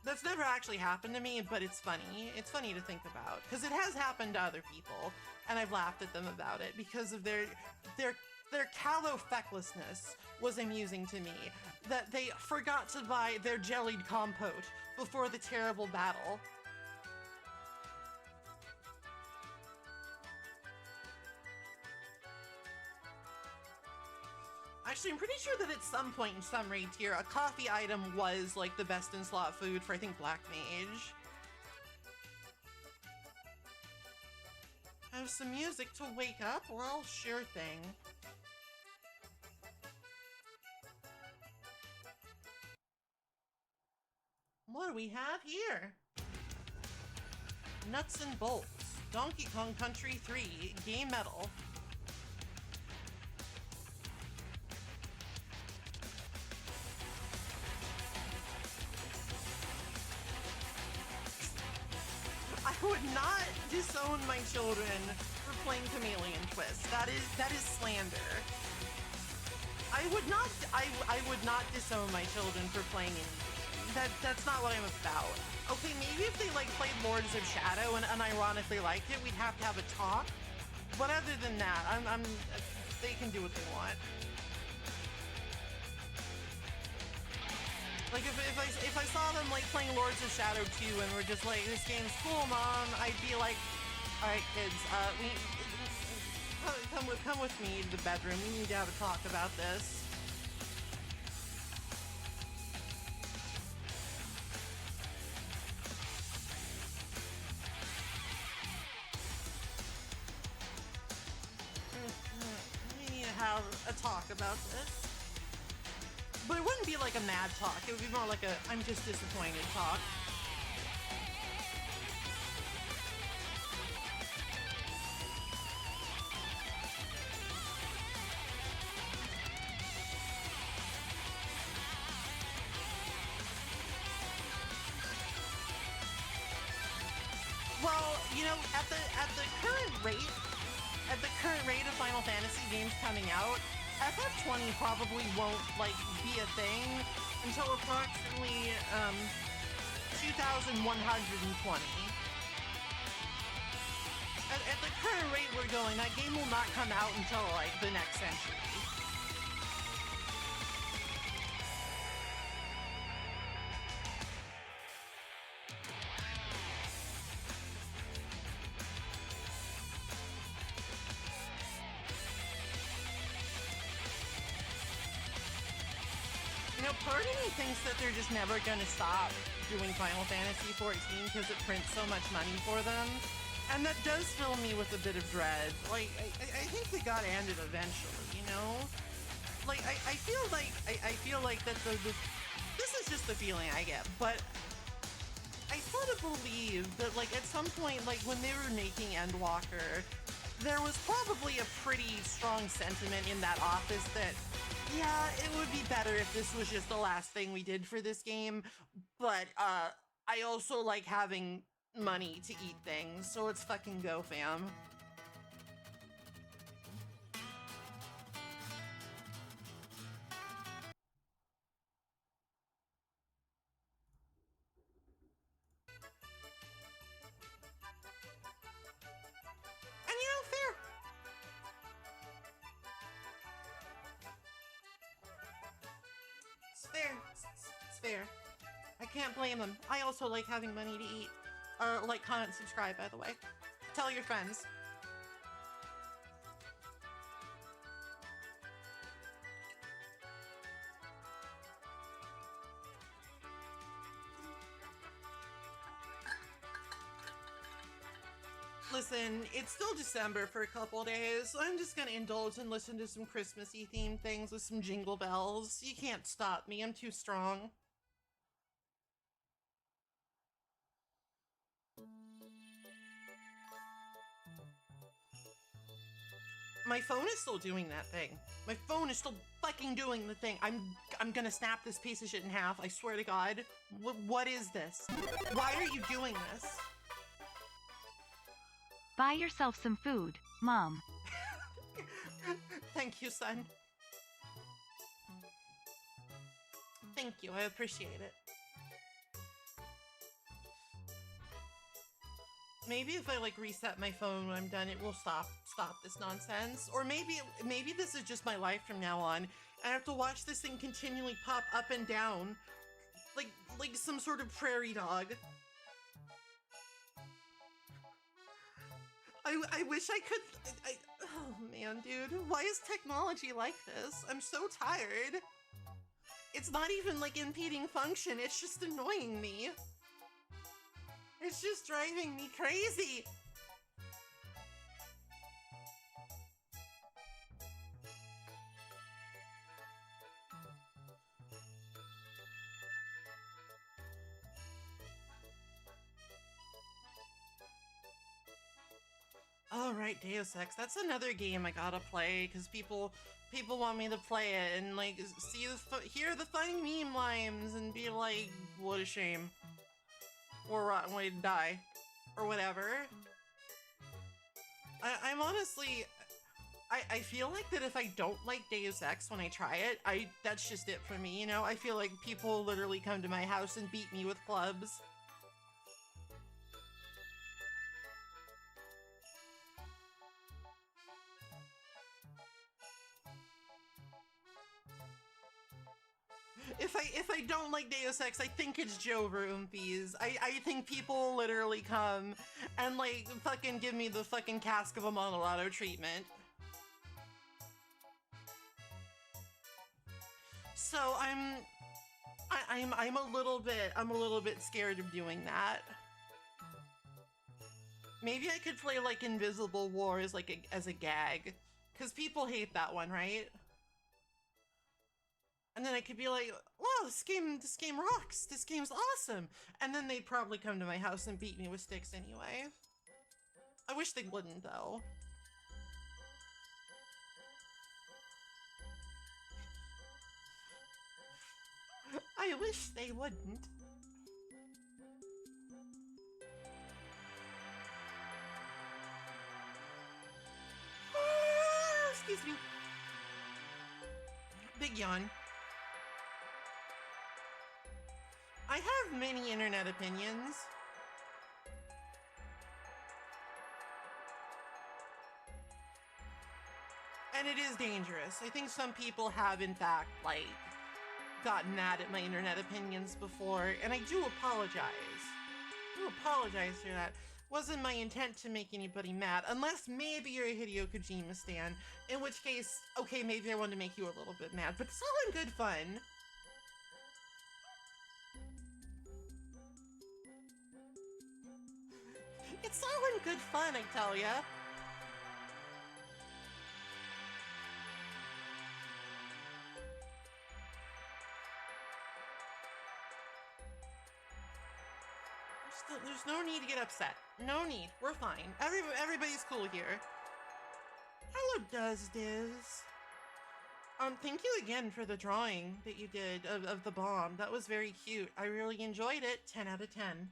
That's never actually happened to me, but it's funny. It's funny to think about, because it has happened to other people, and I've laughed at them about it because of their callow fecklessness was amusing to me. That they forgot to buy their jellied compote before the terrible battle. Actually, I'm pretty sure that at some point in some raid tier, a coffee item was like the best in slot food for, I think, Black Mage. Have some music to wake up? Well, sure thing. What do we have here? Nuts and Bolts. Donkey Kong Country 3. Game Medal. I would not disown my children for playing Chameleon Twist. That is slander. I would not disown my children for playing any. That's not what I'm about. Okay, maybe if they like played Lords of Shadow and unironically liked it, we'd have to have a talk. But other than that, they can do what they want. Like if I saw them like playing Lords of Shadow 2 and we're just like, this game's cool, Mom, I'd be like, all right, kids, come with me to the bedroom. We need to have a talk about this. We need to have a talk about this. But it wouldn't be like a mad talk. It would be more like a I'm just disappointed talk. Well, at the current rate of Final Fantasy games coming out, FF20 probably won't like be a thing until approximately 2120. At the current rate we're going, that game will not come out until like the next century. Part of me thinks that they're just never going to stop doing Final Fantasy 14 because it prints so much money for them. And that does fill me with a bit of dread. Like, I think they gotta end it eventually, you know? Like, I feel like that this is just the feeling I get, but I sort of believe that, like, at some point, like, when they were making Endwalker, there was probably a pretty strong sentiment in that office that, yeah, it would be better if this was just the last thing we did for this game, but, I also like having money to eat things, so let's fucking go, fam. fair. I can't blame them. I also like having money to eat. Like, comment, subscribe, by the way. Tell your friends. Listen, it's still December for a couple days, so I'm just gonna indulge and listen to some Christmassy themed things with some jingle bells. You can't stop me, I'm too strong. My phone is still doing that thing. My phone is still fucking doing the thing. I'm gonna snap this piece of shit in half, I swear to God. What is this? Why are you doing this? Buy yourself some food, Mom. Thank you, son. Thank you, I appreciate it. Maybe if I like reset my phone when I'm done, it will stop this nonsense. Or maybe this is just my life from now on. I have to watch this thing continually pop up and down, like some sort of prairie dog. I wish I could. Oh man, dude, why is technology like this? I'm so tired. It's not even like impeding function. It's just annoying me. It's just driving me crazy. All right, Deus Ex. That's another game I gotta play because people want me to play it and like hear the funny meme lines and be like, what a shame. Or a rotten way to die. Or whatever. I'm honestly... I feel like that if I don't like Deus Ex when I try it, that's just it for me, you know? I feel like people literally come to my house and beat me with clubs. If I don't like Deus Ex, I think it's Joe Roomfies. I think people literally come and like fucking give me the fucking cask of Amontillado treatment. So I'm a little bit scared of doing that. Maybe I could play like Invisible Wars like as a gag, because people hate that one, right? And then I could be like, wow, this game rocks. This game's awesome. And then they'd probably come to my house and beat me with sticks anyway. I wish they wouldn't, though. I wish they wouldn't. Excuse me. Big yawn. I have many internet opinions. And it is dangerous. I think some people have, in fact, like, gotten mad at my internet opinions before, and I do apologize. I do apologize for that. Wasn't my intent to make anybody mad, unless maybe you're a Hideo Kojima stan, in which case, okay, maybe I wanted to make you a little bit mad, but it's all in good fun. It's all in good fun, I tell ya. There's no need to get upset. No need. We're fine. Everybody's cool here. Hello, Diz. Thank you again for the drawing that you did of the bomb. That was very cute. I really enjoyed it. 10 out of 10.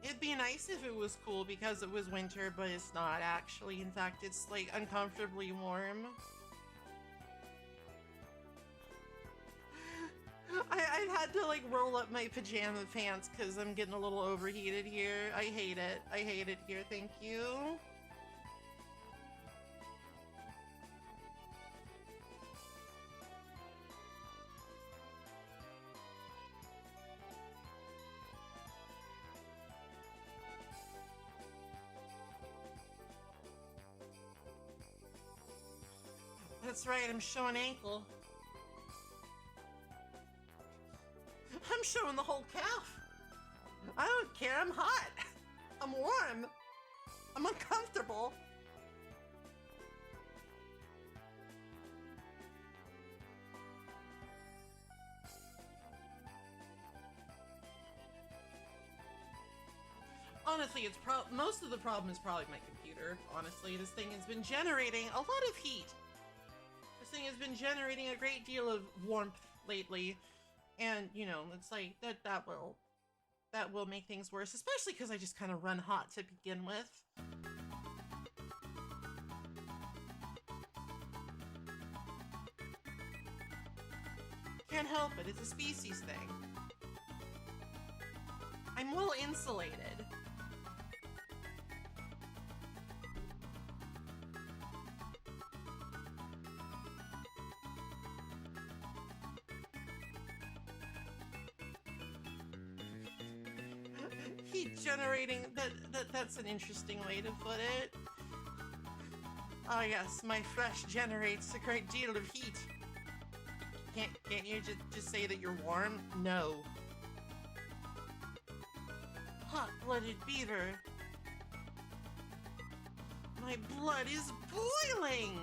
It'd be nice if it was cool because it was winter, but it's not actually. In fact, it's like uncomfortably warm. I've had to like roll up my pajama pants because I'm getting a little overheated here. I hate it. I hate it here. Thank you. That's right, I'm showing ankle. I'm showing the whole calf. I don't care, I'm hot. I'm warm. I'm uncomfortable. Honestly, it's most of the problem is probably my computer. Honestly, this thing has been generating a lot of heat. This thing has been generating a great deal of warmth lately, and you know, it's like that will make things worse, especially because I just kind of run hot to begin with. Can't help it, it's a species thing. I'm well insulated. Heat generating, that's an interesting way to put it. Ah yes, my flesh generates a great deal of heat. Can't you just say that you're warm? No. Hot-blooded beaver. My blood is boiling!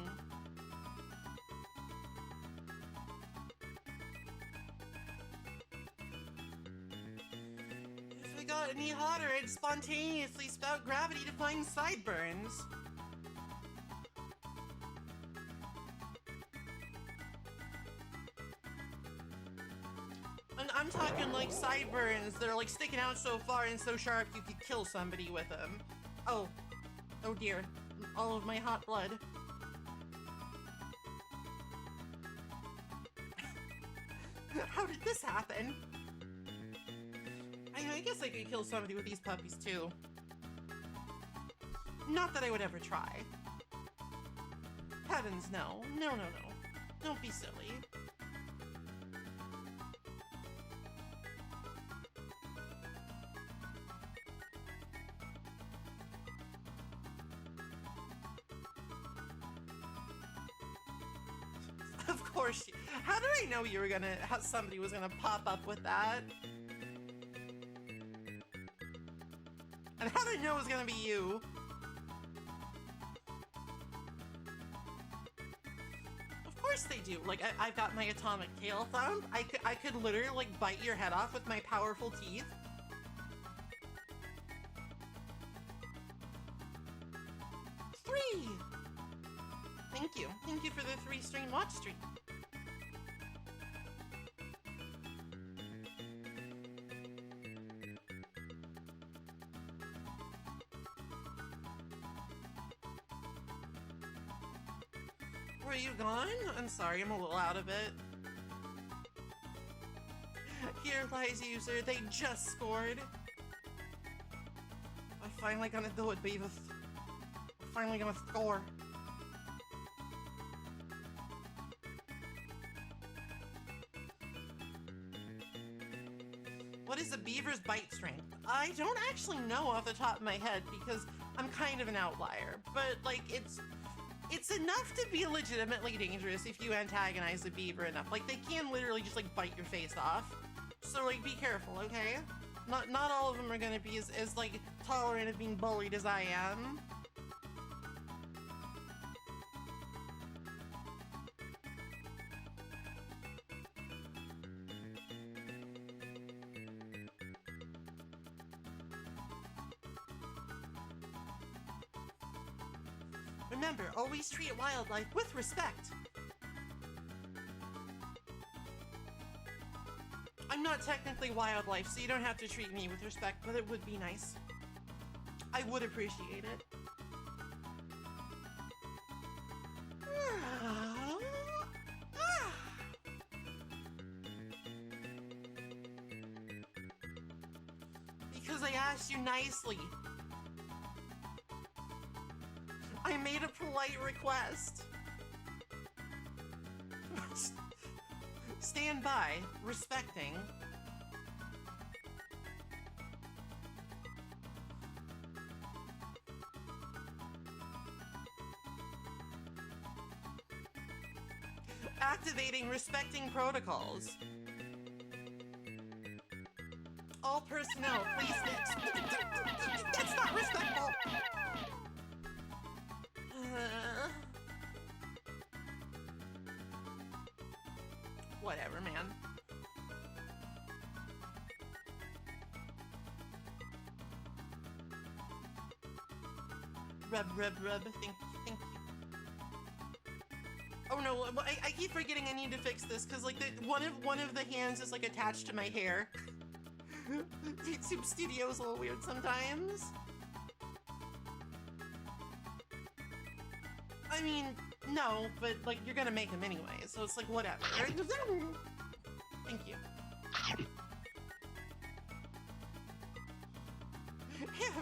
If I got any hotter, I'd spontaneously spout gravity-defying sideburns. And I'm talking like sideburns that are like sticking out so far and so sharp you could kill somebody with them. Oh dear, all of my hot blood. How did this happen? I guess I could kill somebody with these puppies too. Not that I would ever try. Heavens, no. No. Don't be silly. Of course. How did I know you were gonna, how somebody was gonna pop up with that? And how did I know it was gonna be you? Of course they do. Like, I've got my atomic tail thumb. I could literally, like, bite your head off with my powerful teeth. Three! Thank you. Thank you for the 3-stream watch stream. Were you gone? I'm sorry, I'm a little out of it. Here lies user, they just scored. I'm finally gonna do it, Beavis. I'm finally gonna score. What is a beaver's bite strength? I don't actually know off the top of my head because I'm kind of an outlier, but like it's enough to be legitimately dangerous if you antagonize a beaver enough. Like, they can literally just, like, bite your face off. So, like, be careful, okay? Not all of them are gonna be as like, tolerant of being bullied as I am. Remember, always treat wildlife with respect. I'm not technically wildlife, so you don't have to treat me with respect, but it would be nice. I would appreciate it. Because I asked you nicely. I made a polite request. Stand by, respecting. Activating respecting protocols. All personnel, please. That's not respectful. Whatever, man. Rub. Thank you. Oh no, I keep forgetting I need to fix this because like one of the hands is like attached to my hair. YouTube Studio is a little weird sometimes. I mean, no, but like you're gonna make them anyway, so it's like whatever. Thank you.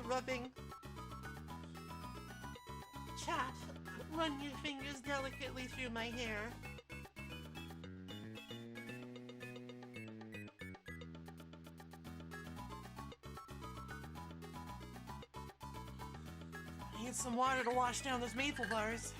Rubbing. Chat, run your fingers delicately through my hair. I need some water to wash down those maple bars.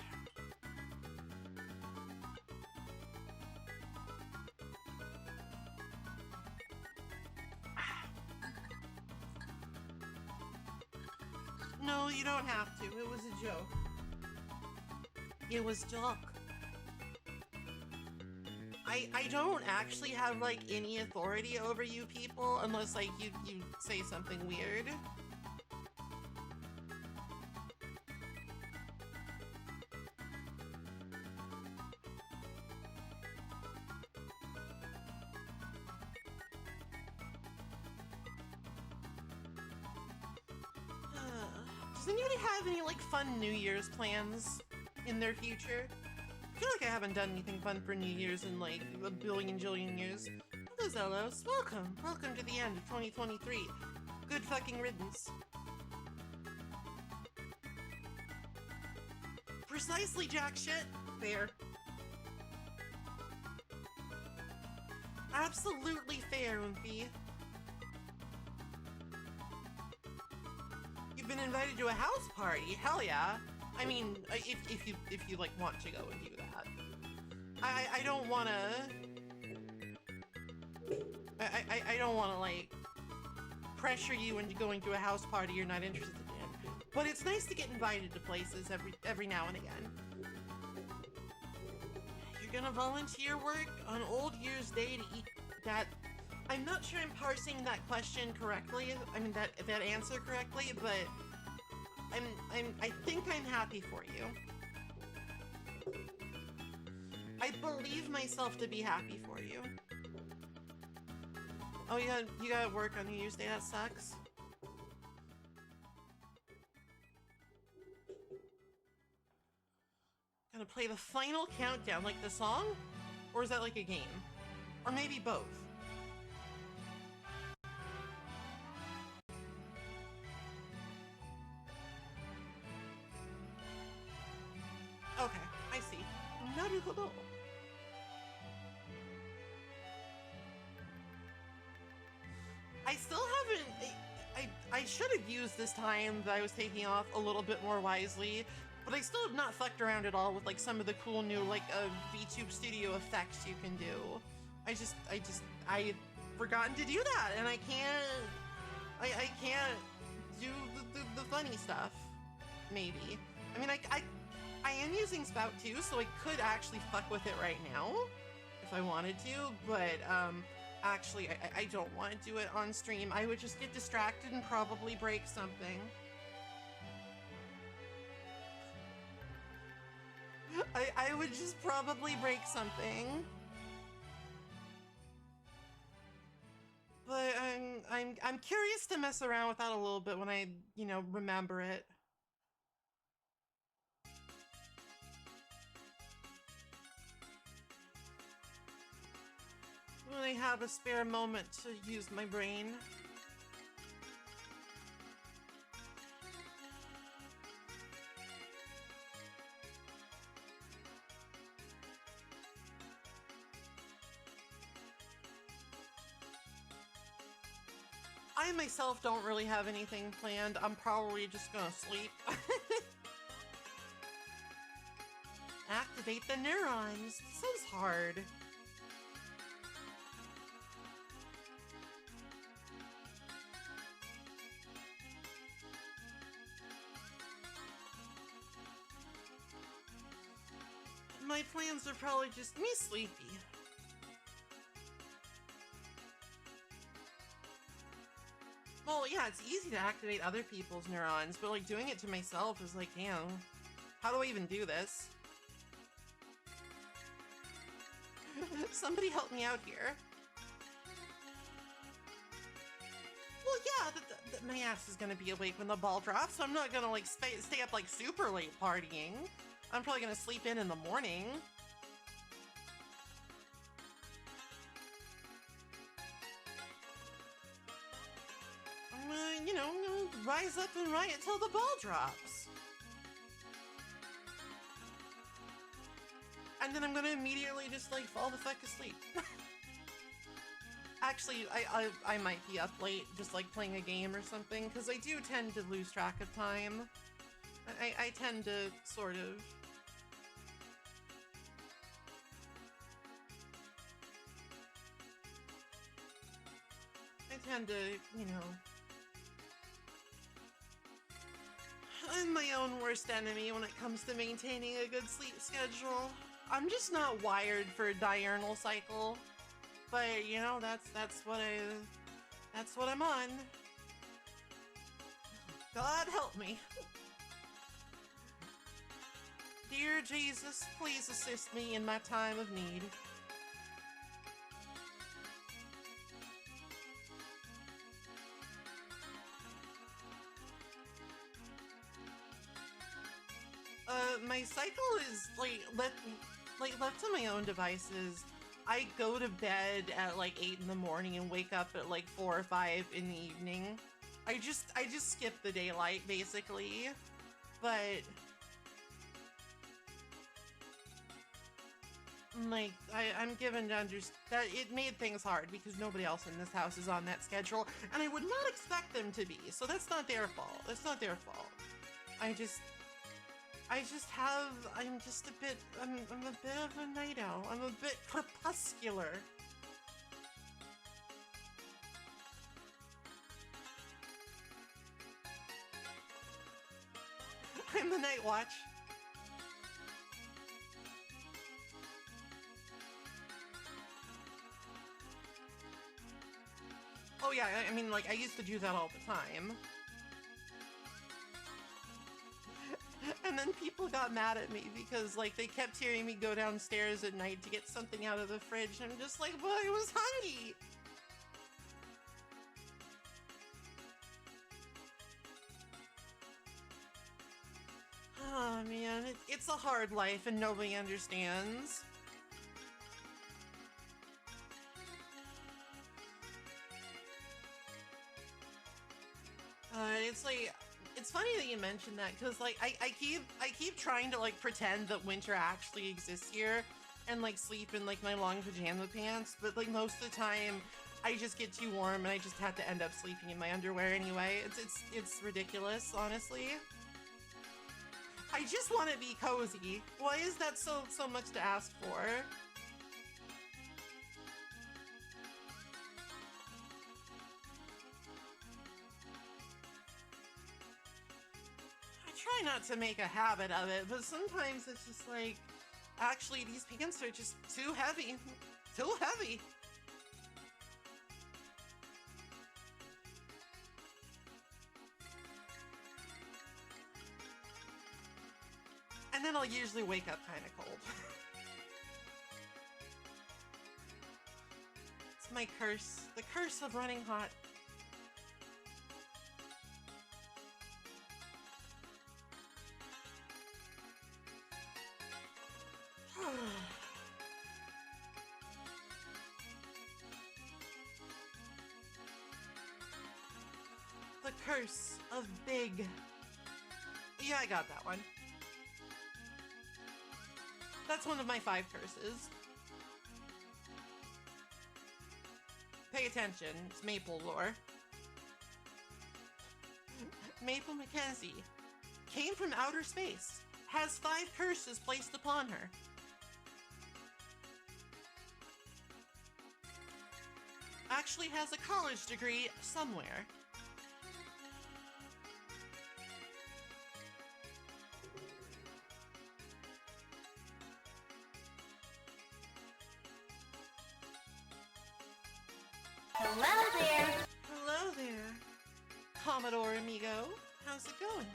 No, you don't have to. It was a joke. It was joke. I don't actually have like any authority over you people unless like you say something weird. Does anybody have any like fun New Year's plans in their future? I feel like I haven't done anything fun for New Year's in like a billion jillion years. Hello Zelos, welcome to the end of 2023. Good fucking riddance. Precisely, jack shit. Fair. Absolutely fair, Oomphy. You've been invited to a house party? Hell yeah. I mean, if you like want to go and do that. I don't wanna... I don't wanna like pressure you into going to a house party you're not interested in. But it's nice to get invited to places every now and again. You're gonna volunteer work on Old Year's Day to eat that... I'm not sure I'm parsing that question correctly. I mean that answer correctly, but I think I'm happy for you. I believe myself to be happy for you. Oh, you gotta work on New Year's Day. That sucks. Gonna play the final countdown, like the song? Or is that like a game? Or maybe both? Okay, I see. Naruhodo. I still haven't... I should have used this time that I was taking off a little bit more wisely, but I still have not fucked around at all with like some of the cool new like VTube Studio effects you can do. I've forgotten to do that, and I can't do the funny stuff. Maybe. I mean, I am using Spout too, so I could actually fuck with it right now if I wanted to, but actually I don't want to do it on stream. I would just get distracted and probably break something. I would just probably break something. But I'm curious to mess around with that a little bit when I, you know, remember it. When I have a spare moment to use my brain. I myself don't really have anything planned. I'm probably just gonna sleep. Activate the neurons. This is hard. My plans are probably just me sleepy. Well, yeah, it's easy to activate other people's neurons, but like doing it to myself is like, damn, how do I even do this? Somebody help me out here. Well, yeah, my ass is gonna be awake when the ball drops, so I'm not gonna like stay up like super late partying. I'm probably gonna sleep in the morning. You know, I'm gonna rise up and riot till the ball drops. And then I'm gonna immediately just like fall the fuck asleep. Actually, I might be up late just like playing a game or something, because I do tend to lose track of time. I tend to sort of. I tend to, you know. I'm my own worst enemy when it comes to maintaining a good sleep schedule. I'm just not wired for a diurnal cycle, but you know that's what I'm on. God help me. Dear Jesus, please assist me in my time of need. My cycle is left to my own devices. I go to bed at like 8 in the morning and wake up at like 4 or 5 in the evening. I just skip the daylight basically, but like I'm given to understand that it made things hard because nobody else in this house is on that schedule, and I would not expect them to be. So that's not their fault. That's not their fault. I'm a bit of a night owl. I'm a bit crepuscular. I'm the night watch. Oh yeah, I mean, like, I used to do that all the time. And then people got mad at me because, like, they kept hearing me go downstairs at night to get something out of the fridge, and I'm just like, well, I was hungry! Oh, man, it's a hard life and nobody understands. It's like... It's funny that you mentioned that, because like I keep trying to like pretend that winter actually exists here and like sleep in like my long pajama pants, but like most of the time I just get too warm and I just have to end up sleeping in my underwear anyway. It's ridiculous, honestly. I just want to be cozy. Why is that so much to ask for? Try not to make a habit of it, but sometimes it's just like, actually, these pants are just too heavy. Too heavy. And then I'll usually wake up kind of cold. It's my curse. The curse of running hot. The curse of big. Yeah, I got that one. That's one of my 5 curses. Pay attention, it's maple lore. Maple Mackenzie came from outer space, has 5 curses placed upon her. Actually has a college degree somewhere. Hello there. Hello there, Commodore amigo. How's it going?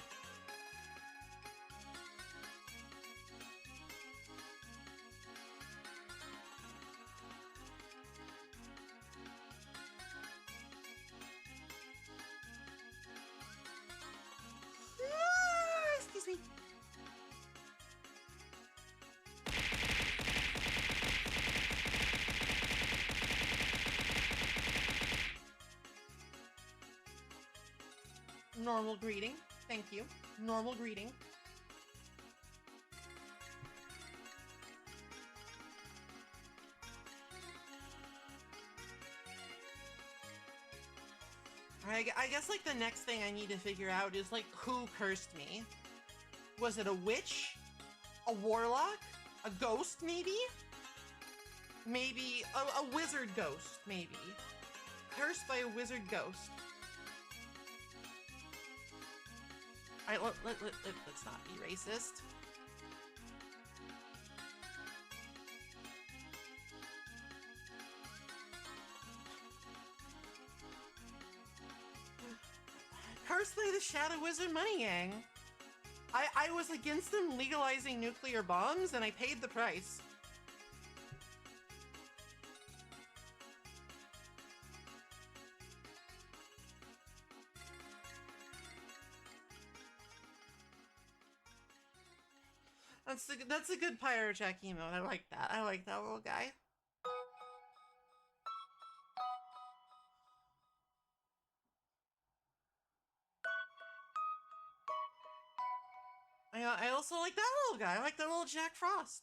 Excuse me. Normal greeting. Thank you. Normal greeting. I guess like the next thing I need to figure out is like who cursed me. Was it a witch? A warlock? A ghost maybe? Maybe a wizard ghost maybe. Cursed by a wizard ghost. Alright, let's not be racist. Cursed by the Shadow Wizard Money Gang. I was against them legalizing nuclear bombs and I paid the price. That's a good Pyrojack emote. I like that. I like that little guy. I also like that little guy. I like that little Jack Frost.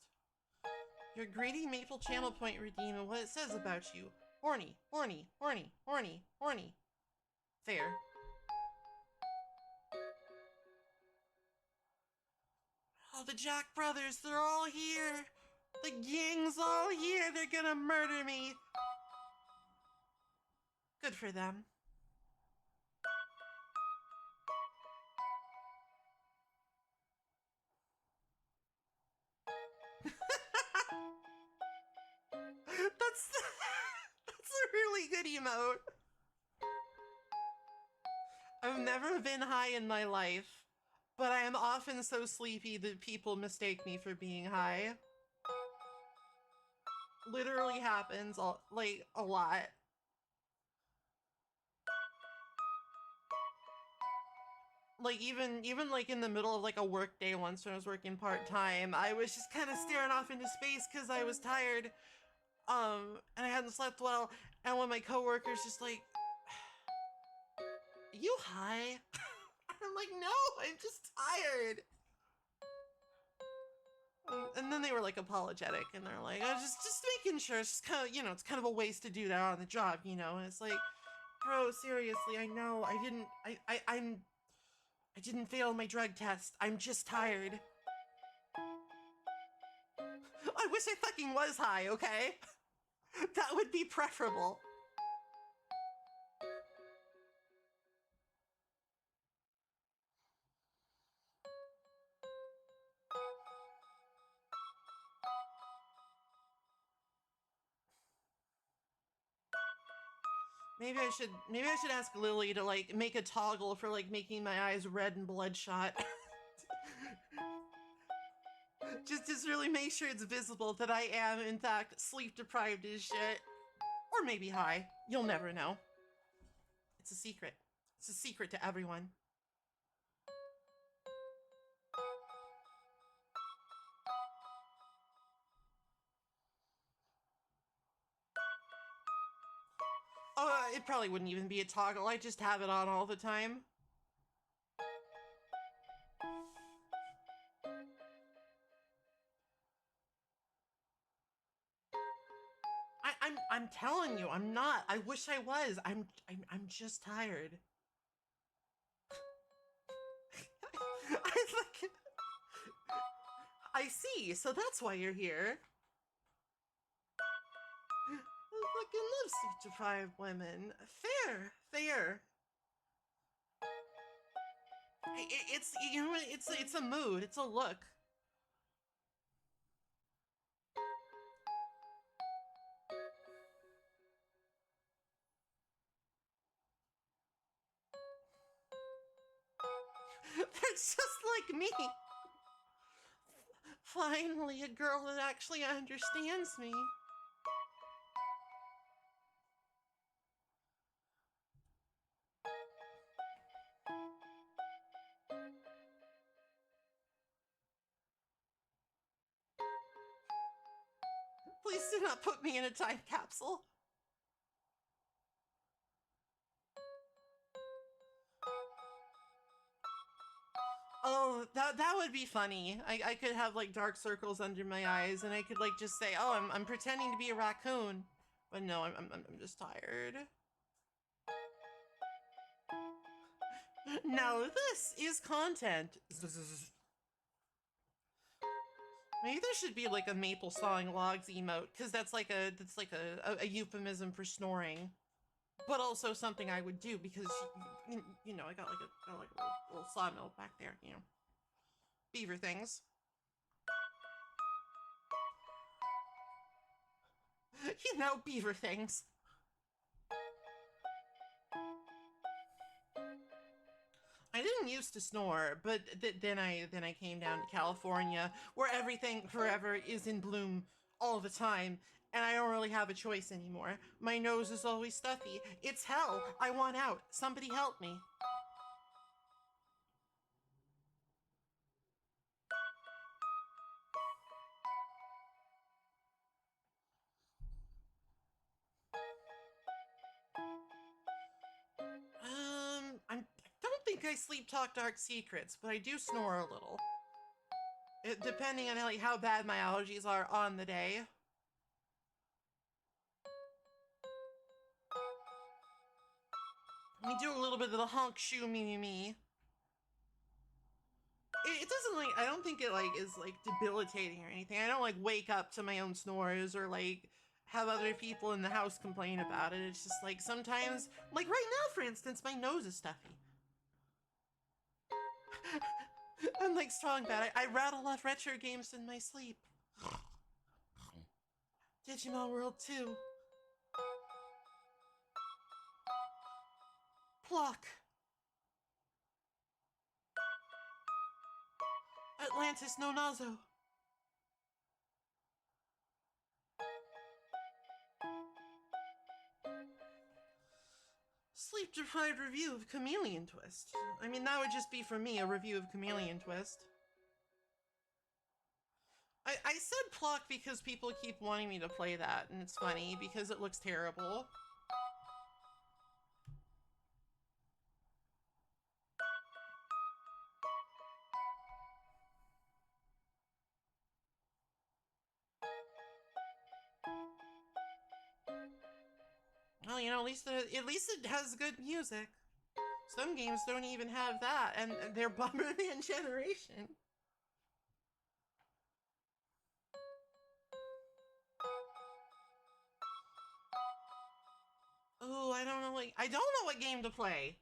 Your greedy Maple Channel Point redeem and what it says about you. Horny, horny, horny, horny, horny. Fair. Oh, the Jack brothers, they're all here. The gang's all here. They're gonna murder me. Good for them. That's a really good emote. I've never been high in my life, but I am often so sleepy that people mistake me for being high. Literally happens like a lot. Like even like in the middle of like a work day once when I was working part-time, I was just kind of staring off into space because I was tired. And I hadn't slept well, and one of my coworkers just like, you high? I'm like, no, I'm just tired. And then they were like apologetic, and they're like, oh, just making sure. It's just kind of, you know, it's kind of a waste to do that on the job, you know. And it's like, bro, seriously, I know, I didn't fail my drug test. I'm just tired. I wish I fucking was high, okay? That would be preferable. Maybe I should ask Lily to like make a toggle for like making my eyes red and bloodshot. just really make sure it's visible that I am in fact sleep deprived as shit. Or maybe high. You'll never know. It's a secret. It's a secret to everyone. Oh, it probably wouldn't even be a toggle. I just have it on all the time. I'm telling you, I'm not. I wish I was. I'm just tired. Like, I see, so that's why you're here. I fucking love sleep-deprived women. Fair, fair. It's, you know, it's a mood, it's a look. That's just like me. Finally, a girl that actually understands me. Please do not put me in a time capsule. Oh, that would be funny. I could have like dark circles under my eyes, and I could like just say, "Oh, I'm pretending to be a raccoon," but no, I'm just tired. Now this is content. Maybe there should be like a maple sawing logs emote, because that's like a euphemism for snoring, but also something I would do because you know I got like a little sawmill back there, you know, beaver things. You know, beaver things. I didn't used to snore, but then I came down to California, where everything forever is in bloom all the time, and I don't really have a choice anymore. My nose is always stuffy. It's hell. I want out. Somebody help me. I don't think I sleep talk dark secrets, but I do snore a little. Depending on like how bad my allergies are on the day. We do a little bit of the honk shoo me me. It doesn't like, I don't think it like is like debilitating or anything. I don't like wake up to my own snores or like have other people in the house complain about it. It's just like sometimes, like right now for instance, my nose is stuffy. I'm like strong bad. I rattle off retro games in my sleep. Digimon World 2. Pluck. Atlantis no Nazo. Sleep deprived review of Chameleon Twist. I mean, that would just be for me a review of Chameleon Twist. I said pluck because people keep wanting me to play that, and it's funny because it looks terrible. Well, you know, at least it has good music. Some games don't even have that, and they're Bomberman Generation. Oh, I don't know what game to play.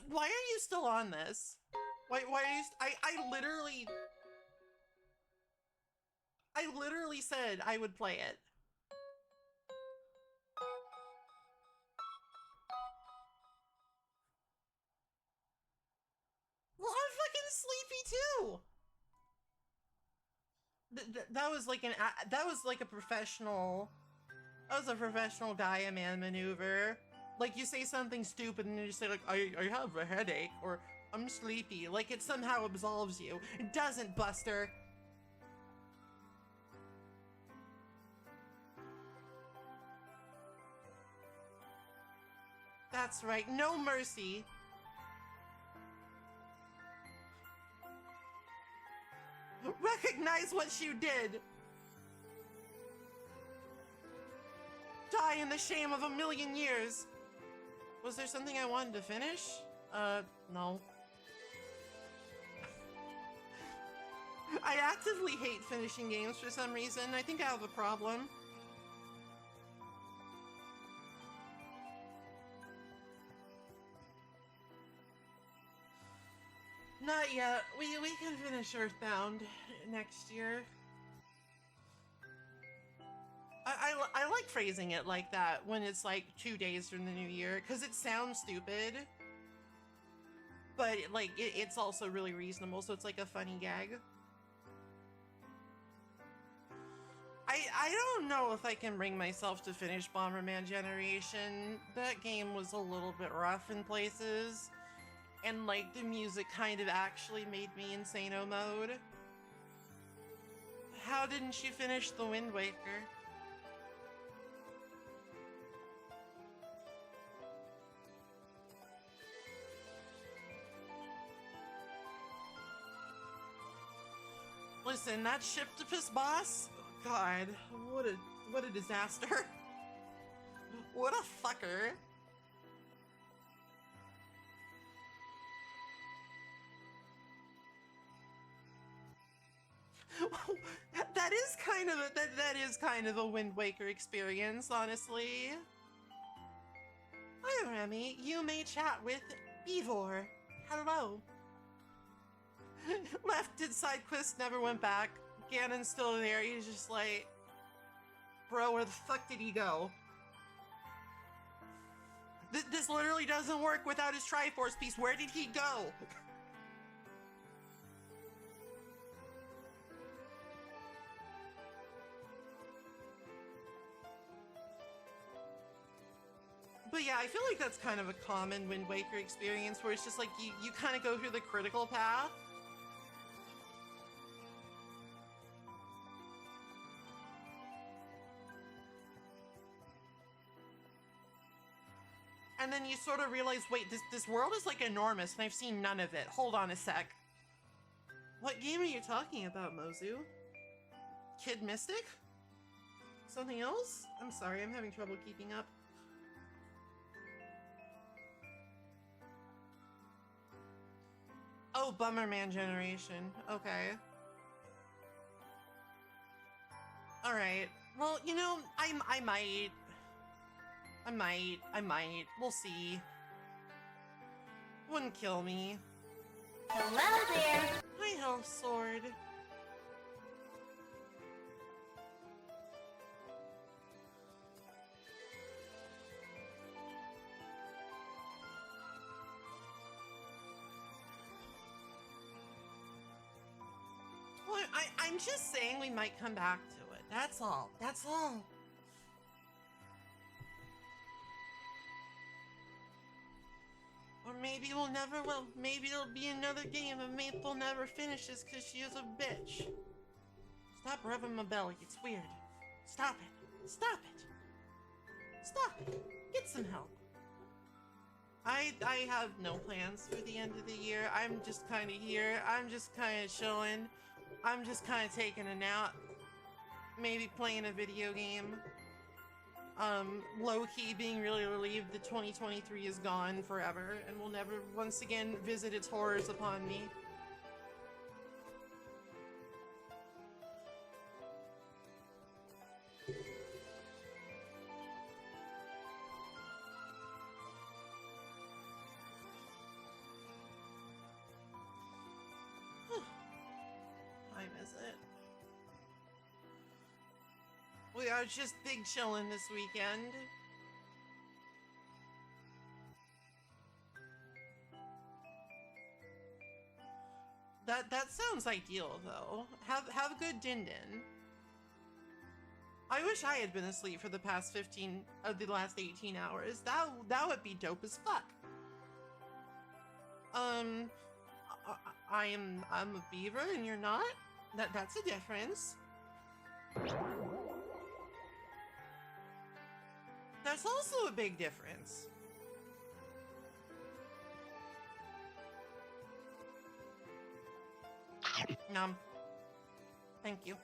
Why are you still on this? Why are you? I literally said I would play it. Well, I'm fucking sleepy too. That was like a professional. That was a professional Gaia man maneuver. Like you say something stupid and you say like I have a headache or I'm sleepy. Like it somehow absolves you. It doesn't, Buster. That's right. No mercy. Recognize what you did. die in the shame of a million years. Was there something I wanted to finish? No. I actively hate finishing games for some reason. I think I have a problem. Not yet. We can finish Earthbound next year. I like phrasing it like that when it's like 2 days from the new year, because it sounds stupid. But like it's also really reasonable, so it's like a funny gag. I don't know if I can bring myself to finish Bomberman Generation. That game was a little bit rough in places. And like the music kind of actually made me insano mode. How didn't you finish the Wind Waker? Listen, that Shiptopus boss? God, what a disaster. What a fucker. That is kind of a Wind Waker experience, honestly. Hi, Remy. You may chat with Beevor. Hello. Left did side quest, never went back. Ganon's still there. He's just like, bro, where the fuck did he go? This literally doesn't work without his Triforce piece. Where did he go? But yeah, I feel like that's kind of a common Wind Waker experience where it's just like you kind of go through the critical path. And then you sort of realize, wait, this world is like enormous and I've seen none of it. Hold on a sec. What game are you talking about, Mozu? Kid Mystic? Something else? I'm sorry, I'm having trouble keeping up. Oh, Bummerman Generation. Okay. Alright. Well, you know, I might. We'll see. Wouldn't kill me. Hello there. Hi, Health Sword. Well, I'm just saying we might come back to it. That's all. That's all. Or maybe we'll never will. Maybe it'll be another game and Maple never finishes because she is a bitch. Stop rubbing my belly. It's weird. Stop it. Stop it. Stop it. Get some help. I have no plans for the end of the year. I'm just kind of here. I'm just kind of chilling. I'm just kind of taking a nap. Maybe playing a video game. Low-key being really relieved that 2023 is gone forever and will never once again visit its horrors upon me. I miss it. We are just big chillin' this weekend. That sounds ideal though. Have a good din-din. I wish I had been asleep for the past 15 of the last 18 hours. That would be dope as fuck. I'm a beaver and you're not? That's a difference. That's also a big difference. Nom. Thank you.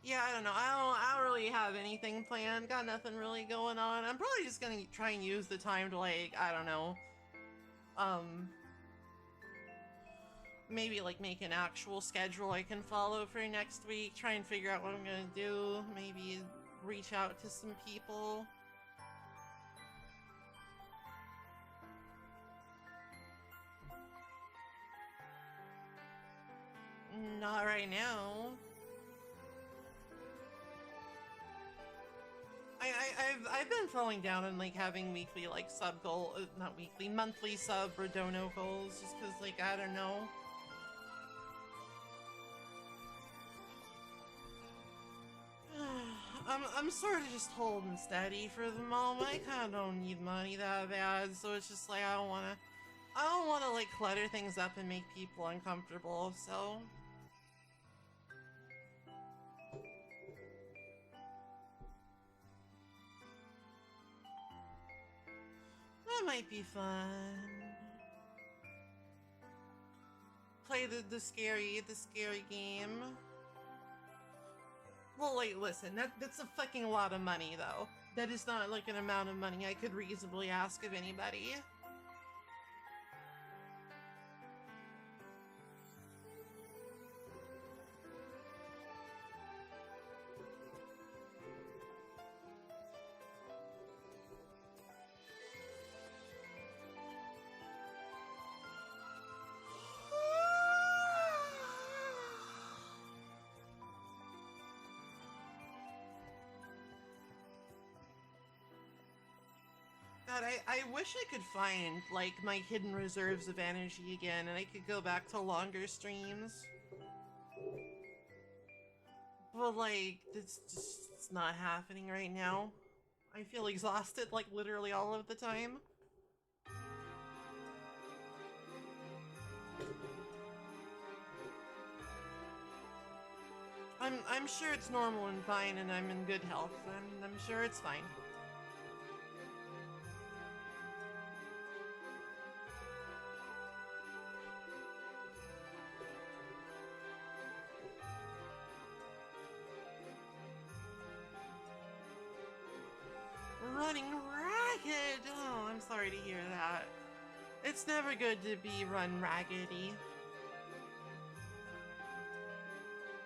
Yeah, I don't know. I don't really have anything planned. Got nothing really going on. I'm probably just gonna try and use the time to, like, I don't know, maybe like make an actual schedule I can follow for next week. Try and figure out what I'm gonna do. Maybe reach out to some people. Not right now. I've been falling down and like having weekly like sub goal, not weekly, monthly sub or dono goals, just because like I don't know. I'm sort of just holding steady for the moment. I kind of don't need money that bad, so it's just like I don't wanna like clutter things up and make people uncomfortable. So. That might be fun. Play the scary game. Well, like, listen, that's a fucking lot of money, though. That is not, like, an amount of money I could reasonably ask of anybody. God, I wish I could find, like, my hidden reserves of energy again, and I could go back to longer streams. But, like, it's not happening right now. I feel exhausted, like, literally all of the time. I'm sure it's normal and fine, and I'm in good health. I'm sure it's fine. Running ragged! Oh, I'm sorry to hear that. It's never good to be run raggedy.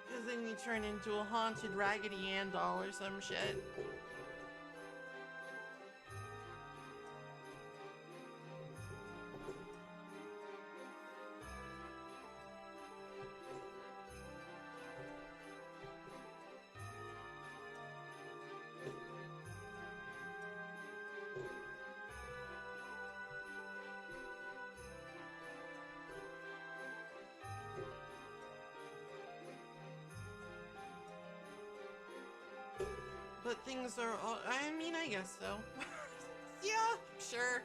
Because then you turn into a haunted Raggedy Ann doll or some shit. But things are all, I mean, I guess so. Yeah, sure.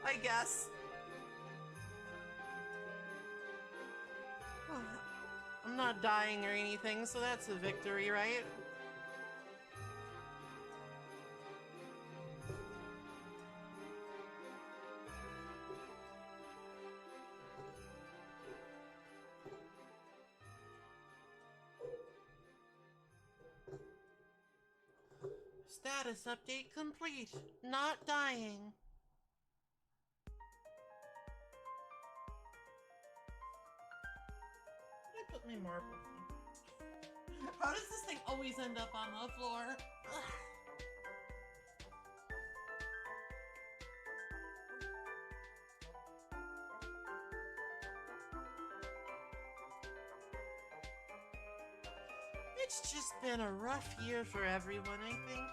I guess. I'm not dying or anything, so that's a victory, right? Status update complete. Not dying. Where did I put my marble thing? How does this thing always end up on the floor? Ugh. It's just been a rough year for everyone, I think.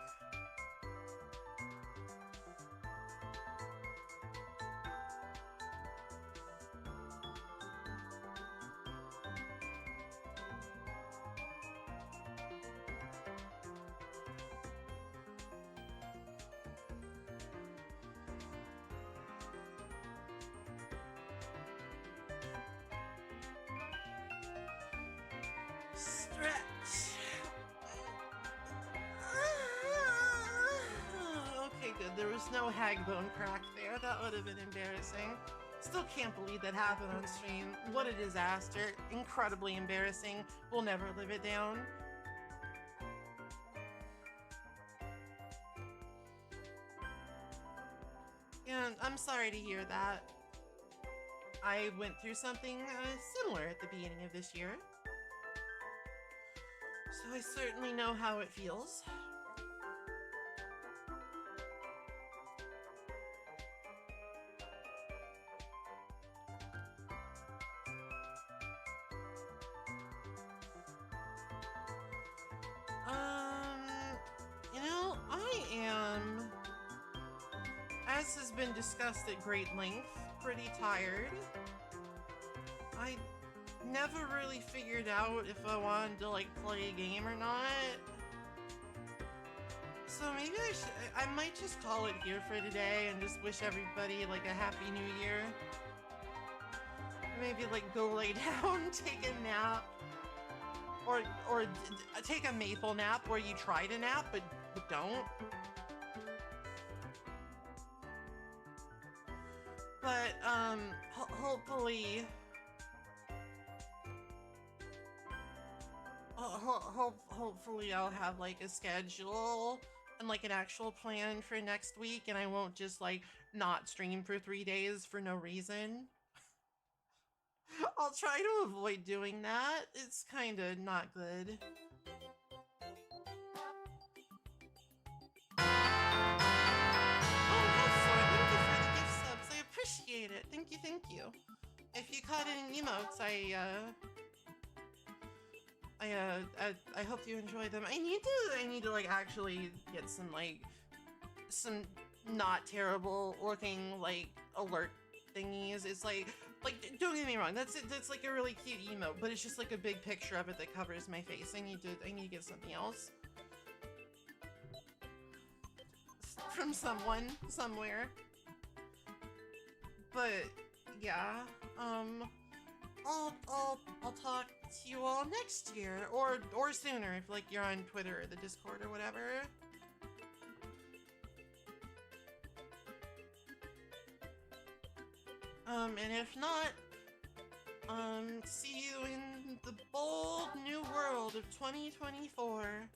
Stretch. Okay, good. There was no hag bone crack there. That would have been embarrassing. Still can't believe that happened on stream. What a disaster. Incredibly embarrassing. We'll never live it down. Yeah, I'm sorry to hear that. I went through something similar at the beginning of this year. So I certainly know how it feels. I am, as has been discussed at great length, pretty tired. I never really figured out if I wanted to, like, play a game or not. So maybe I might just call it here for today and just wish everybody, like, a happy new year. Maybe, like, go lay down, take a nap. Or take a maple nap where you try to nap but don't. But hopefully hopefully I'll have like a schedule and like an actual plan for next week, and I won't just like not stream for 3 days for no reason. I'll try to avoid doing that. It's kind of not good. Oh, Hellsword, thank you for the gift subs. I appreciate it. Thank you. If you caught any emotes, I hope you enjoy them. I need to like actually get some not terrible looking like alert thingies. It's like don't get me wrong, that's like a really cute emote, but it's just like a big picture of it that covers my face. I need to get something else from someone somewhere. But yeah, I'll talk to you all next year or sooner if like you're on Twitter or the Discord or whatever. And if not, see you in the bold new world of 2024.